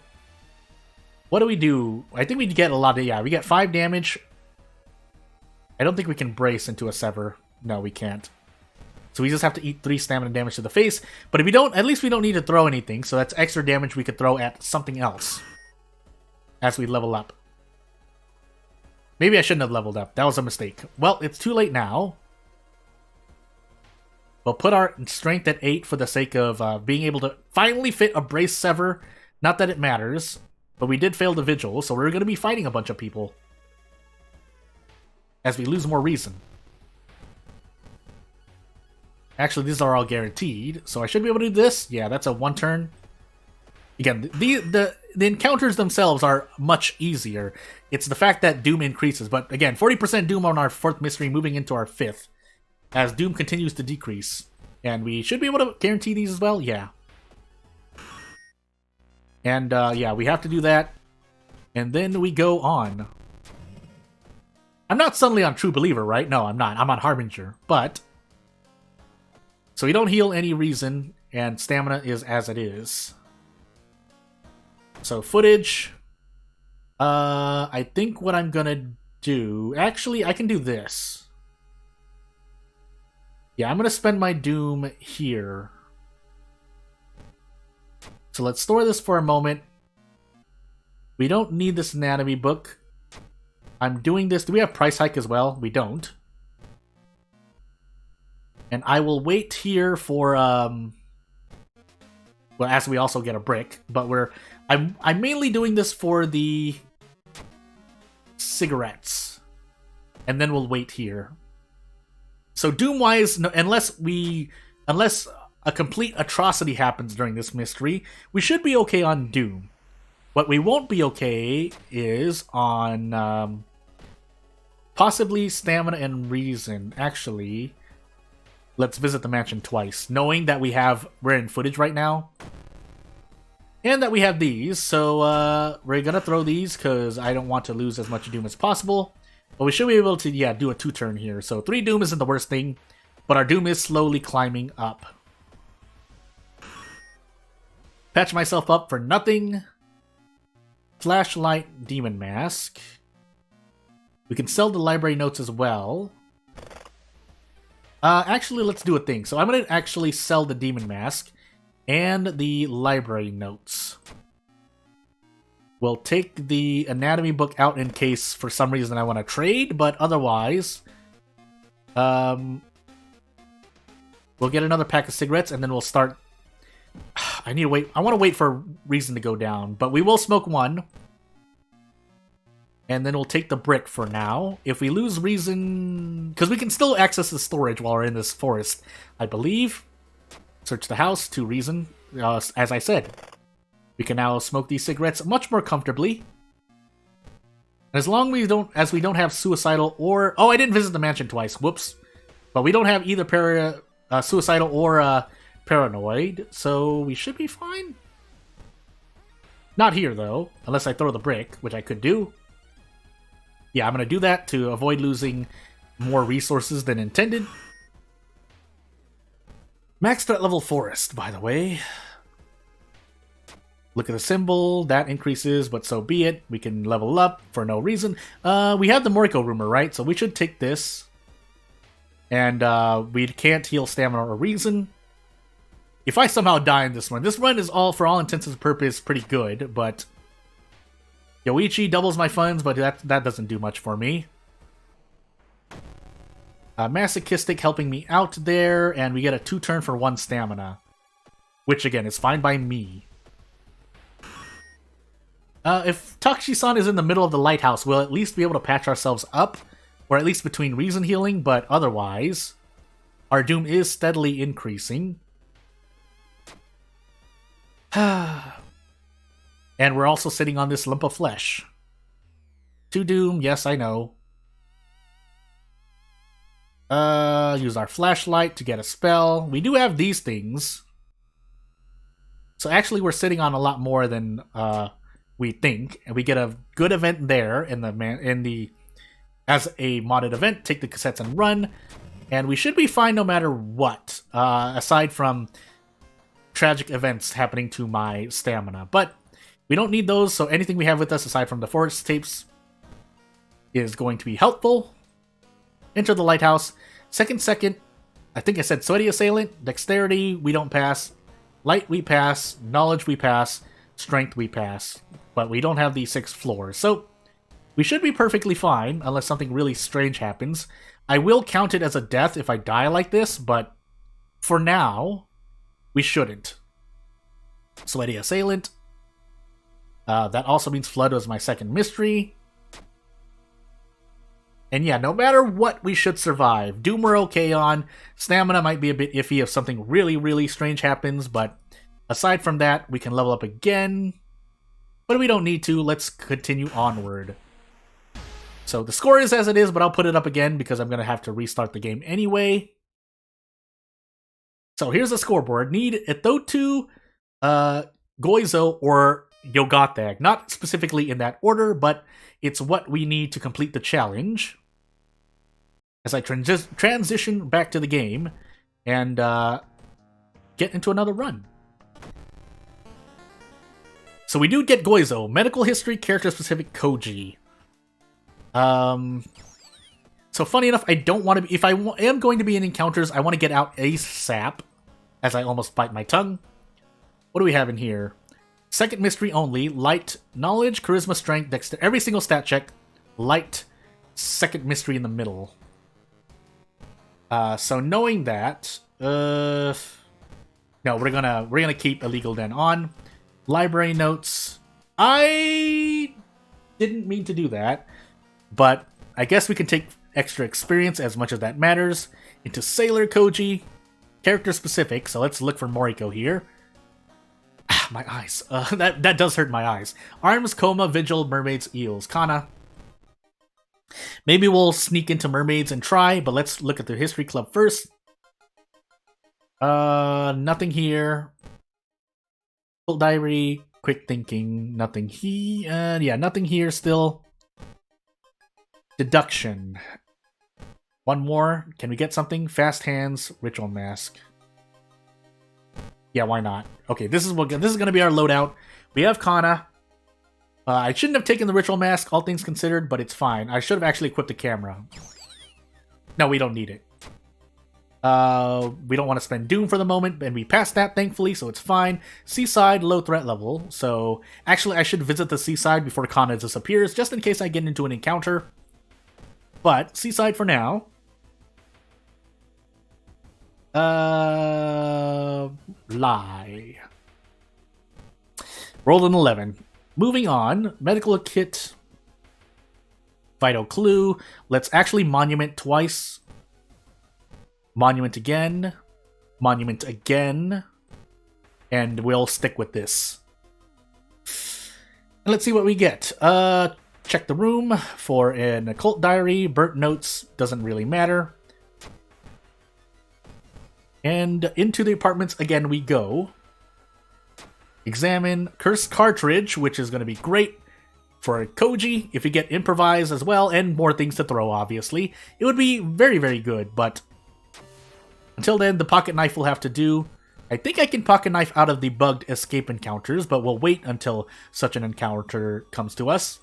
What do we do? I think we get a lot of... Yeah, we get 5 damage. I don't think we can brace into a Sever. No, we can't. So we just have to eat 3 stamina damage to the face. But if we don't... At least we don't need to throw anything. So that's extra damage we could throw at something else as we level up. Maybe I shouldn't have leveled up. That was a mistake. Well, it's too late now. We'll put our strength at 8 for the sake of being able to finally fit a Brace Sever. Not that it matters, but we did fail the Vigil, so we're going to be fighting a bunch of people as we lose more reason. Actually, these are all guaranteed, so I should be able to do this. Yeah, that's a 1 turn. Again, the encounters themselves are much easier. It's the fact that Doom increases. But again, 40% Doom on our 4th mystery, moving into our 5th, as Doom continues to decrease. And we should be able to guarantee these as well? Yeah. And yeah, we have to do that. And then we go on. I'm not suddenly on True Believer, right? No, I'm not. I'm on Harbinger. But... So we don't heal any reason, and stamina is as it is. So footage, I think what I'm gonna do... Actually, I can do this. Yeah, I'm gonna spend my Doom here. So let's store this for a moment. We don't need this anatomy book. I'm doing this... Do we have price hike as well? We don't. And I will wait here for... Well, as we also get a brick, but I'm mainly doing this for the cigarettes, and then we'll wait here. So Doom-wise, no, unless a complete atrocity happens during this mystery, we should be okay on Doom. What we won't be okay is on possibly stamina and reason. Actually, let's visit the mansion twice, knowing that we're in footage right now. And that we have these, so we're gonna throw these because I don't want to lose as much Doom as possible. But we should be able to, yeah, do a 2-turn here. So 3 Doom isn't the worst thing, but our Doom is slowly climbing up. Patch myself up for nothing. Flashlight Demon Mask. We can sell the library notes as well. Actually, let's do a thing. So I'm gonna actually sell the Demon Mask and the library notes. We'll take the anatomy book out in case for some reason I want to trade, but otherwise, we'll get another pack of cigarettes and then we'll start. I need to wait. I want to wait for reason to go down, but we will smoke 1. And then we'll take the brick for now. If we lose reason, because we can still access the storage while we're in this forest, I believe. Search the house to reason. As I said, we can now smoke these cigarettes much more comfortably. As long as we don't have suicidal or... Oh, I didn't visit the mansion twice. Whoops. But we don't have either suicidal or paranoid, so we should be fine. Not here, though, unless I throw the brick, which I could do. Yeah, I'm going to do that to avoid losing more resources than intended. Max threat level forest, by the way. Look at the symbol. That increases, but so be it. We can level up for no reason. We have the Moriko rumor, right? So we should take this. And we can't heal stamina or reason. If I somehow die in this run is all, for all intents and purposes, pretty good, but... Yoichi doubles my funds, but that doesn't do much for me. Masochistic helping me out there, and we get a 2-turn for 1 stamina. Which, again, is fine by me. If Takushi-san is in the middle of the lighthouse, we'll at least be able to patch ourselves up, or at least between reason healing, but otherwise, our doom is steadily increasing. And we're also sitting on this lump of flesh. 2 doom, yes, I know. Use our flashlight to get a spell. We do have these things. So actually we're sitting on a lot more than we think. And we get a good event there as a modded event. Take the cassettes and run. And we should be fine no matter what. Aside from tragic events happening to my stamina. But we don't need those, so anything we have with us aside from the forest tapes is going to be helpful. Enter the lighthouse. Second, I think I said sweaty assailant. Dexterity, we don't pass. Light, we pass. Knowledge, we pass. Strength, we pass. But we don't have the 6 floors, so we should be perfectly fine unless something really strange happens. I will count it as a death if I die like this, but for now, we shouldn't. Sweaty assailant. That also means Flood was my second mystery. And yeah, no matter what, we should survive. Doom we're okay on. Stamina might be a bit iffy if something really, really strange happens, but aside from that, we can level up again. But we don't need to. Let's continue onward. So the score is as it is, but I'll put it up again because I'm going to have to restart the game anyway. So here's the scoreboard. Need Etotu, Goizo, or Yogatag. Not specifically in that order, but it's what we need to complete the challenge. As I transition back to the game and get into another run. So we do get Goizo. Medical history, character-specific Koji. So funny enough, I don't want to be... If I am going to be in encounters, I want to get out ASAP. As I almost bite my tongue. What do we have in here? Second mystery only. Light, knowledge, charisma, strength, dexterity. Every single stat check. Light, second mystery in the middle. So knowing that, no, we're gonna keep illegal den on. Library notes. I didn't mean to do that, but I guess we can take extra experience as much as that matters. Into Sailor Koji, character specific. So let's look for Moriko here. My eyes. That does hurt my eyes. Arms, coma, vigil, mermaids, eels. Kana. Maybe we'll sneak into mermaids and try, but let's look at the history club first. Nothing here. Full diary, quick thinking, nothing here. Yeah, nothing here still. Deduction. One more. Can we get something? Fast hands, ritual mask. Yeah, why not? Okay, this is going to be our loadout. We have Kana. I shouldn't have taken the ritual mask, all things considered, but it's fine. I should have actually equipped the camera. No, we don't need it. We don't want to spend Doom for the moment, and we passed that, thankfully, so it's fine. Seaside, low threat level. So, actually, I should visit the seaside before Kana disappears, just in case I get into an encounter. But, seaside for now. Lie. Rolled an 11. Moving on, medical kit, vital clue. Let's actually monument twice. Monument again. Monument again. And we'll stick with this. And let's see what we get. check the room for an occult diary. Burnt notes, doesn't really matter. And into the apartments again we go. Examine cursed cartridge, which is going to be great for Koji if you get improvise as well, and more things to throw, obviously. It would be very, very good, but until then, the pocket knife will have to do. I think I can pocket knife out of the bugged escape encounters, but we'll wait until such an encounter comes to us.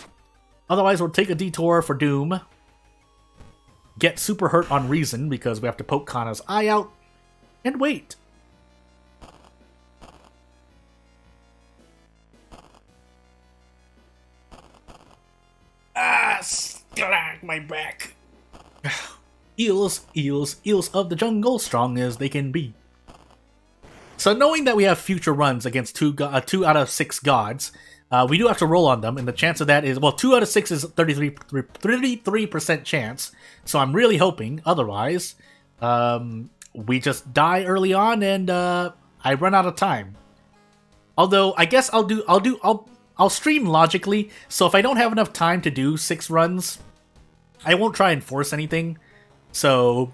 Otherwise, we'll take a detour for Doom. Get super hurt on reason, because we have to poke Kana's eye out. And wait. My back. Eels of the jungle, strong as they can be. So knowing that we have future runs against 2 out of 6 gods, we do have to roll on them, and the chance of that is, well, 2 out of 6 is 33% chance, so I'm really hoping, otherwise, we just die early on and I run out of time. Although I guess I'll stream logically, so if I don't have enough time to do 6 runs, I won't try and force anything. So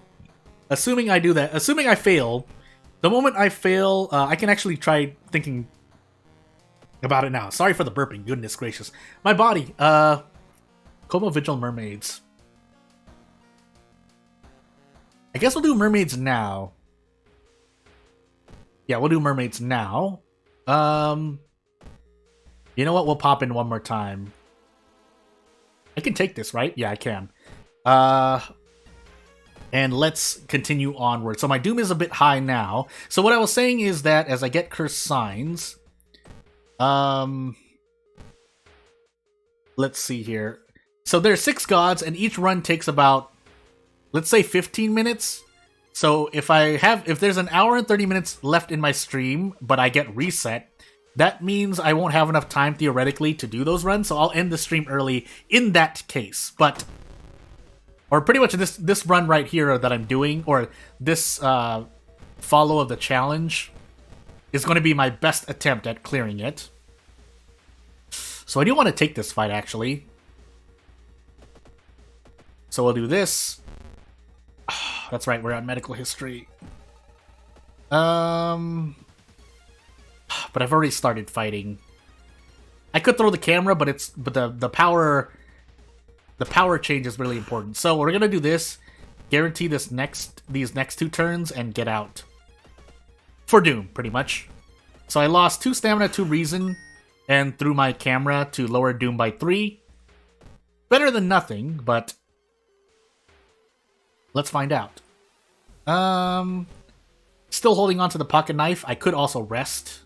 assuming I do that, assuming I fail, the moment I fail, I can actually try thinking about it now. Sorry for the burping, goodness gracious. My body, Como Vigil Mermaids. I guess we'll do mermaids now. Yeah, we'll do mermaids now. You know what? We'll pop in one more time. I can take this, right? Yeah, I can. And let's continue onward. So my doom is a bit high now. So what I was saying is that as I get cursed signs... let's see here. So there's 6 gods, and each run takes about, let's say 15 minutes. So if there's an hour and 30 minutes left in my stream, but I get reset, that means I won't have enough time theoretically to do those runs, so I'll end the stream early in that case. But, or pretty much this run right here that I'm doing, or this follow of the challenge, is going to be my best attempt at clearing it. So I do want to take this fight, actually. So we'll do this. That's right, we're on medical history. But I've already started fighting. I could throw the camera, but the power change is really important. So we're gonna do this, guarantee these next 2 turns, and get out. For Doom, pretty much. So I lost 2 stamina, 2 reason, and threw my camera to lower Doom by 3. Better than nothing, but let's find out. Still holding on to the pocket knife. I could also rest.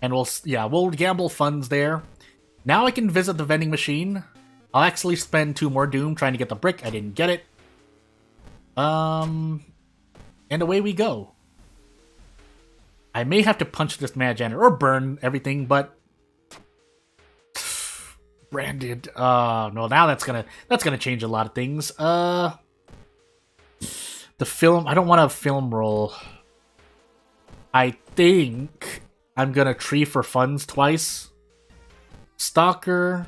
And we'll gamble funds there. Now I can visit the vending machine. I'll actually spend 2 more Doom trying to get the brick. I didn't get it. And away we go. I may have to punch this mad janitor or burn everything, but branded. No, now that's gonna change a lot of things. The film. I don't want a film roll. I think I'm gonna tree for funds twice. Stalker.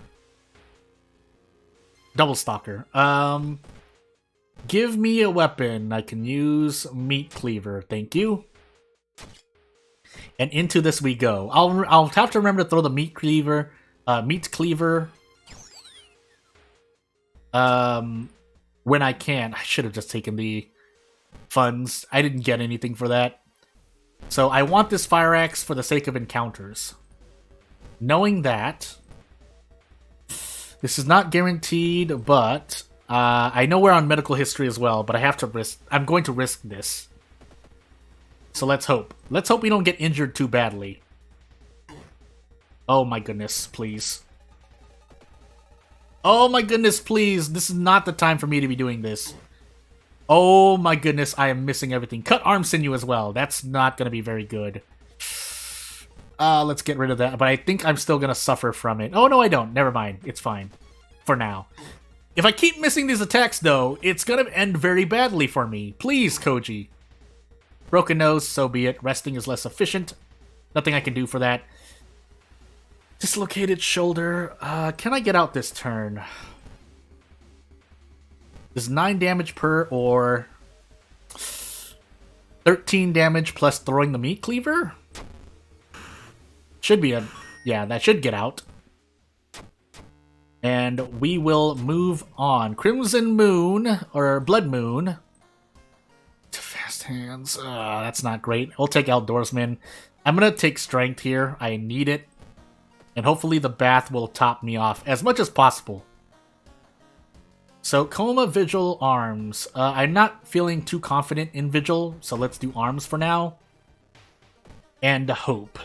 Double stalker. Give me a weapon. I can use meat cleaver. Thank you. And into this we go. I'll have to remember to throw the meat cleaver. When I can. I should have just taken the funds. I didn't get anything for that. So I want this fire axe for the sake of encounters. Knowing that, this is not guaranteed, but I know we're on medical history as well, but I have to risk. I'm going to risk this. So let's hope. Let's hope we don't get injured too badly. Oh my goodness, please. Oh my goodness, please. This is not the time for me to be doing this. Oh my goodness, I am missing everything. Cut arm sinew as well. That's not going to be very good. Let's get rid of that. But I think I'm still going to suffer from it. Oh, no, I don't. Never mind. It's fine. For now. If I keep missing these attacks, though, it's going to end very badly for me. Please, Koji. Broken nose, so be it. Resting is less efficient. Nothing I can do for that. Dislocated shoulder. Can I get out this turn? Is 9 damage per or 13 damage plus throwing the meat cleaver? Should be a... Yeah, that should get out. And we will move on. Crimson Moon, or Blood Moon. To fast hands. That's not great. We'll take Outdoorsman. I'm going to take Strength here. I need it. And hopefully the bath will top me off as much as possible. So, Coma, Vigil, Arms. I'm not feeling too confident in Vigil, so let's do Arms for now. And Hope.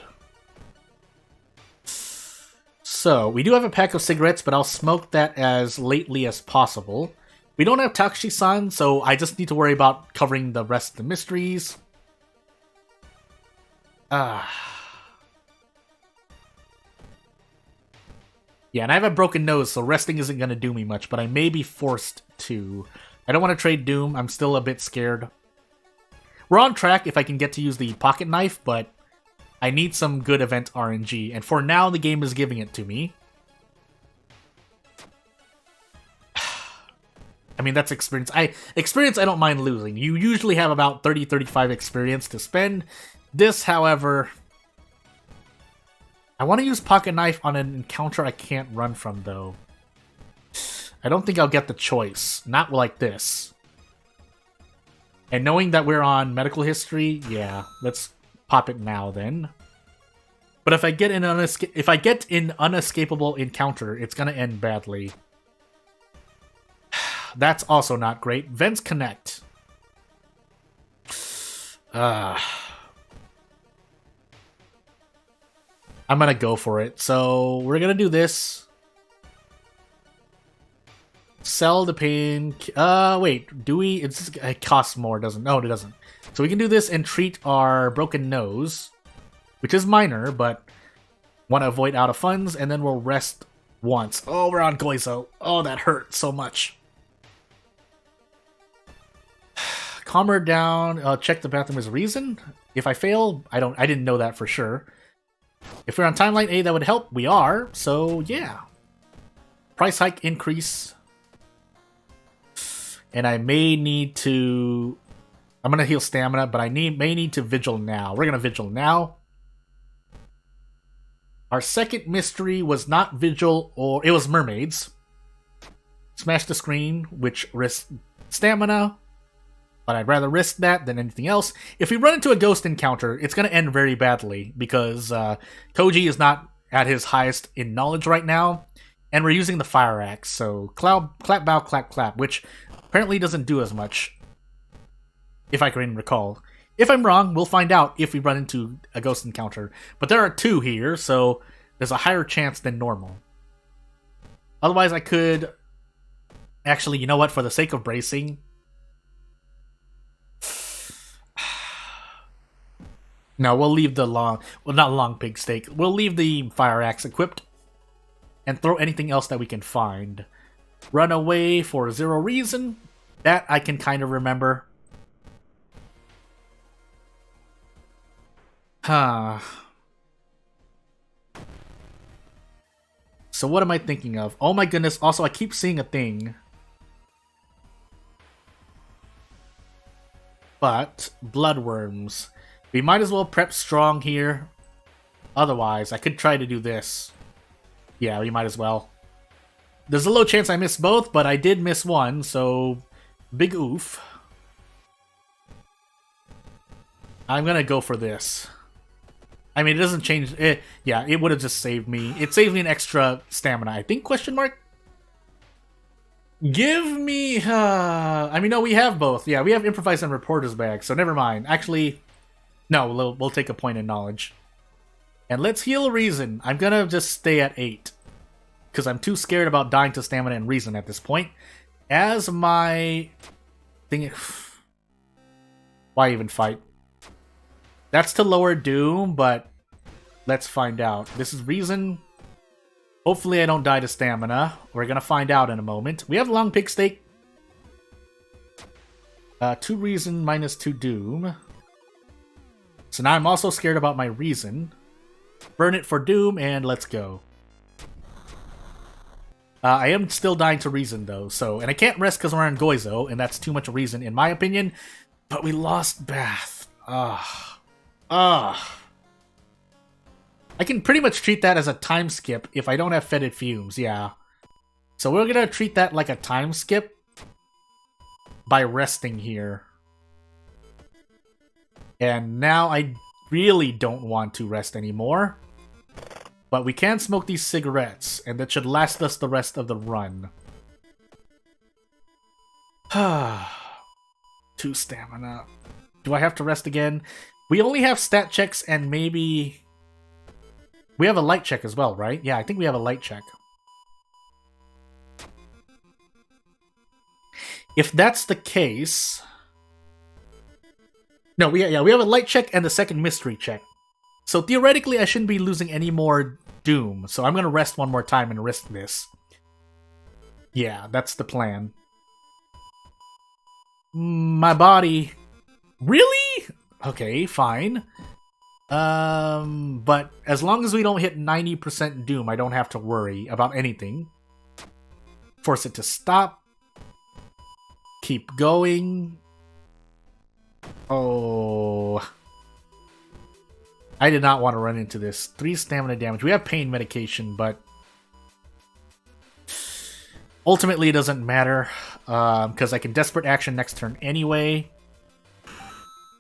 So, we do have a pack of cigarettes, but I'll smoke that as lately as possible. We don't have Takushi-san, so I just need to worry about covering the rest of the mysteries. Yeah, and I have a broken nose, so resting isn't going to do me much, but I may be forced to. I don't want to trade Doom. I'm still a bit scared. We're on track if I can get to use the pocket knife, but I need some good event RNG, and for now, the game is giving it to me. I mean, that's experience. Experience I don't mind losing. You usually have about 30-35 experience to spend. This, however... I want to use pocket knife on an encounter I can't run from, though. I don't think I'll get the choice. Not like this. And knowing that we're on medical history, yeah, let's pop it now then. But if I get an unescapable encounter, it's gonna end badly. That's also not great. Vents connect. I'm gonna go for it. So we're gonna do this. Sell the pain. Wait. Do we? It costs more, doesn't? No, it doesn't. So we can do this and treat our broken nose, which is minor, but want to avoid out of funds, and then we'll rest once. Oh, we're on Goizo. Oh, that hurt so much. Calm her down. Check the bathroom as a reason. If I fail, I didn't know that for sure. If we're on timeline A, that would help. We are, so yeah. Price hike increase. And I may need to... I'm going to heal stamina, but I may need to Vigil now. We're going to Vigil now. Our second mystery was not Vigil, or... It was Mermaids. Smash the screen, which risks stamina. But I'd rather risk that than anything else. If we run into a ghost encounter, it's going to end very badly, because Koji is not at his highest in knowledge right now, and we're using the Fire Axe, so clap, bow, clap, clap, which apparently doesn't do as much, if I can recall. If I'm wrong, we'll find out if we run into a ghost encounter. But there are 2 here, so there's a higher chance than normal. Otherwise, I could... Actually, you know what? For the sake of bracing... No, we'll leave the long... Well, not long pig steak. We'll leave the Fire Axe equipped. And throw anything else that we can find. Run away for 0 reason. That I can kind of remember. So what am I thinking of? Oh my goodness, also I keep seeing a thing. But, bloodworms. We might as well prep strong here. Otherwise, I could try to do this. Yeah, we might as well. There's a low chance I miss both, but I did miss one, so... Big oof. I'm gonna go for this. I mean, it doesn't change... yeah, it would have just saved me. It saved me an extra stamina, I think, question mark? Give me... I mean, no, we have both. Yeah, we have Improvise and Reporter's Bag, so never mind. Actually... No, we'll take a point in knowledge. And let's heal reason. I'm gonna just stay at 8. Because I'm too scared about dying to stamina and reason at this point. As my... thing... Why even fight? That's to lower Doom, but... Let's find out. This is reason. Hopefully I don't die to stamina. We're gonna find out in a moment. We have long pig steak. 2 reason minus 2 Doom. So now I'm also scared about my reason. Burn it for Doom, and let's go. I am still dying to reason, though, so... And I can't rest because we're on Goizo, and that's too much reason, in my opinion. But we lost Bath. I can pretty much treat that as a time skip if I don't have fetid fumes, yeah. So we're gonna treat that like a time skip by resting here. And now I really don't want to rest anymore. But we can smoke these cigarettes, and that should last us the rest of the run. 2 stamina. Do I have to rest again? We only have stat checks and maybe... We have a light check as well, right? Yeah, I think we have a light check. If that's the case... No, we have a light check and the second mystery check. So theoretically, I shouldn't be losing any more Doom. So I'm going to rest one more time and risk this. Yeah, that's the plan. My body... Really? Okay, fine. But as long as we don't hit 90% Doom, I don't have to worry about anything. Force it to stop. Keep going. Oh... I did not want to run into this. 3 stamina damage. We have pain medication, but... Ultimately, it doesn't matter. Because I can Desperate Action next turn anyway.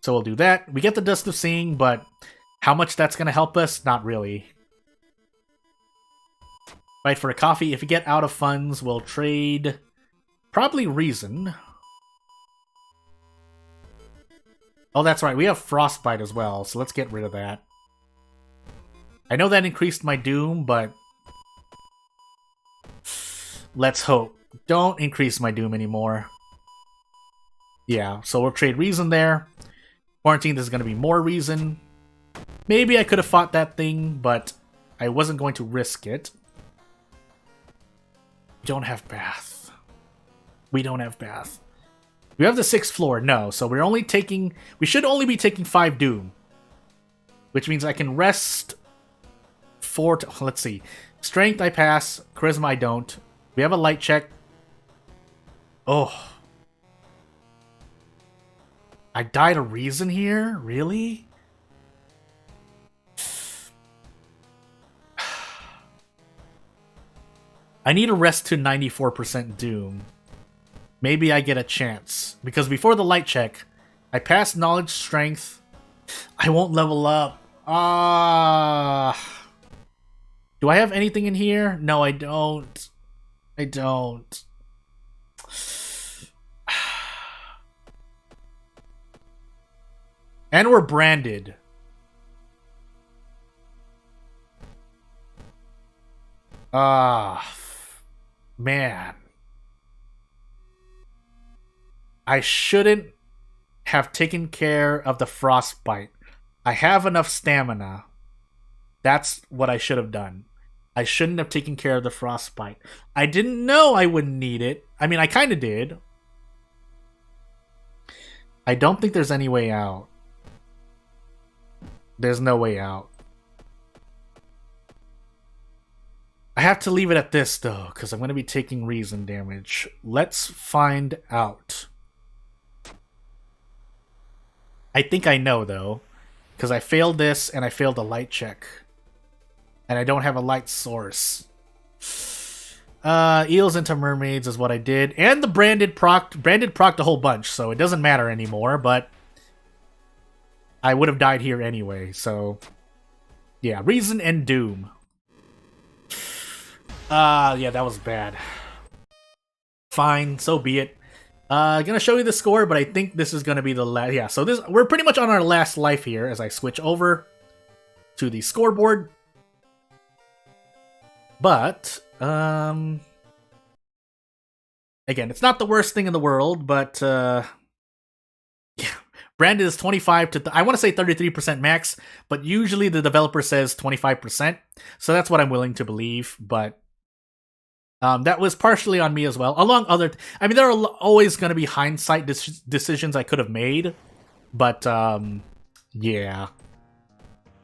So we'll do that. We get the Dust of Seeing, but... How much that's going to help us? Not really. Fight for a coffee. If we get out of funds, we'll trade... Probably Reason. Oh, that's right. We have Frostbite as well, so let's get rid of that. I know that increased my Doom, but... Let's hope. Don't increase my Doom anymore. Yeah, so we'll trade Reason there. Quarantine, there's going to be more Reason. Maybe I could have fought that thing, but I wasn't going to risk it. We don't have Bath. We don't have Bath. We have the 6th floor, no, so we're only taking... We should only be taking 5 Doom. Which means I can rest... 4... Let's see. Strength, I pass. Charisma, I don't. We have a light check. Oh. I died a Reason here? Really? I need a rest to 94% Doom. Maybe I get a chance. Because before the light check, I passed Knowledge, Strength. I won't level up. Do I have anything in here? No, I don't. I don't. And we're branded. Man. I shouldn't have taken care of the Frostbite. I have enough stamina. That's what I should have done. I shouldn't have taken care of the Frostbite. I didn't know I wouldn't need it. I mean, I kind of did. I don't think there's any way out. There's no way out. I have to leave it at this, though, because I'm going to be taking Reason damage. Let's find out. I think I know, though, because I failed this and I failed a light check. And I don't have a light source. Eels into mermaids is what I did. And the branded procced a whole bunch, so it doesn't matter anymore, but I would have died here anyway, so yeah, Reason and Doom. Yeah, that was bad. Fine, so be it. Gonna show you the score, but I think this is gonna be the last. Yeah, so we're pretty much on our last life here as I switch over to the scoreboard. But again, it's not the worst thing in the world, but yeah, branded is 25 to I want to say 33% max, but usually the developer says 25%, so that's what I'm willing to believe. But that was partially on me as well, along other... I mean, there are always going to be hindsight decisions I could have made, but yeah,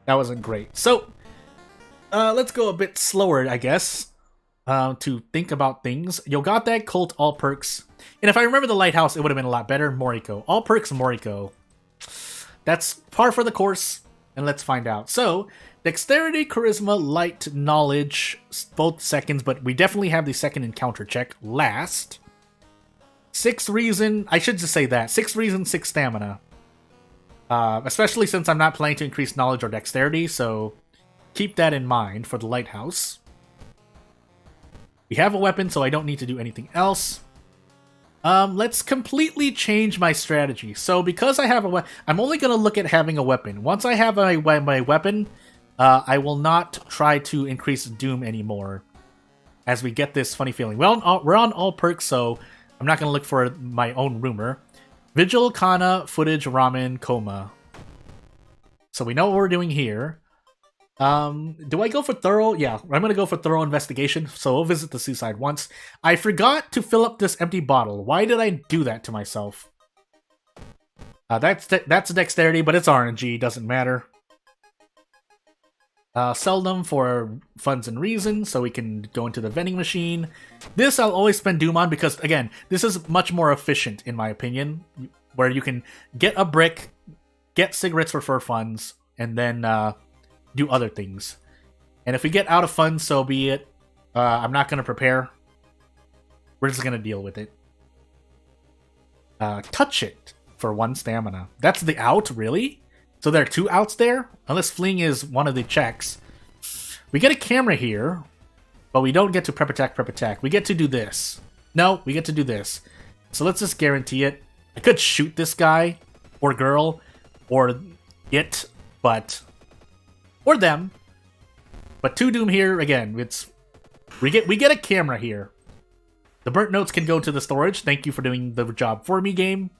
that wasn't great. So let's go a bit slower, I guess. to think about things. Yogata, Cult, all perks. And if I remember the Lighthouse, it would have been a lot better. Moriko. All perks, Moriko. That's par for the course, and let's find out. So, Dexterity, Charisma, Light, Knowledge, both seconds, but we definitely have the second encounter check last. 6 Reason, I should just say that. 6 Reason, 6 Stamina. Especially since I'm not planning to increase Knowledge or Dexterity, so keep that in mind for the Lighthouse. We have a weapon, so I don't need to do anything else. Let's completely change my strategy. So because I have a weapon, I'm only going to look at having a weapon. Once I have my weapon, I will not try to increase Doom anymore. As we get this funny feeling. Well, we're on all perks, so I'm not going to look for my own rumor. Vigil, Kana, Footage, Ramen, Coma. So we know what we're doing here. Do I go for thorough? Yeah, I'm going to go for thorough investigation, so we'll visit the seaside once. I forgot to fill up this empty bottle. Why did I do that to myself? That's dexterity, but it's RNG, doesn't matter. Sell them for funds and reasons, so we can go into the vending machine. This I'll always spend Doom on because, again, this is much more efficient, in my opinion, where you can get a brick, get cigarettes for funds, and then do other things. And if we get out of funds, so be it. I'm not going to prepare. We're just going to deal with it. Touch it for 1 stamina. That's the out, really? So there are 2 outs there? Unless fleeing is one of the checks. We get a camera here, but we don't get to prep attack. We get to do this. No, we get to do this. So let's just guarantee it. I could shoot this guy, or girl, or it, but... or them. But 2 Doom here, again, it's... We get a camera here. The burnt notes can go to the storage. Thank you for doing the job for me, game.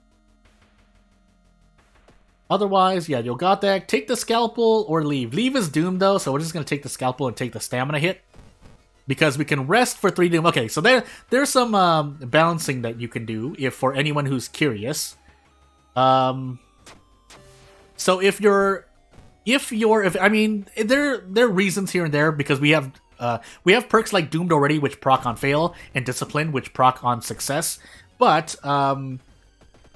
Otherwise, yeah, Yogata, take the scalpel or leave. Leave is Doom, though, so we're just going to take the scalpel and take the stamina hit. Because we can rest for 3 Doom. Okay, so there's some balancing that you can do, if for anyone who's curious. So I mean, there are reasons here and there, because we have perks like Doomed already, which proc on fail, and Discipline, which proc on success. But,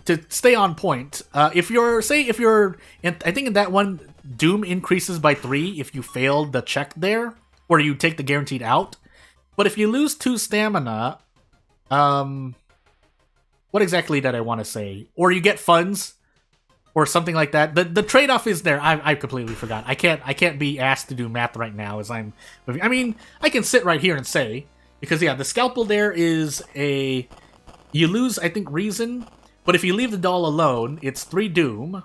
to stay on point, if you're, I think in that one, Doom increases by 3 if you fail the check there, or you take the guaranteed out. But if you lose 2 stamina, what exactly did I want to say? Or you get funds, or something like that. The trade-off is there. I completely forgot. I can't be asked to do math right now as I'm moving. I mean, I can sit right here and say, because yeah, the scalpel there is a, you lose, I think, reason. But if you leave the doll alone, it's 3 Doom.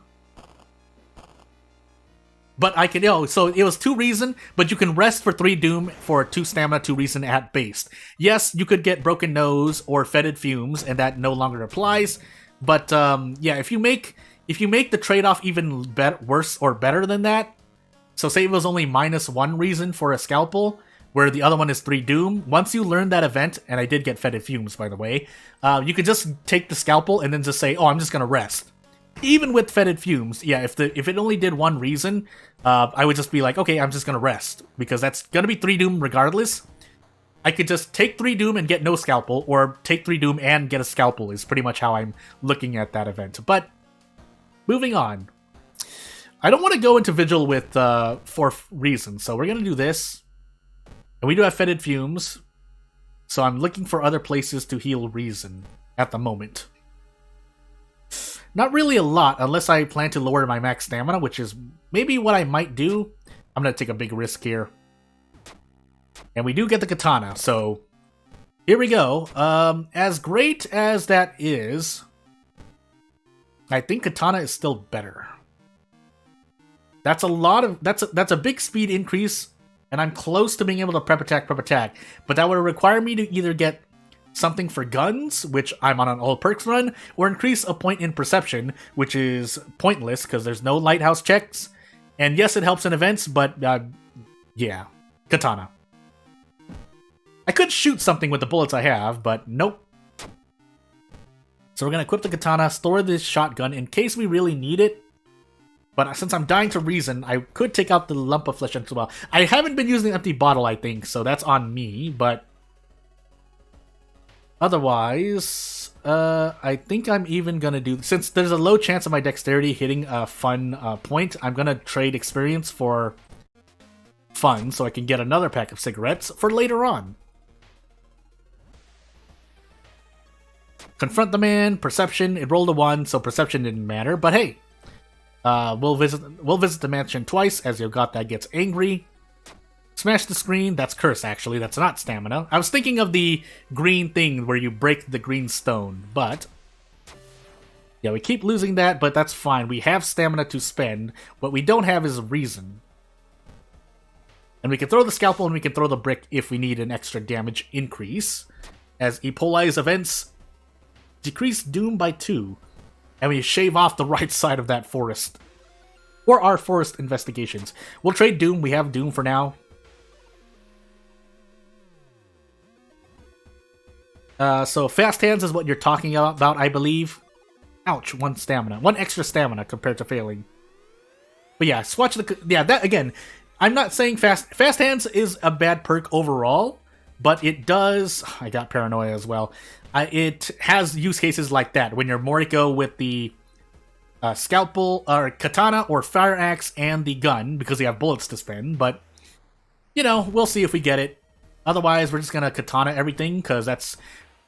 But I can, so it was 2 reason, but you can rest for 3 Doom for 2 stamina, 2 reason at base. Yes, you could get broken nose or fetid fumes, and that no longer applies. But yeah, if you make the trade-off even worse or better than that, so say it was only -1 reason for a scalpel, where the other one is 3 Doom. Once you learn that event, and I did get fetid fumes, by the way, you could just take the scalpel and then just say, oh, I'm just gonna rest. Even with fetid fumes, yeah, if it only did 1 reason, I would just be like, okay, I'm just gonna rest, because that's gonna be 3 Doom regardless. I could just take 3 Doom and get no scalpel, or take 3 Doom and get a scalpel is pretty much how I'm looking at that event. But, moving on. I don't want to go into Vigil with 4 reasons, so we're gonna do this. And we do have fetid fumes, so I'm looking for other places to heal reason at the moment. Not really a lot, unless I plan to lower my max stamina, which is maybe what I might do. I'm going to take a big risk here. And we do get the katana, so here we go. As great as that is, I think katana is still better. That's a big speed increase. And I'm close to being able to prep attack, but that would require me to either get something for guns, which I'm on an all perks run, or increase a point in perception, which is pointless because there's no lighthouse checks. And yes, it helps in events, but yeah, katana. I could shoot something with the bullets I have, but nope. So we're gonna equip the katana, store this shotgun in case we really need it. But since I'm dying to reason, I could take out the lump of flesh as well. I haven't been using the empty bottle, I think, so that's on me, but Otherwise, I think I'm even gonna do, since there's a low chance of my dexterity hitting a fun point, I'm gonna trade experience for fun so I can get another pack of cigarettes for later on. Confront the man, perception, it rolled a 1, so perception didn't matter, but hey, we'll visit the mansion twice as Yogata gets angry. Smash the screen, that's curse actually, that's not stamina. I was thinking of the green thing where you break the green stone, but yeah, we keep losing that, but that's fine. We have stamina to spend. What we don't have is reason. And we can throw the scalpel and we can throw the brick if we need an extra damage increase. As Epolize events decrease Doom by 2. And we shave off the right side of that forest. Or our forest investigations. We'll trade Doom, we have Doom for now. So fast hands is what you're talking about, I believe. Ouch, 1 stamina. 1 extra stamina compared to failing. But yeah, swatch the... Yeah, that, again, I'm not saying fast hands is a bad perk overall, but it does... I got paranoia as well. It has use cases like that, when you're Moriko with the scalpel, or katana, or fire axe, and the gun, because you have bullets to spend, but, you know, we'll see if we get it. Otherwise, we're just gonna katana everything, because that's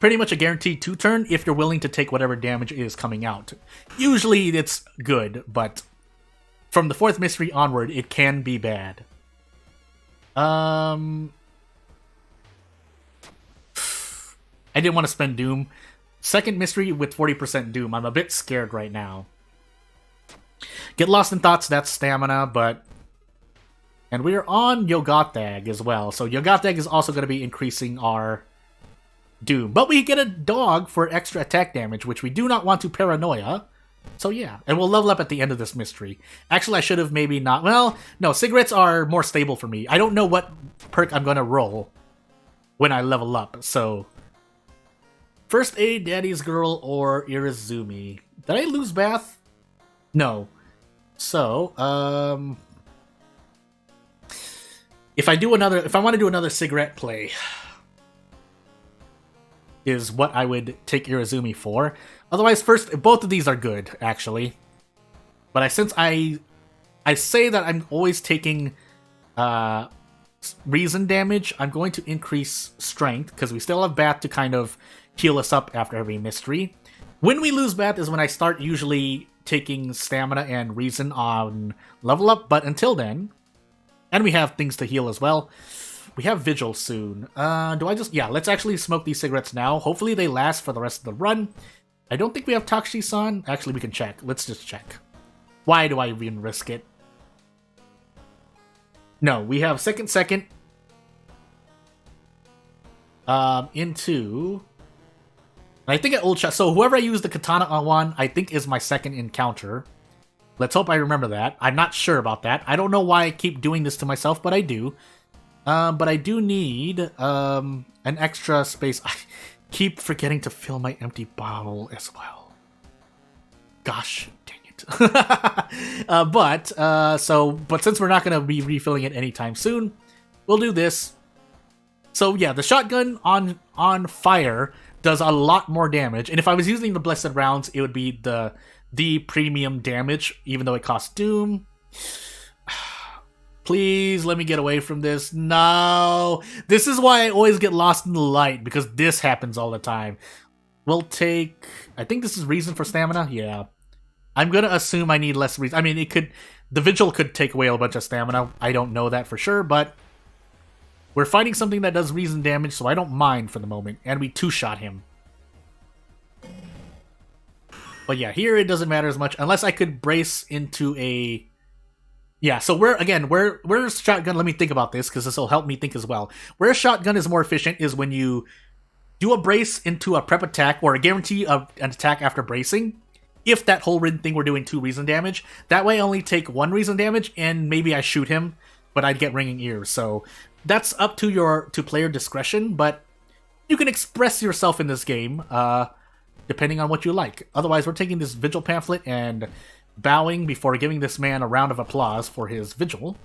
pretty much a guaranteed 2-turn if you're willing to take whatever damage is coming out. Usually it's good, but from the 4th mystery onward, it can be bad. I didn't want to spend Doom. 2nd mystery with 40% Doom. I'm a bit scared right now. Get Lost in Thoughts, that's stamina, but... And we're on Yogatag as well, so Yogatag is also going to be increasing our Doom. But we get a dog for extra attack damage, which we do not want to paranoia. So yeah, and we'll level up at the end of this mystery. Actually, I should have maybe not... Well, no, cigarettes are more stable for me. I don't know what perk I'm going to roll when I level up, so... First Aid, Daddy's Girl, or Irizumi. Did I lose Bath? No. So, if I want to do another cigarette play, is what I would take Irizumi for. Otherwise, first, both of these are good, actually. But since I say that I'm always taking reason damage, I'm going to increase strength, because we still have Bath to kind of heal us up after every mystery. When we lose Bath is when I start usually taking stamina and reason on level up, but until then, and we have things to heal as well. We have Vigil soon. Yeah, let's actually smoke these cigarettes now. Hopefully they last for the rest of the run. I don't think we have Takshi-san. Actually, we can check. Let's just check. Why do I even risk it? No, we have second. Into... I think at Old Shot... So whoever I use the katana on, I think is my second encounter. Let's hope I remember that. I'm not sure about that. I don't know why I keep doing this to myself, but I do. But I do need an extra space. I keep forgetting to fill my empty bottle as well. Gosh, dang it. But since we're not going to be refilling it anytime soon, we'll do this. So yeah, the shotgun on fire does a lot more damage. And if I was using the blessed rounds, it would be the premium damage, even though it costs Doom. Please let me get away from this. No! This is why I always get lost in the light, because this happens all the time. We'll take... I think this is reason for stamina? Yeah. I'm gonna assume I need less reason. I mean, it could... The Vigil could take away a bunch of stamina. I don't know that for sure, but... We're fighting something that does reason damage, so I don't mind for the moment. And we two-shot him. But yeah, here it doesn't matter as much, unless I could brace into a... Yeah, so where's shotgun? Let me think about this, because this will help me think as well. Where shotgun is more efficient is when you do a brace into a prep attack, or a guarantee of an attack after bracing, if that whole thing were doing 2 reason damage. That way I only take 1 reason damage, and maybe I shoot him, but I'd get ringing ears. So that's up to player discretion, but you can express yourself in this game, depending on what you like. Otherwise, we're taking this Vigil pamphlet and bowing before giving this man a round of applause for his vigil.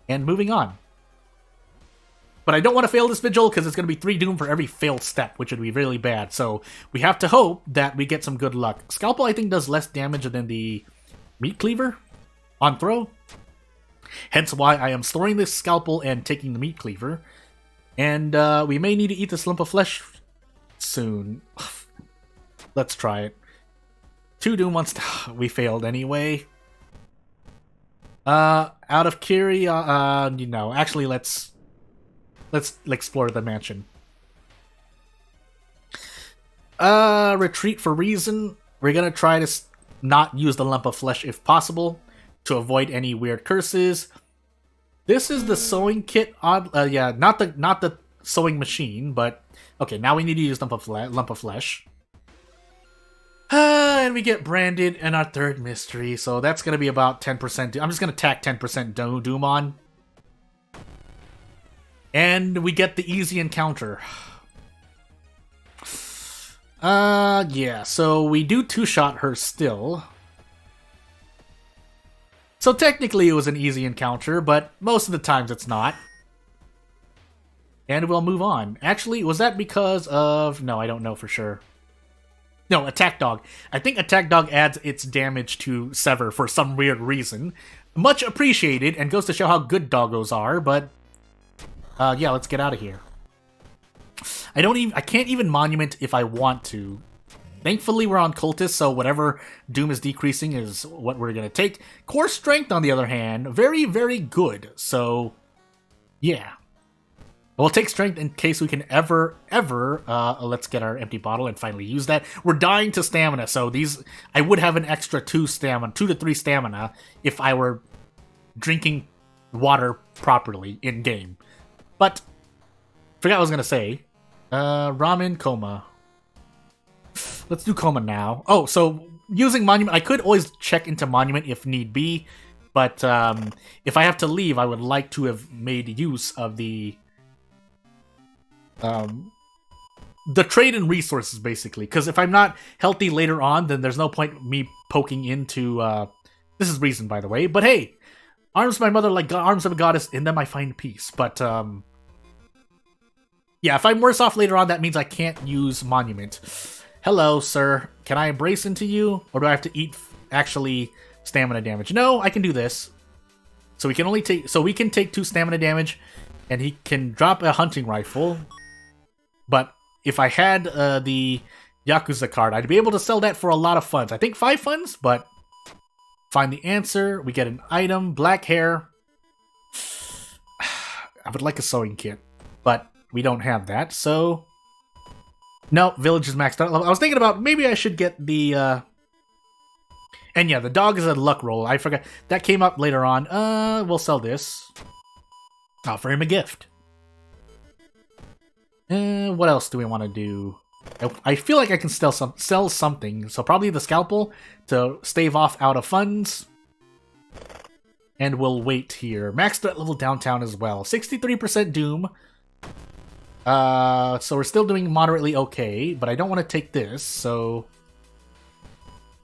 And moving on. But I don't want to fail this vigil because it's going to be 3 doom for every failed step, which would be really bad. So we have to hope that we get some good luck. Scalpel, I think, does less damage than the meat cleaver on throw. Hence why I am storing this scalpel and taking the meat cleaver. And we may need to eat this lump of flesh soon. Let's try it. 2 doom once. We failed anyway. Out of actually let's explore the mansion. Retreat for reason. We're gonna try to not use the lump of flesh if possible to avoid any weird curses. This is the sewing kit. Yeah, not the sewing machine, but okay. Now we need to use lump of flesh. And we get branded in our 3rd mystery, so that's gonna be about 10%. I'm just gonna tack 10% doom on. And we get the easy encounter. Yeah, so we do 2-shot her still. So technically it was an easy encounter, but most of the times it's not. And we'll move on. Actually, was that because of... No, I don't know for sure. No, Attack Dog. I think Attack Dog adds its damage to Sever for some weird reason. Much appreciated, and goes to show how good doggos are, but... yeah, let's get out of here. I can't even monument if I want to. Thankfully, we're on Cultist, so whatever Doom is decreasing is what we're gonna take. Core Strength, on the other hand, very, very good. So, yeah. We'll take Strength in case we can ever, let's get our empty bottle and finally use that. We're dying to stamina, so I would have an extra 2 to 3 stamina if I were drinking water properly in-game. But, forgot what I was gonna say. Ramen, Coma. Let's do Coma now. Oh, so using Monument, I could always check into Monument if need be, but if I have to leave, I would like to have made use of the trade in resources, basically. Because if I'm not healthy later on, then there's no point me poking into... this is reason, by the way. But hey, arms my mother like arms of a goddess, in them I find peace. But, yeah, if I'm worse off later on, that means I can't use Monument. Hello, sir. Can I embrace into you? Or do I have to eat, actually, stamina damage? No, I can do this. So we can only take... So we can take 2 stamina damage, and he can drop a hunting rifle. But if I had the Yakuza card, I'd be able to sell that for a lot of funds. I think 5 funds, but... Find the answer. We get an item. Black hair. I would like a sewing kit, but we don't have that, so... No, village is maxed out. I was thinking about maybe I should get the... And yeah, the dog is a luck roll. I forgot. That came up later on. We'll sell this. Offer him a gift. What else do we want to do? I feel like I can sell something. So probably the scalpel to stave off out of funds. And we'll wait here. Max threat level downtown as well. 63% doom. So we're still doing moderately okay, but I don't want to take this, so...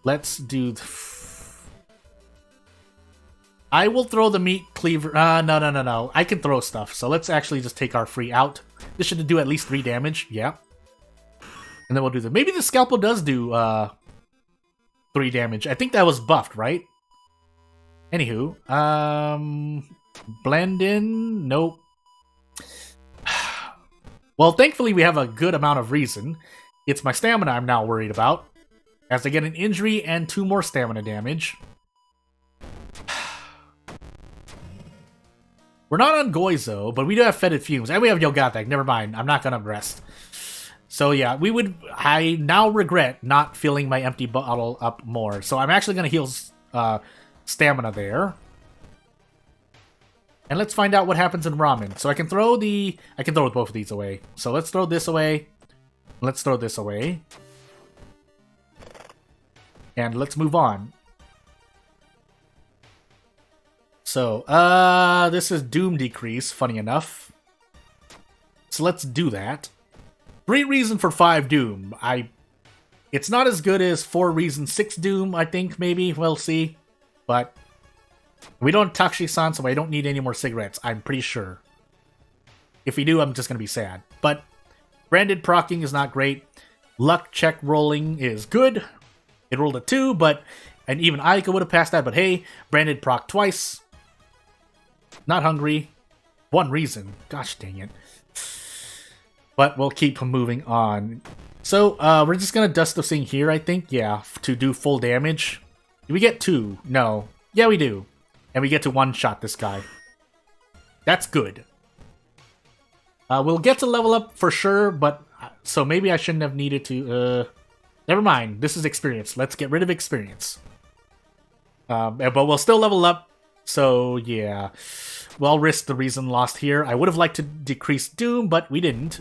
Let's do... I will throw the meat cleaver... No. I can throw stuff, so let's actually just take our free out. This should do at least 3 damage, yeah. And then we'll do the... Maybe the scalpel does do 3 damage. I think that was buffed, right? Anywho, blend in? Nope. Well, thankfully we have a good amount of reason. It's my stamina I'm now worried about, as I get an injury and 2 more stamina damage. We're not on Goizo, but we do have Fetid Fumes, and we have Yogathak. Never mind, I'm not gonna rest. So yeah, I now regret not filling my empty bottle up more. So I'm actually gonna heal stamina there. And let's find out what happens in ramen. So I can throw both of these away. So let's throw this away. Let's throw this away. And let's move on. So, this is Doom Decrease, funny enough. So let's do that. 3 reason for 5 Doom. It's not as good as 4 reason 6 Doom, I think, maybe. We'll see. But... we don't have Takshi-san, so I don't need any more cigarettes, I'm pretty sure. If we do, I'm just going to be sad. But branded procking is not great. Luck check rolling is good. It rolled a 2, but... And even Aika would have passed that, but hey, branded proc twice. Not hungry. One reason. Gosh dang it. But we'll keep moving on. So, we're just gonna dust this thing here, I think. Yeah, to do full damage. Do we get 2? No. Yeah, we do. And we get to one-shot this guy. That's good. We'll get to level up for sure, but... So maybe I shouldn't have needed to... Never mind. This is experience. Let's get rid of experience. But we'll still level up. So, yeah. We'll risk the reason lost here. I would have liked to decrease Doom, but we didn't.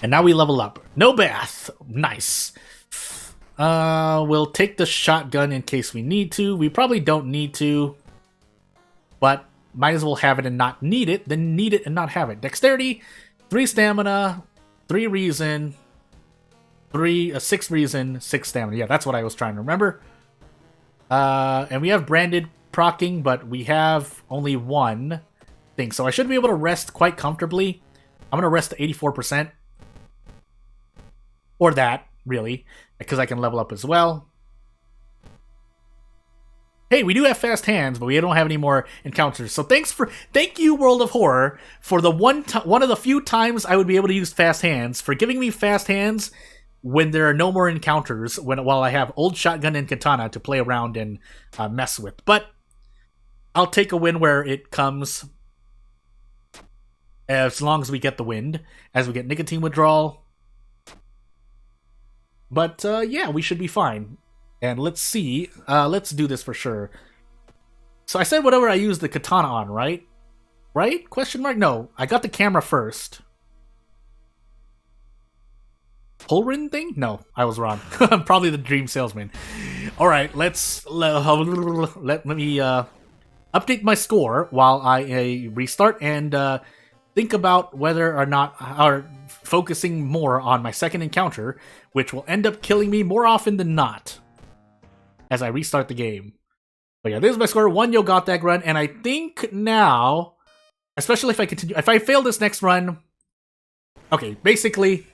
And now we level up. No bath. Nice. We'll take the shotgun in case we need to. We probably don't need to. But might as well have it and not need it, than need it and not have it. Dexterity, 3 stamina, 3 reason, 6 reason, 6 stamina. Yeah, that's what I was trying to remember. And we have branded procking, but we have only 1 thing. So I should be able to rest quite comfortably. I'm going to rest to 84%. Or that, really, because I can level up as well. Hey, we do have fast hands, but we don't have any more encounters. So thank you, World of Horror, for the one of the few times I would be able to use fast hands, for giving me fast hands when there are no more encounters, while I have old shotgun and katana to play around and mess with. But I'll take a win where it comes, as long as we get the wind, as we get nicotine withdrawal. But yeah, we should be fine. And let's see. Let's do this for sure. So I said whatever I use the katana on, right? Right? Question mark? No, I got the camera first. Holrin thing? No, I was wrong. I'm probably the dream salesman. All right, let me update my score while I restart and think about whether or not, or focusing more on my second encounter, which will end up killing me more often than not as I restart the game. But yeah, this is my score. 1 Yogatag run, and I think now, especially if I continue, if I fail this next run, okay, basically,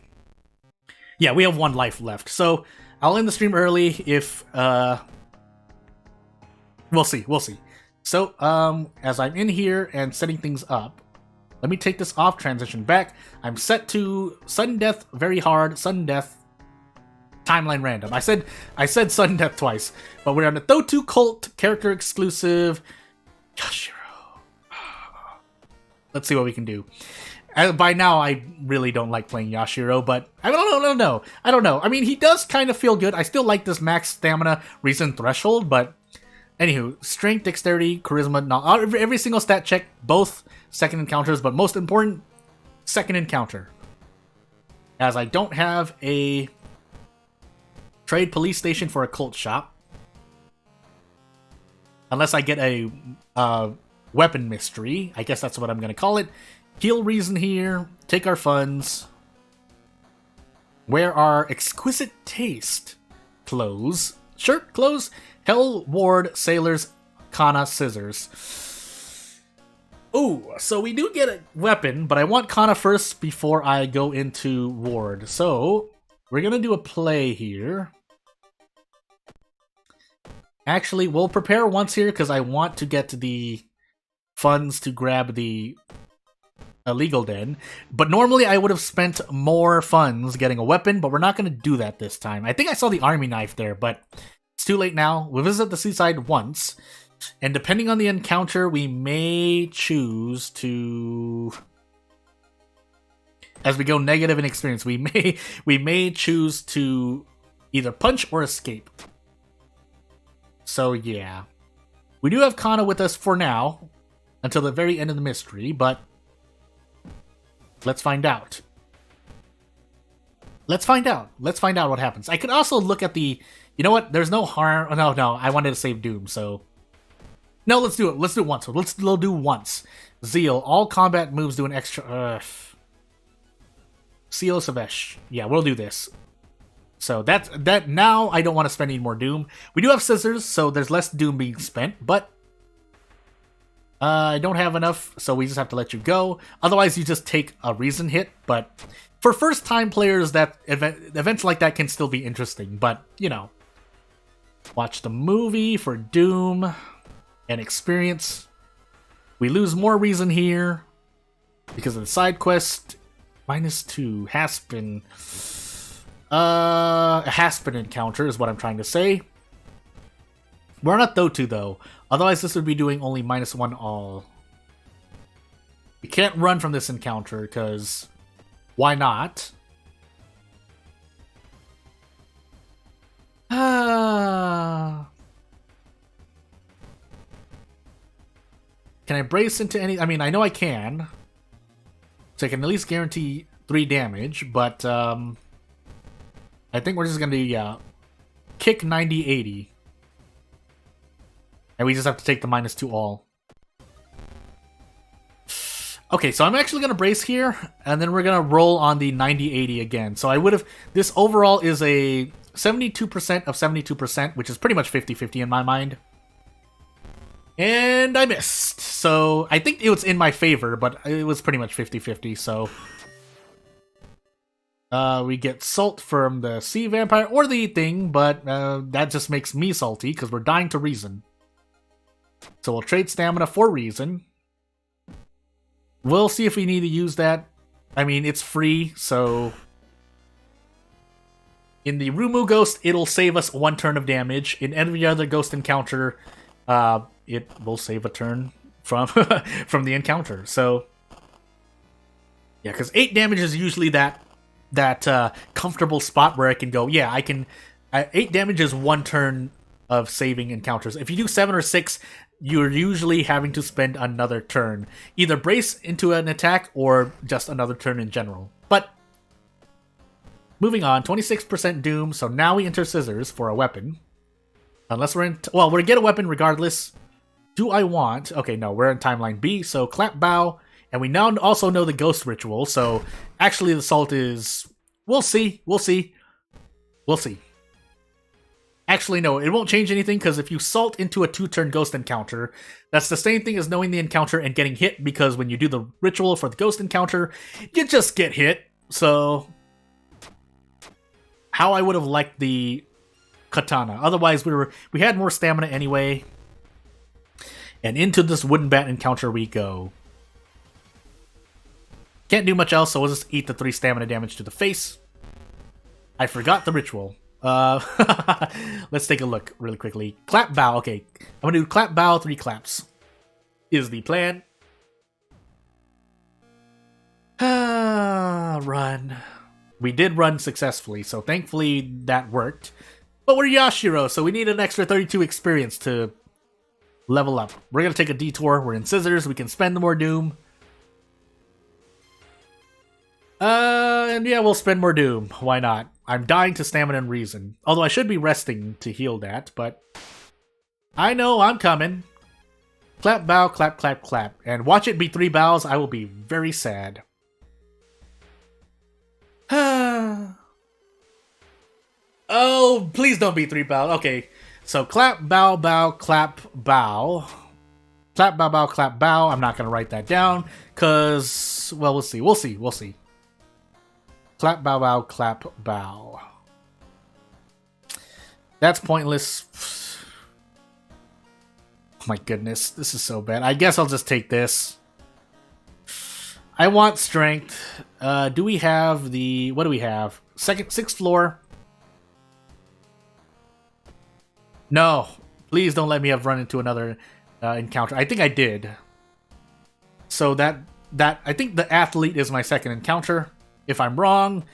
yeah, we have 1 life left. So I'll end the stream early if, we'll see. So, as I'm in here and setting things up, let me take this off, transition back. I'm set to sudden death, very hard, sudden death, timeline random. I said sudden death twice, but we're on the Thotu Cult character exclusive Yashiro. Let's see what we can do. By now, I really don't like playing Yashiro, but I don't know. I mean, he does kind of feel good. I still like this max stamina reason threshold, but anywho, strength, dexterity, charisma, every single stat check, both second encounters, but most important, second encounter. As I don't have a trade police station for a cult shop. Unless I get a weapon mystery. I guess that's what I'm going to call it. Heal reason here. Take our funds. Wear our exquisite taste clothes. Shirt, clothes, Hell Ward, Sailors, Kana, Scissors. Ooh, so we do get a weapon, but I want Kana first before I go into Ward. So, we're going to do a play here. Actually, we'll prepare once here because I want to get to the funds to grab the illegal den. But normally I would have spent more funds getting a weapon, but we're not going to do that this time. I think I saw the army knife there, but it's too late now. We'll visit the seaside once, and depending on the encounter, we may choose to... As we go negative in experience, we may choose to either punch or escape. So yeah. We do have Kana with us for now, until the very end of the mystery, but let's find out. Let's find out what happens. I could also look at the... You know what? There's no harm... No, I wanted to save Doom, so... No, let's do it. Let's do it once. We'll do once. Zeal. All combat moves do an extra... Seal Savesh. Yeah, we'll do this. So that now I don't want to spend any more Doom. We do have Scissors, so there's less Doom being spent, but I don't have enough, so we just have to let you go. Otherwise, you just take a reason hit, but for first-time players, that events like that can still be interesting, but, you know. Watch the movie for Doom and experience. We lose more reason here because of the side quest. -2 has been... a has-been encounter is what I'm trying to say. We're not Thotu, though. Otherwise, this would be doing only -1 all. We can't run from this encounter, because... why not? Can I brace into any... I mean, I know I can. So I can at least guarantee 3 damage, but... I think we're just going to kick 90-80. And we just have to take the -2 all. Okay, so I'm actually going to brace here, and then we're going to roll on the 90-80 again. So I would have... This overall is a 72% of 72%, which is pretty much 50-50 in my mind. And I missed. So I think it was in my favor, but it was pretty much 50-50, so... we get salt from the sea vampire, or the thing, but that just makes me salty, because we're dying to reason. So we'll trade stamina for reason. We'll see if we need to use that. I mean, it's free, so... In the Rumu Ghost, it'll save us 1 turn of damage. In every other ghost encounter, it will save a turn from from the encounter. So, yeah, because 8 damage is usually that comfortable spot where I can go, yeah, I can... 8 damage is 1 turn of saving encounters. If you do 7 or 6, you're usually having to spend another turn. Either brace into an attack or just another turn in general. But, moving on, 26% Doom, so now we enter Scissors for a weapon. Unless we're in... well, we're gonna get a weapon regardless. Do I want... okay, no, we're in Timeline B, so Clap Bow. And we now also know the Ghost Ritual, so actually the Salt is... we'll see, we'll see. We'll see. Actually, no, it won't change anything, because if you Salt into a 2-turn Ghost encounter, that's the same thing as knowing the encounter and getting hit, because when you do the Ritual for the Ghost encounter, you just get hit. So... how I would have liked the Katana. Otherwise, we had more stamina anyway. And into this Wooden Bat encounter we go. Can't do much else, so we'll just eat the 3 stamina damage to the face. I forgot the ritual. Let's take a look really quickly. Clap Bow, okay. I'm gonna do Clap Bow, 3 claps. Is the plan. Run. We did run successfully, so thankfully that worked. But we're Yashiro, so we need an extra 32 experience to level up. We're gonna take a detour. We're in Scissors. We can spend more Doom. And yeah, we'll spend more Doom. Why not? I'm dying to stamina and reason. Although I should be resting to heal that, but... I know, I'm coming. Clap, bow, clap, clap, clap. And watch it be 3 bows, I will be very sad. Oh, please don't be 3 bow. Okay, so clap, bow, bow, clap, bow. Clap, bow, bow, clap, bow. I'm not going to write that down, because, well, we'll see. We'll see. We'll see. Clap, bow, bow, clap, bow. That's pointless. Oh my goodness, this is so bad. I guess I'll just take this. I want strength. Do we have the... what do we have? 6th floor. No. Please don't let me have run into another encounter. I think I did. So that I think the athlete is my 2nd encounter. If I'm wrong,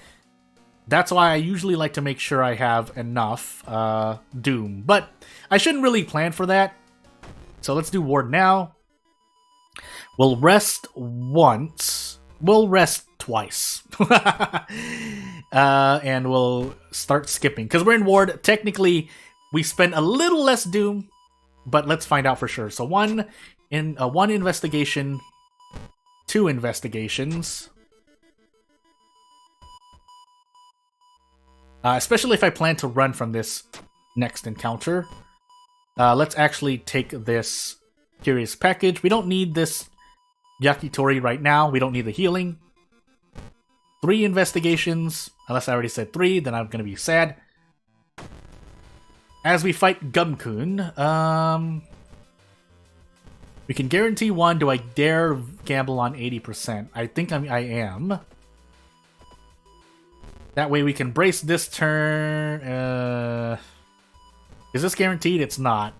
that's why I usually like to make sure I have enough Doom. But I shouldn't really plan for that. So let's do Ward now. We'll rest once. We'll rest twice. And we'll start skipping. Because we're in Ward, technically, we spend a little less Doom. But let's find out for sure. So one investigation, 2 investigations. Especially if I plan to run from this next encounter. Let's actually take this Curious package. We don't need this yakitori right now. We don't need the healing. 3 investigations. Unless I already said 3, then I'm gonna be sad. As we fight Gumkun, we can guarantee 1. Do I dare gamble on 80%? I think I am. That way we can brace this turn. Is this guaranteed? It's not.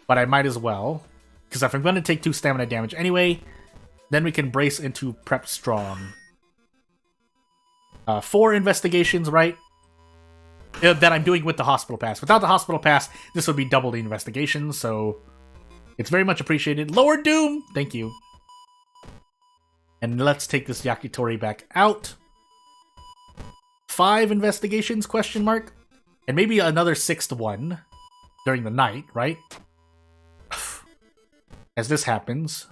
But I might as well. Because if I'm going to take 2 stamina damage anyway, then we can brace into prep strong. 4 investigations, right? That I'm doing with the hospital pass. Without the hospital pass, this would be double the investigations, so it's very much appreciated. Lower Doom! Thank you. And let's take this yakitori back out. 5 investigations, question mark? And maybe another 6th one during the night, right? As this happens.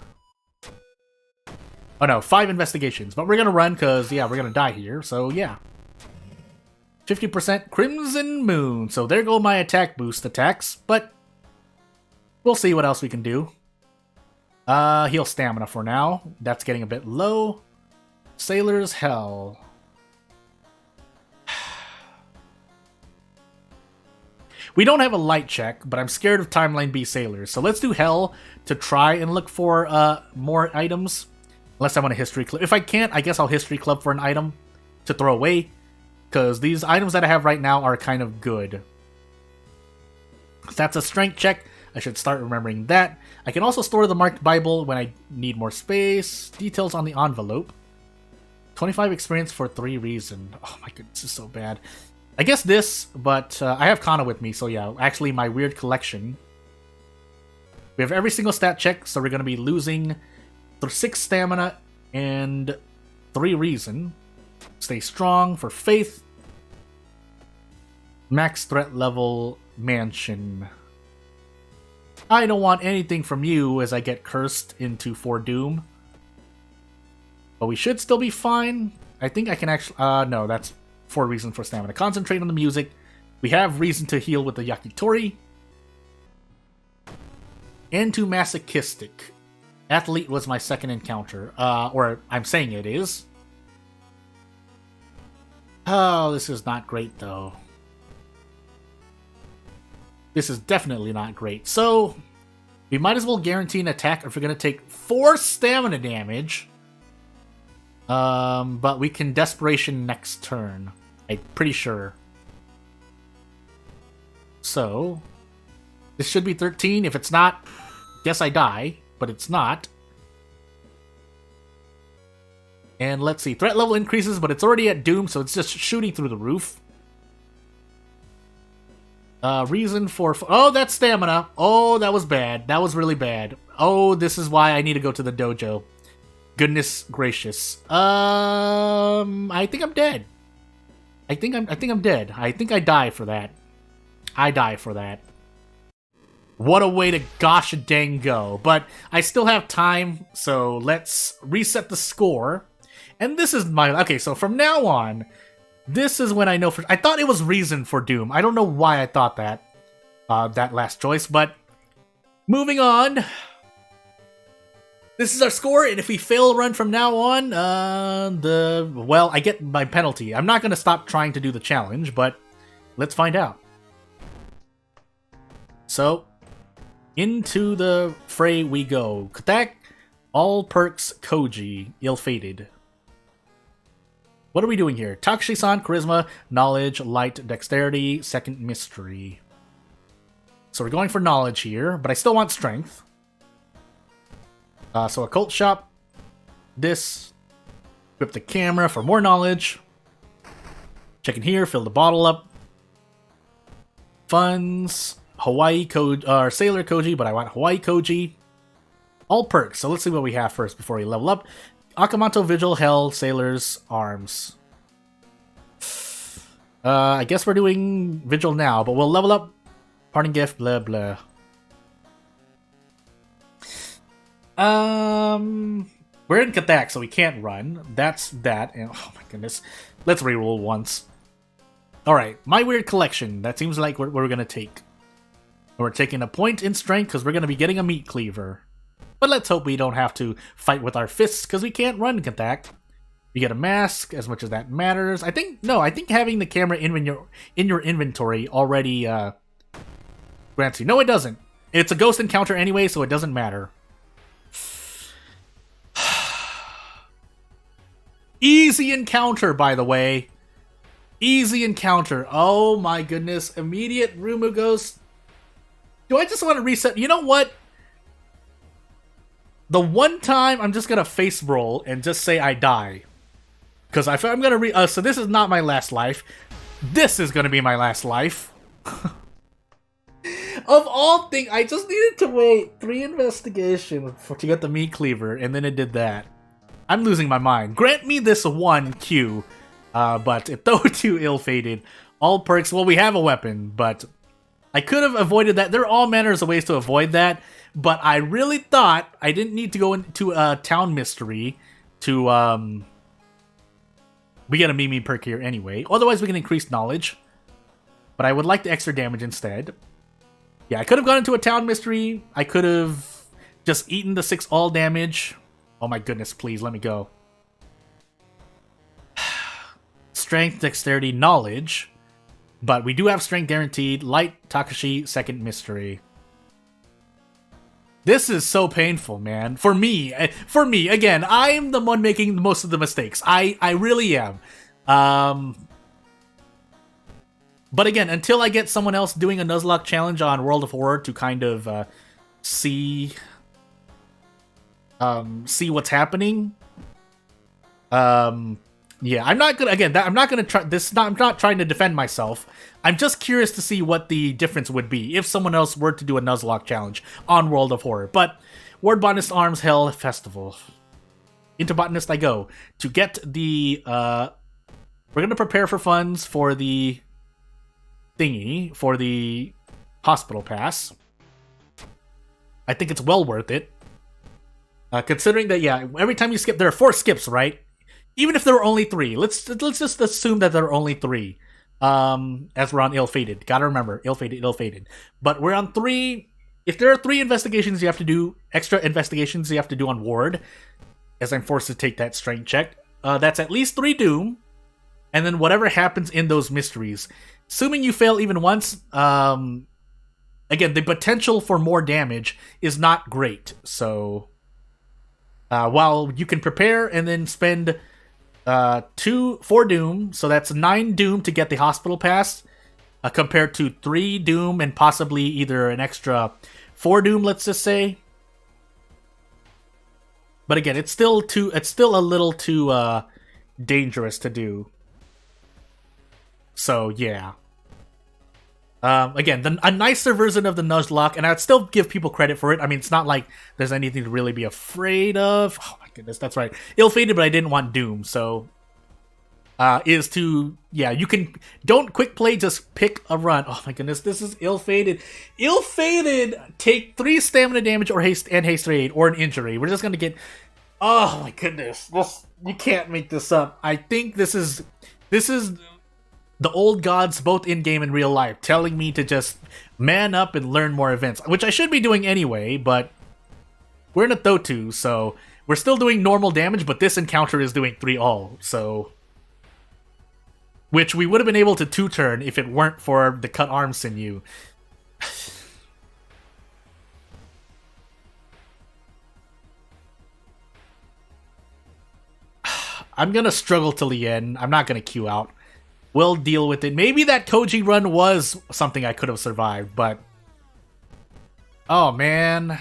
Oh no, 5 investigations. But we're gonna run because, yeah, we're gonna die here, so yeah. 50% Crimson Moon. So there go my attack boost attacks, but we'll see what else we can do. Heal stamina for now. That's getting a bit low. Sailor's Hell. We don't have a light check, but I'm scared of Timeline B Sailors. So let's do Hell to try and look for more items. Unless I want a History Club. If I can't, I guess I'll History Club for an item to throw away. Because these items that I have right now are kind of good. That's a Strength check. I should start remembering that. I can also store the marked Bible when I need more space. Details on the envelope. 25 experience for 3 reason. Oh my goodness, this is so bad. I guess this, but I have Kana with me, so yeah, actually my weird collection. We have every single stat check, so we're going to be losing 6 stamina and 3 reason. Stay strong for faith. Max threat level mansion. I don't want anything from you as I get cursed into 4 doom. But we should still be fine. I think I can actually... no, that's 4 reason for stamina. Concentrate on the music. We have reason to heal with the yakitori. And to masochistic. Athlete was my second encounter. Or I'm saying it is. Oh, this is not great, though. This is definitely not great. So, we might as well guarantee an attack if we're going to take 4 stamina damage. But we can Desperation next turn. I'm pretty sure. So, this should be 13. If it's not, guess I die. But it's not. And let's see. Threat level increases, but it's already at Doom, so it's just shooting through the roof. Reason for... Oh, that's stamina. Oh, that was bad. That was really bad. Oh, this is why I need to go to the dojo. Goodness gracious. I think I'm dead. I think I'm dead. I think I die for that. I die for that. What a way to gosh dang go. But I still have time, so let's reset the score. And this is my... Okay, so from now on, this is when I know for... I thought it was reason for Doom. I don't know why I thought that. That last choice, but... Moving on. This is our score, and if we fail a run from now on, well, I get my penalty. I'm not going to stop trying to do the challenge, but let's find out. So, into the fray we go. Katak, all perks, Koji, ill-fated. What are we doing here? Takashi-san, charisma, knowledge, light, dexterity, second mystery. So we're going for knowledge here, but I still want strength. So occult shop. This. Equip the camera for more knowledge. Check in here, fill the bottle up. Funds. Hawaii Koji, or Sailor Koji, but I want Hawaii Koji. All perks. So let's see what we have first before we level up. Akamoto, Vigil, Hell, Sailor's Arms. I guess we're doing Vigil now, but we'll level up. Parting gift, blah blah. We're in Katak, so we can't run. That's that. And oh my goodness, let's reroll once. All right, my weird collection. That seems like what we're gonna take. We're taking a point in strength because we're gonna be getting a meat cleaver. But let's hope we don't have to fight with our fists, because we can't run attack. You get a mask, as much as that matters. I think having the camera in your inventory already grants you. No, it doesn't. It's a ghost encounter anyway, so it doesn't matter. Easy encounter, by the way. Easy encounter. Oh my goodness. Immediate room of ghosts. Do I just want to reset? You know what? The one time I'm just gonna face roll and just say I die. Because I'm gonna so this is not my last life. This is gonna be my last life. Of all things, I just needed to wait 3 investigations to get the meat cleaver, and then it did that. I'm losing my mind. Grant me this 1 Q, but it though too ill-fated. All perks. Well, we have a weapon, but I could have avoided that. There are all manners of ways to avoid that, but I really thought I didn't need to go into a town mystery to we get a Mimi perk here anyway. Otherwise, we can increase knowledge, but I would like the extra damage instead. Yeah, I could have gone into a town mystery. I could have just eaten the 6 all damage. Oh my goodness, please, let me go. Strength, dexterity, knowledge. But we do have strength guaranteed. Light, Takashi, second mystery. This is so painful, man. For me, again, I'm the one making most of the mistakes. I really am. But again, until I get someone else doing a Nuzlocke challenge on World of Horror to kind of see what's happening. Yeah, I'm not gonna try this. I'm not trying to defend myself. I'm just curious to see what the difference would be if someone else were to do a Nuzlocke challenge on World of Horror. But Ward Botanist Arms Hell Festival. Into Botanist I go to get the. We're gonna prepare for funds for the thingy for the hospital pass. I think it's well worth it. Considering that, yeah, every time you skip, there are 4 skips, right? Even if there were only 3, let's just assume that there are only 3. As we're on ill-fated. Gotta remember, ill-fated. But we're on 3. If there are 3 investigations you have to do, extra investigations you have to do on Ward, as I'm forced to take that strength check, that's at least 3 doom, and then whatever happens in those mysteries. Assuming you fail even once, again, the potential for more damage is not great, so while you can prepare and then spend 4 doom, so that's 9 doom to get the hospital pass, compared to 3 doom and possibly either an extra 4 doom, let's just say. But again, it's still a little too dangerous to do. So yeah. Again, a nicer version of the Nuzlocke, and I'd still give people credit for it. I mean, it's not like there's anything to really be afraid of. Oh my goodness, that's right. Ill-fated, but I didn't want Doom, so... is to... Yeah, you can... Don't quick play, just pick a run. Oh my goodness, this is Ill-fated. Ill-fated! Take 3 stamina damage or haste rate, or an injury. We're just gonna get... Oh my goodness. You can't make this up. I think this is the old gods, both in-game and real life, telling me to just man up and learn more events, which I should be doing anyway, but we're in a Thotu, so we're still doing normal damage, but this encounter is doing 3 all, so... Which we would have been able to 2-turn if it weren't for the cut arm sinew. I'm gonna struggle till the end. I'm not gonna queue out. We'll deal with it. Maybe that Koji run was something I could have survived, but... Oh, man.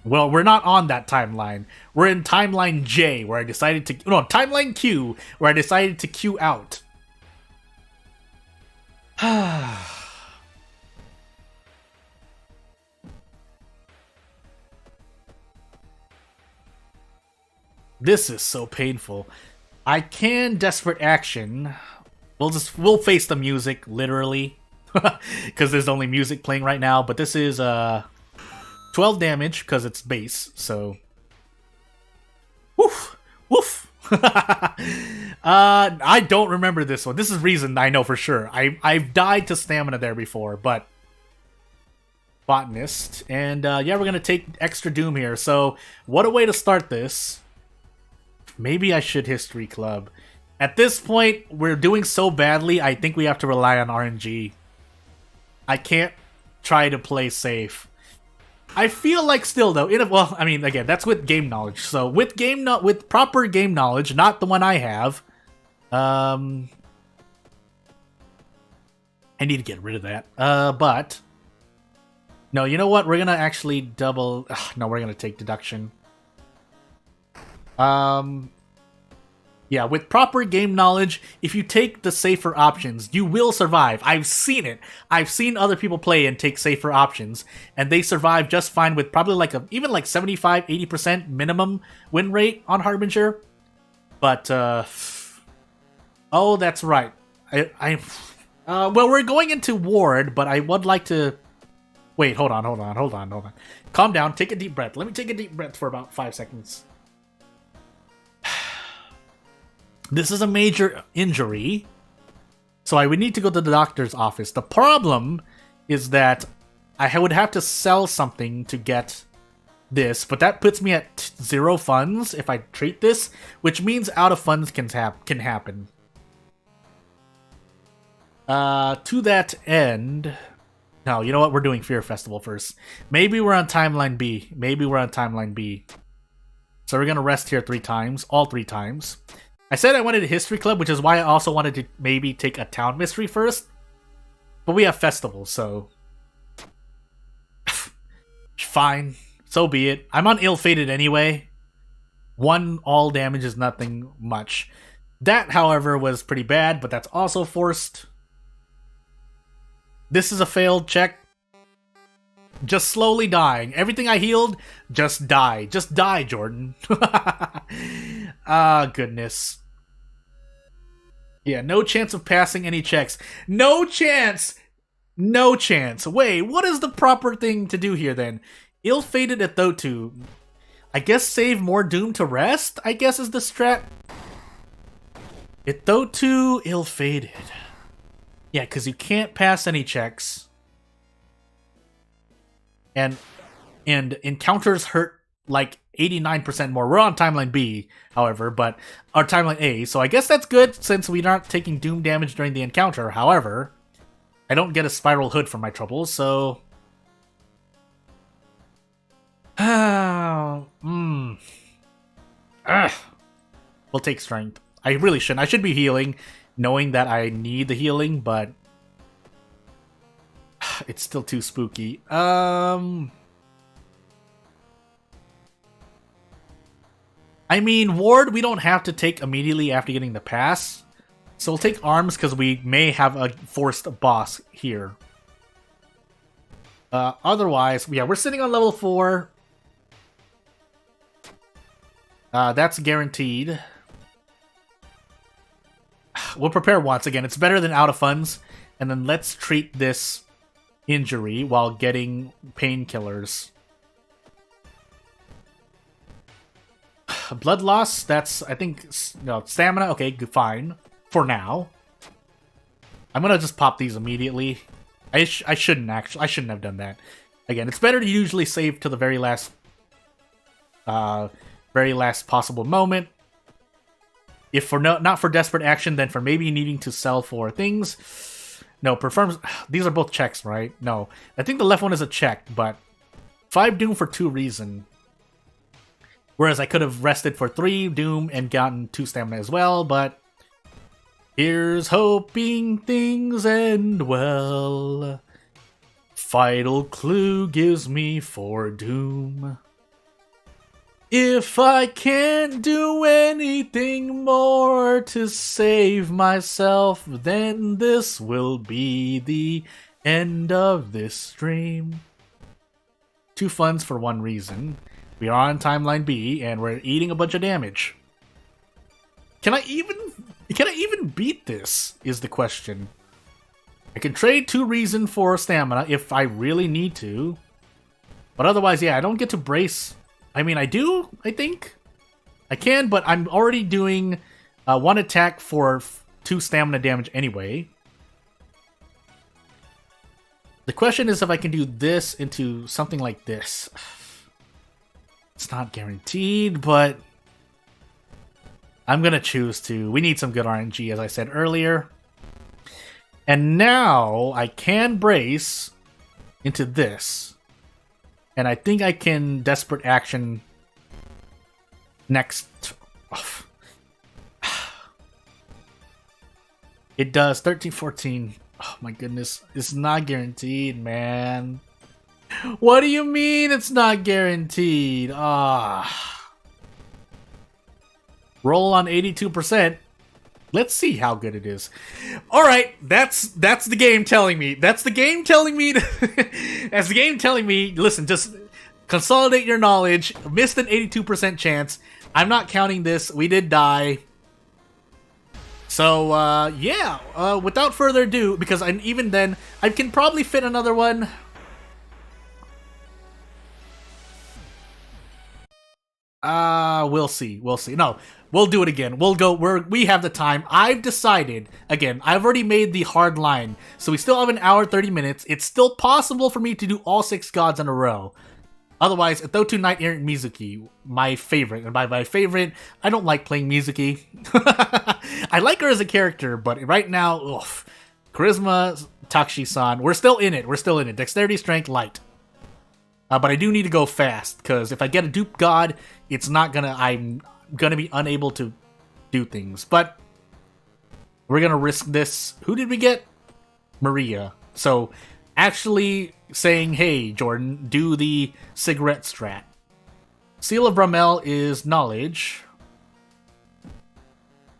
Well, we're not on that timeline. We're in timeline J, where I decided to... No, timeline Q, where I decided to queue out. This is so painful. I can Desperate Action... We'll face the music, literally, because there's only music playing right now, but this is 12 damage, because it's base, so... Woof! Woof! I don't remember this one. This is Reason I know for sure. I've died to stamina there before, but... botanist. And yeah, we're going to take extra doom here. So what a way to start this. Maybe I should history club. At this point, we're doing so badly, I think we have to rely on RNG. I can't try to play safe. I feel like still though, well, I mean, again, that's with game knowledge. So with with proper game knowledge, not the one I have, I need to get rid of that. But no, you know what? We're gonna actually double. No, we're gonna take deduction. Yeah, with proper game knowledge, if you take the safer options, you will survive. I've seen it. I've seen other people play and take safer options, and they survive just fine with probably like even like 75, 80% minimum win rate on Harbinger. But, oh, that's right. Well, we're going into Ward, but I would like to... Wait, hold on. Calm down, take a deep breath. Let me take a deep breath for about 5 seconds. This is a major injury, so I would need to go to the doctor's office. The problem is that I would have to sell something to get this, but that puts me at 0 funds if I treat this, which means out of funds can happen. To that end... No, you know what? We're doing Fear Festival first. Maybe we're on Timeline B. So we're going to rest here 3 times. All 3 times. I said I wanted a history club, which is why I also wanted to maybe take a town mystery first. But we have festival, so... Fine. So be it. I'm on ill-fated anyway. 1 all damage is nothing much. That, however, was pretty bad, but that's also forced. This is a failed check. Just slowly dying. Everything I healed, just die. Just die, Jordan. Ah, goodness. Yeah, no chance of passing any checks. No chance! No chance. Wait, what is the proper thing to do here, then? Ill-fated at Thotu. I guess save more doom to rest, I guess is the strat. At Thotu, ill-fated. Yeah, because you can't pass any checks. And encounters hurt like 89% more. We're on Timeline B, however, but our Timeline A. So I guess that's good since we're not taking doom damage during the encounter. However, I don't get a spiral hood for my troubles, so... We'll take strength. I really shouldn't. I should be healing, knowing that I need the healing, but... It's still too spooky. I mean, Ward, we don't have to take immediately after getting the pass. So we'll take arms because we may have a forced boss here. Otherwise, yeah, we're sitting on level 4. That's guaranteed. We'll prepare once again. It's better than out of funds. And then let's treat this injury while getting painkillers. Blood loss, that's, I think, no, stamina, okay, fine. For now. I'm gonna just pop these immediately. I shouldn't have done that. Again, it's better to usually save to the very last possible moment. If for not for desperate action, then for maybe needing to sell for things. No, performs. These are both checks, right? No, I think the left one is a check, but 5 doom for 2 reason. Whereas I could have rested for 3 doom and gotten 2 stamina as well, but here's hoping things end well. Fatal clue gives me 4 doom. If I can't do anything more to save myself, then this will be the end of this stream. 2 funds for 1 reason. We are on Timeline B, and we're eating a bunch of damage. Can I even beat this, is the question. I can trade 2 reason for stamina if I really need to. But otherwise, yeah, I don't get to brace. I mean, I do, I think. I can, but I'm already doing 1 attack for 2 stamina damage anyway. The question is if I can do this into something like this. It's not guaranteed, but I'm gonna choose to. We need some good RNG, as I said earlier. And now I can brace into this. And I think I can Desperate Action next. Oh. It does 13, 14. Oh my goodness. It's not guaranteed, man. What do you mean it's not guaranteed? Roll on 82%. Let's see how good it is. All right, that's the game telling me. That's the game telling me. That's the game telling me. Listen, just consolidate your knowledge. Missed an 82% chance. I'm not counting this. We did die. So yeah. Without further ado, because even then I can probably fit another one. We'll see. We'll see. No. We'll do it again. We'll go. We have the time. I've decided. Again, I've already made the hard line. So we still have an hour, 30 minutes. It's still possible for me to do all 6 gods in a row. Otherwise, Thotu Knight Errant Mizuki, my favorite. And by my favorite, I don't like playing Mizuki. I like her as a character, but right now, oof. Charisma, Takashi-san. We're still in it. We're still in it. Dexterity, Strength, Light. But I do need to go fast, because if I get a dupe god, it's not gonna... I'm gonna be unable to do things. But we're gonna risk this. Who did we get? Maria. So actually saying, hey, Jordan, do the cigarette strat. Seal of Bramel is knowledge.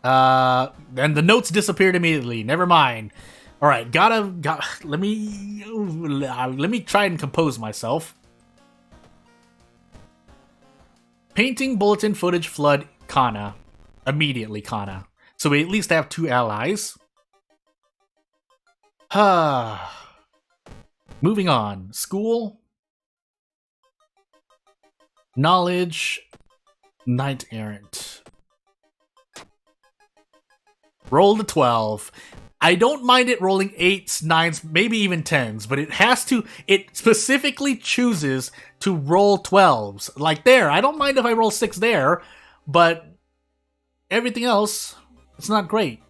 And the notes disappeared immediately. Never mind. All right, let me try and compose myself. Painting, bulletin, footage, flood, Kana. Immediately, Kana. So we at least have 2 allies. Moving on. School. Knowledge. Knight Errant. Roll the 12. I don't mind it rolling 8s, 9s, maybe even 10s, but it specifically chooses to roll 12s. Like there, I don't mind if I roll 6 there, but everything else, it's not great.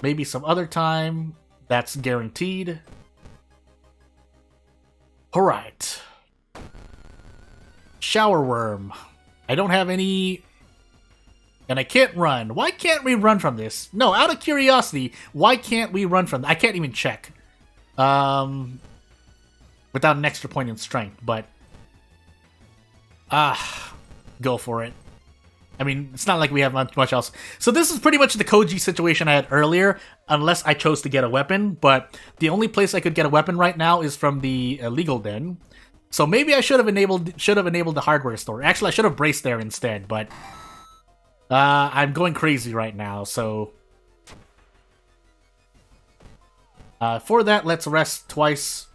Maybe some other time, that's guaranteed. Alright. Shower Worm. I don't have any... And I can't run. Why can't we run from this? No, out of curiosity, why can't we run from... I can't even check. Without an extra point in strength, but... go for it. I mean, it's not like we have much else. So this is pretty much the Koji situation I had earlier, unless I chose to get a weapon, but the only place I could get a weapon right now is from the legal den. So maybe I should have enabled the hardware store. Actually, I should have braced there instead, but... I'm going crazy right now, so... for that, let's rest twice.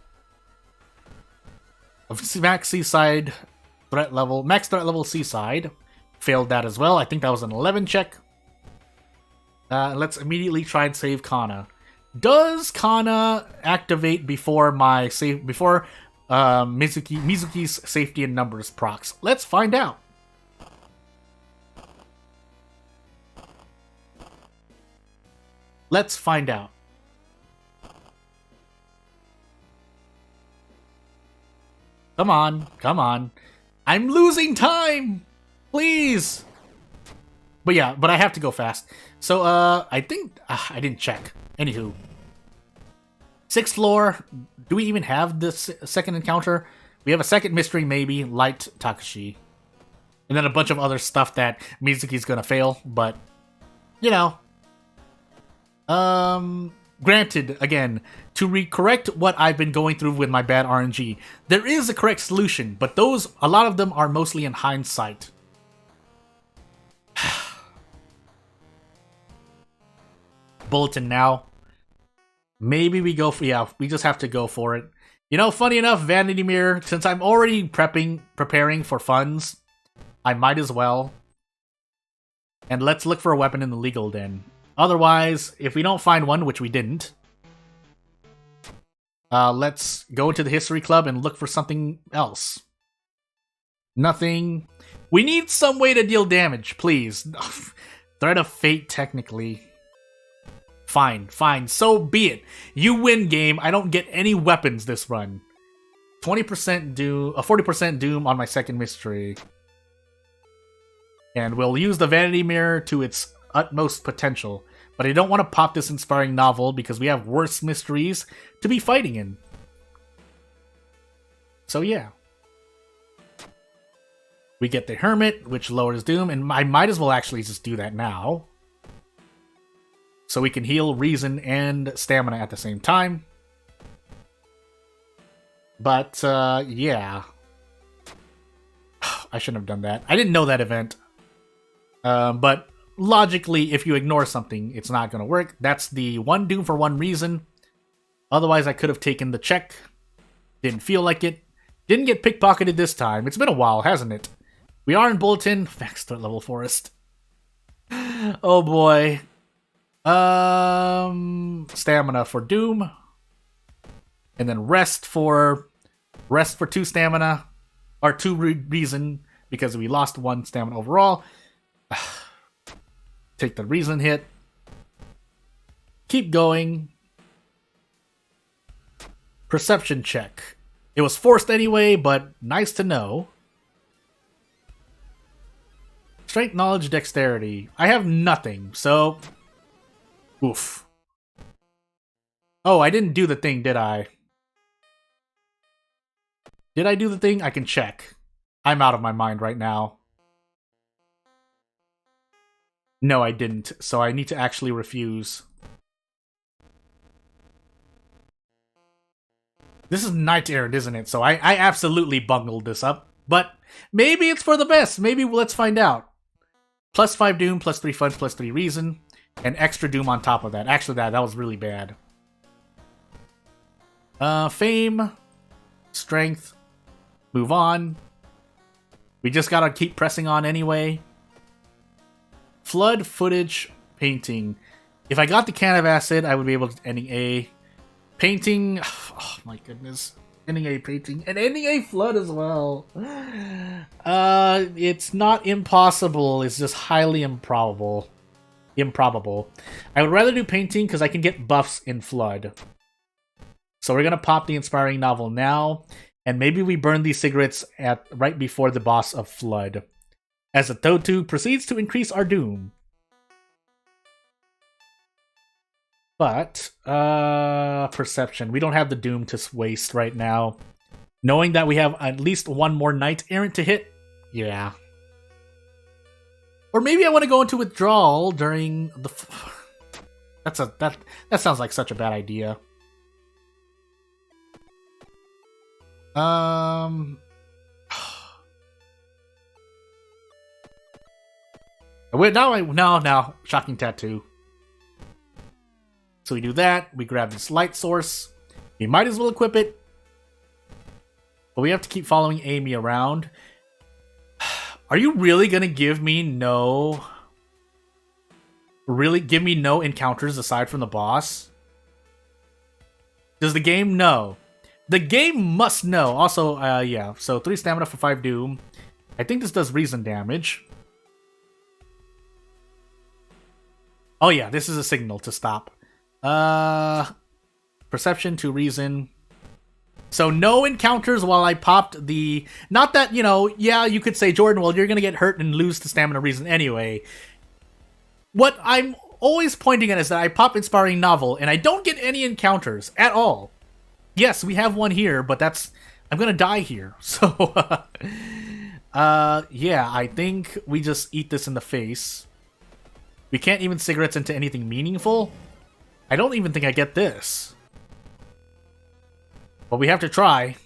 Max Seaside threat level. Max threat level Seaside. Failed that as well. I think that was an 11 check. Let's immediately try and save Kana. Does Kana activate before my Mizuki's safety and numbers procs? Let's find out. Let's find out. Come on, come on. I'm losing time! Please! But yeah, but I have to go fast. So, I think... I didn't check. Anywho. 6th floor. Do we even have this second encounter? We have a second mystery, maybe. Light Takashi. And then a bunch of other stuff that Mizuki's gonna fail, but... You know... Granted, again, to correct what I've been going through with my bad RNG, there is a correct solution, but a lot of them are mostly in hindsight. Bulletin now. Maybe we go for, yeah, we just have to go for it. You know, funny enough, Vanity Mirror, since I'm already preparing for funds, I might as well. And let's look for a weapon in the legal den. Otherwise, if we don't find one, which we didn't, Let's go into the history club and look for something else. Nothing. We need some way to deal damage, please. Threat of fate, technically. Fine, so be it. You win, game. I don't get any weapons this run. 20% doom, 40% doom on my second mystery. And we'll use the vanity mirror to its utmost potential. But I don't want to pop this inspiring novel because we have worse mysteries to be fighting in. So yeah. We get the Hermit, which lowers doom, and I might as well actually just do that now. So we can heal reason and stamina at the same time. But, yeah. I shouldn't have done that. I didn't know that event. But logically, if you ignore something, it's not going to work. That's the one doom for one reason. Otherwise, I could have taken the check. Didn't feel like it. Didn't get pickpocketed this time. It's been a while, hasn't it? We are in Bulletin. Max threat level forest. Oh boy. Stamina for doom. And then rest for 2 stamina. Or 2 reason, because we lost 1 stamina overall. Take the reason hit. Keep going. Perception check. It was forced anyway, but nice to know. Strength, knowledge, dexterity. I have nothing, so... Oof. Oh, I didn't do the thing, did I? Did I do the thing? I can check. I'm out of my mind right now. No, I didn't, so I need to actually refuse. This is Knight Errant, isn't it? So I absolutely bungled this up. But maybe it's for the best. Maybe let's find out. Plus 5 doom, plus 3 fun, plus 3 reason. And extra doom on top of that. Actually, that was really bad. Fame. Strength. Move on. We just gotta keep pressing on anyway. Flood, footage, painting. If I got the can of acid, I would be able to ending A. Painting. Oh my goodness. Ending A painting. And ending A flood as well. It's not impossible. It's just highly improbable. I would rather do painting because I can get buffs in flood. So we're gonna pop the inspiring novel now. And maybe we burn these cigarettes at right before the boss of flood. As the Totu proceeds to increase our doom. But, perception. We don't have the doom to waste right now. Knowing that we have at least 1 more Knight Errant to hit? Yeah. Or maybe I want to go into withdrawal during the... that sounds like such a bad idea. Wait, now, shocking tattoo. So we do that, we grab this light source, we might as well equip it. But we have to keep following Amy around. Are you really gonna give me no... Really give me no encounters aside from the boss? Does the game know? The game must know. Also, yeah, so 3 stamina for 5 doom. I think this does reason damage. Oh yeah, this is a signal to stop. Perception to reason. So no encounters while I popped the... Not that, you know, yeah, you could say, Jordan, well, you're gonna get hurt and lose the stamina reason anyway. What I'm always pointing at is that I pop Inspiring Novel, and I don't get any encounters at all. Yes, we have one here, but that's... I'm gonna die here, so... yeah, I think we just eat this in the face. We can't even cigarettes into anything meaningful. I don't even think I get this. But we have to try.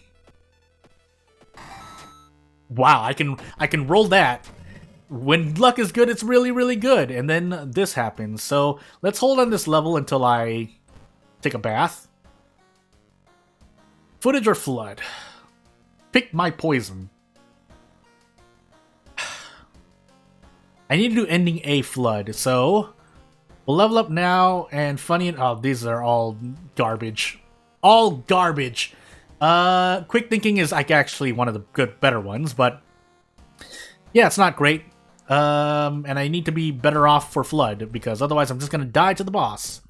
Wow, I can roll that. When luck is good, it's really, really good. And then this happens. So let's hold on this level until I take a bath. Footage or flood? Pick my poison. I need to do ending A flood, so we'll level up now, and funny... Oh, these are all garbage. all garbage. Quick thinking is like actually one of the better ones, but yeah, it's not great. And I need to be better off for Flood, because otherwise I'm just gonna die to the boss.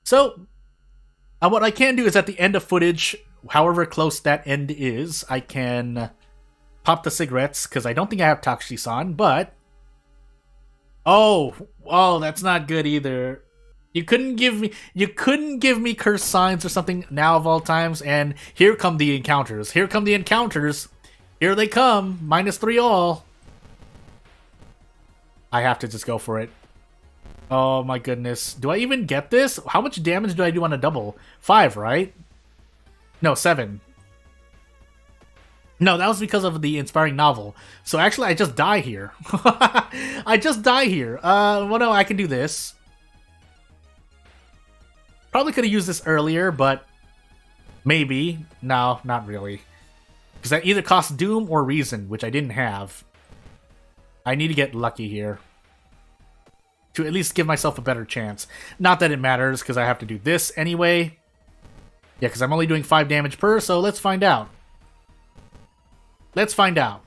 So, what I can do is at the end of footage, however close that end is, I can pop the cigarettes, because I don't think I have Takushi-san, but... Oh, that's not good either. You couldn't give me curse signs or something now of all times, and here come the encounters. Here come the encounters. Here they come. -3 all. I have to just go for it. Oh my goodness. Do I even get this? How much damage do I do on a double? 5, right? No, 7. No, that was because of the inspiring novel. So actually, I just die here. I just die here. Well, no, I can do this. Probably could have used this earlier, but maybe. No, not really. Because that either costs Doom or Reason, which I didn't have. I need to get lucky here to at least give myself a better chance. Not that it matters, because I have to do this anyway. Yeah, because I'm only doing 5 damage per, so let's find out. Let's find out.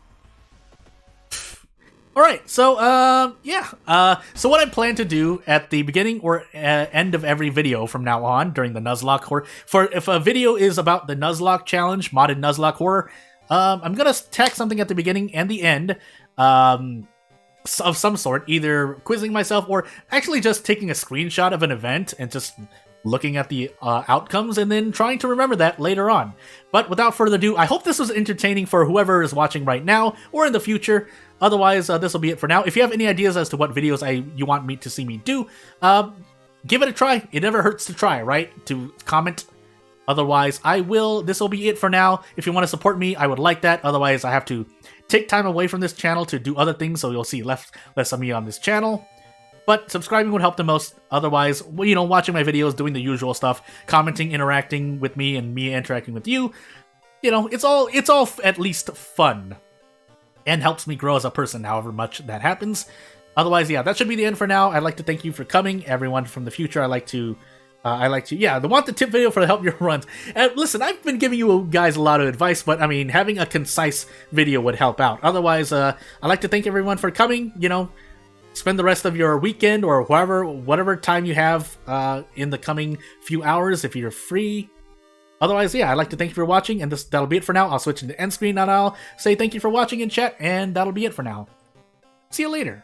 Alright, so, yeah. So what I plan to do at the beginning or end of every video from now on during the Nuzlocke horror, if a video is about the Nuzlocke challenge, modded Nuzlocke horror, I'm gonna tack something at the beginning and the end, of some sort, either quizzing myself or actually just taking a screenshot of an event and just looking at the outcomes and then trying to remember that later on. But without further ado, I hope this was entertaining for whoever is watching right now or in the future. Otherwise, this will be it for now. If you have any ideas as to what videos you want me to see me do, give it a try. It never hurts to try, right? To comment. Otherwise, this will be it for now. If you want to support me, I would like that. Otherwise, I have to take time away from this channel to do other things, so you'll see less of me on this channel. But subscribing would help the most. Otherwise, well, you know, watching my videos, doing the usual stuff, commenting, interacting with me, and me interacting with you, you know, it's all at least fun. And helps me grow as a person, however much that happens. Otherwise, yeah, that should be the end for now. I'd like to thank you for coming, everyone from the future. I want the tip video for the help your runs. And listen, I've been giving you guys a lot of advice, but I mean, having a concise video would help out. Otherwise, I'd like to thank everyone for coming. You know, spend the rest of your weekend or whatever time you have in the coming few hours if you're free. Otherwise, yeah, I'd like to thank you for watching, and that'll be it for now. I'll switch into end screen, and I'll say thank you for watching in chat, and that'll be it for now. See you later.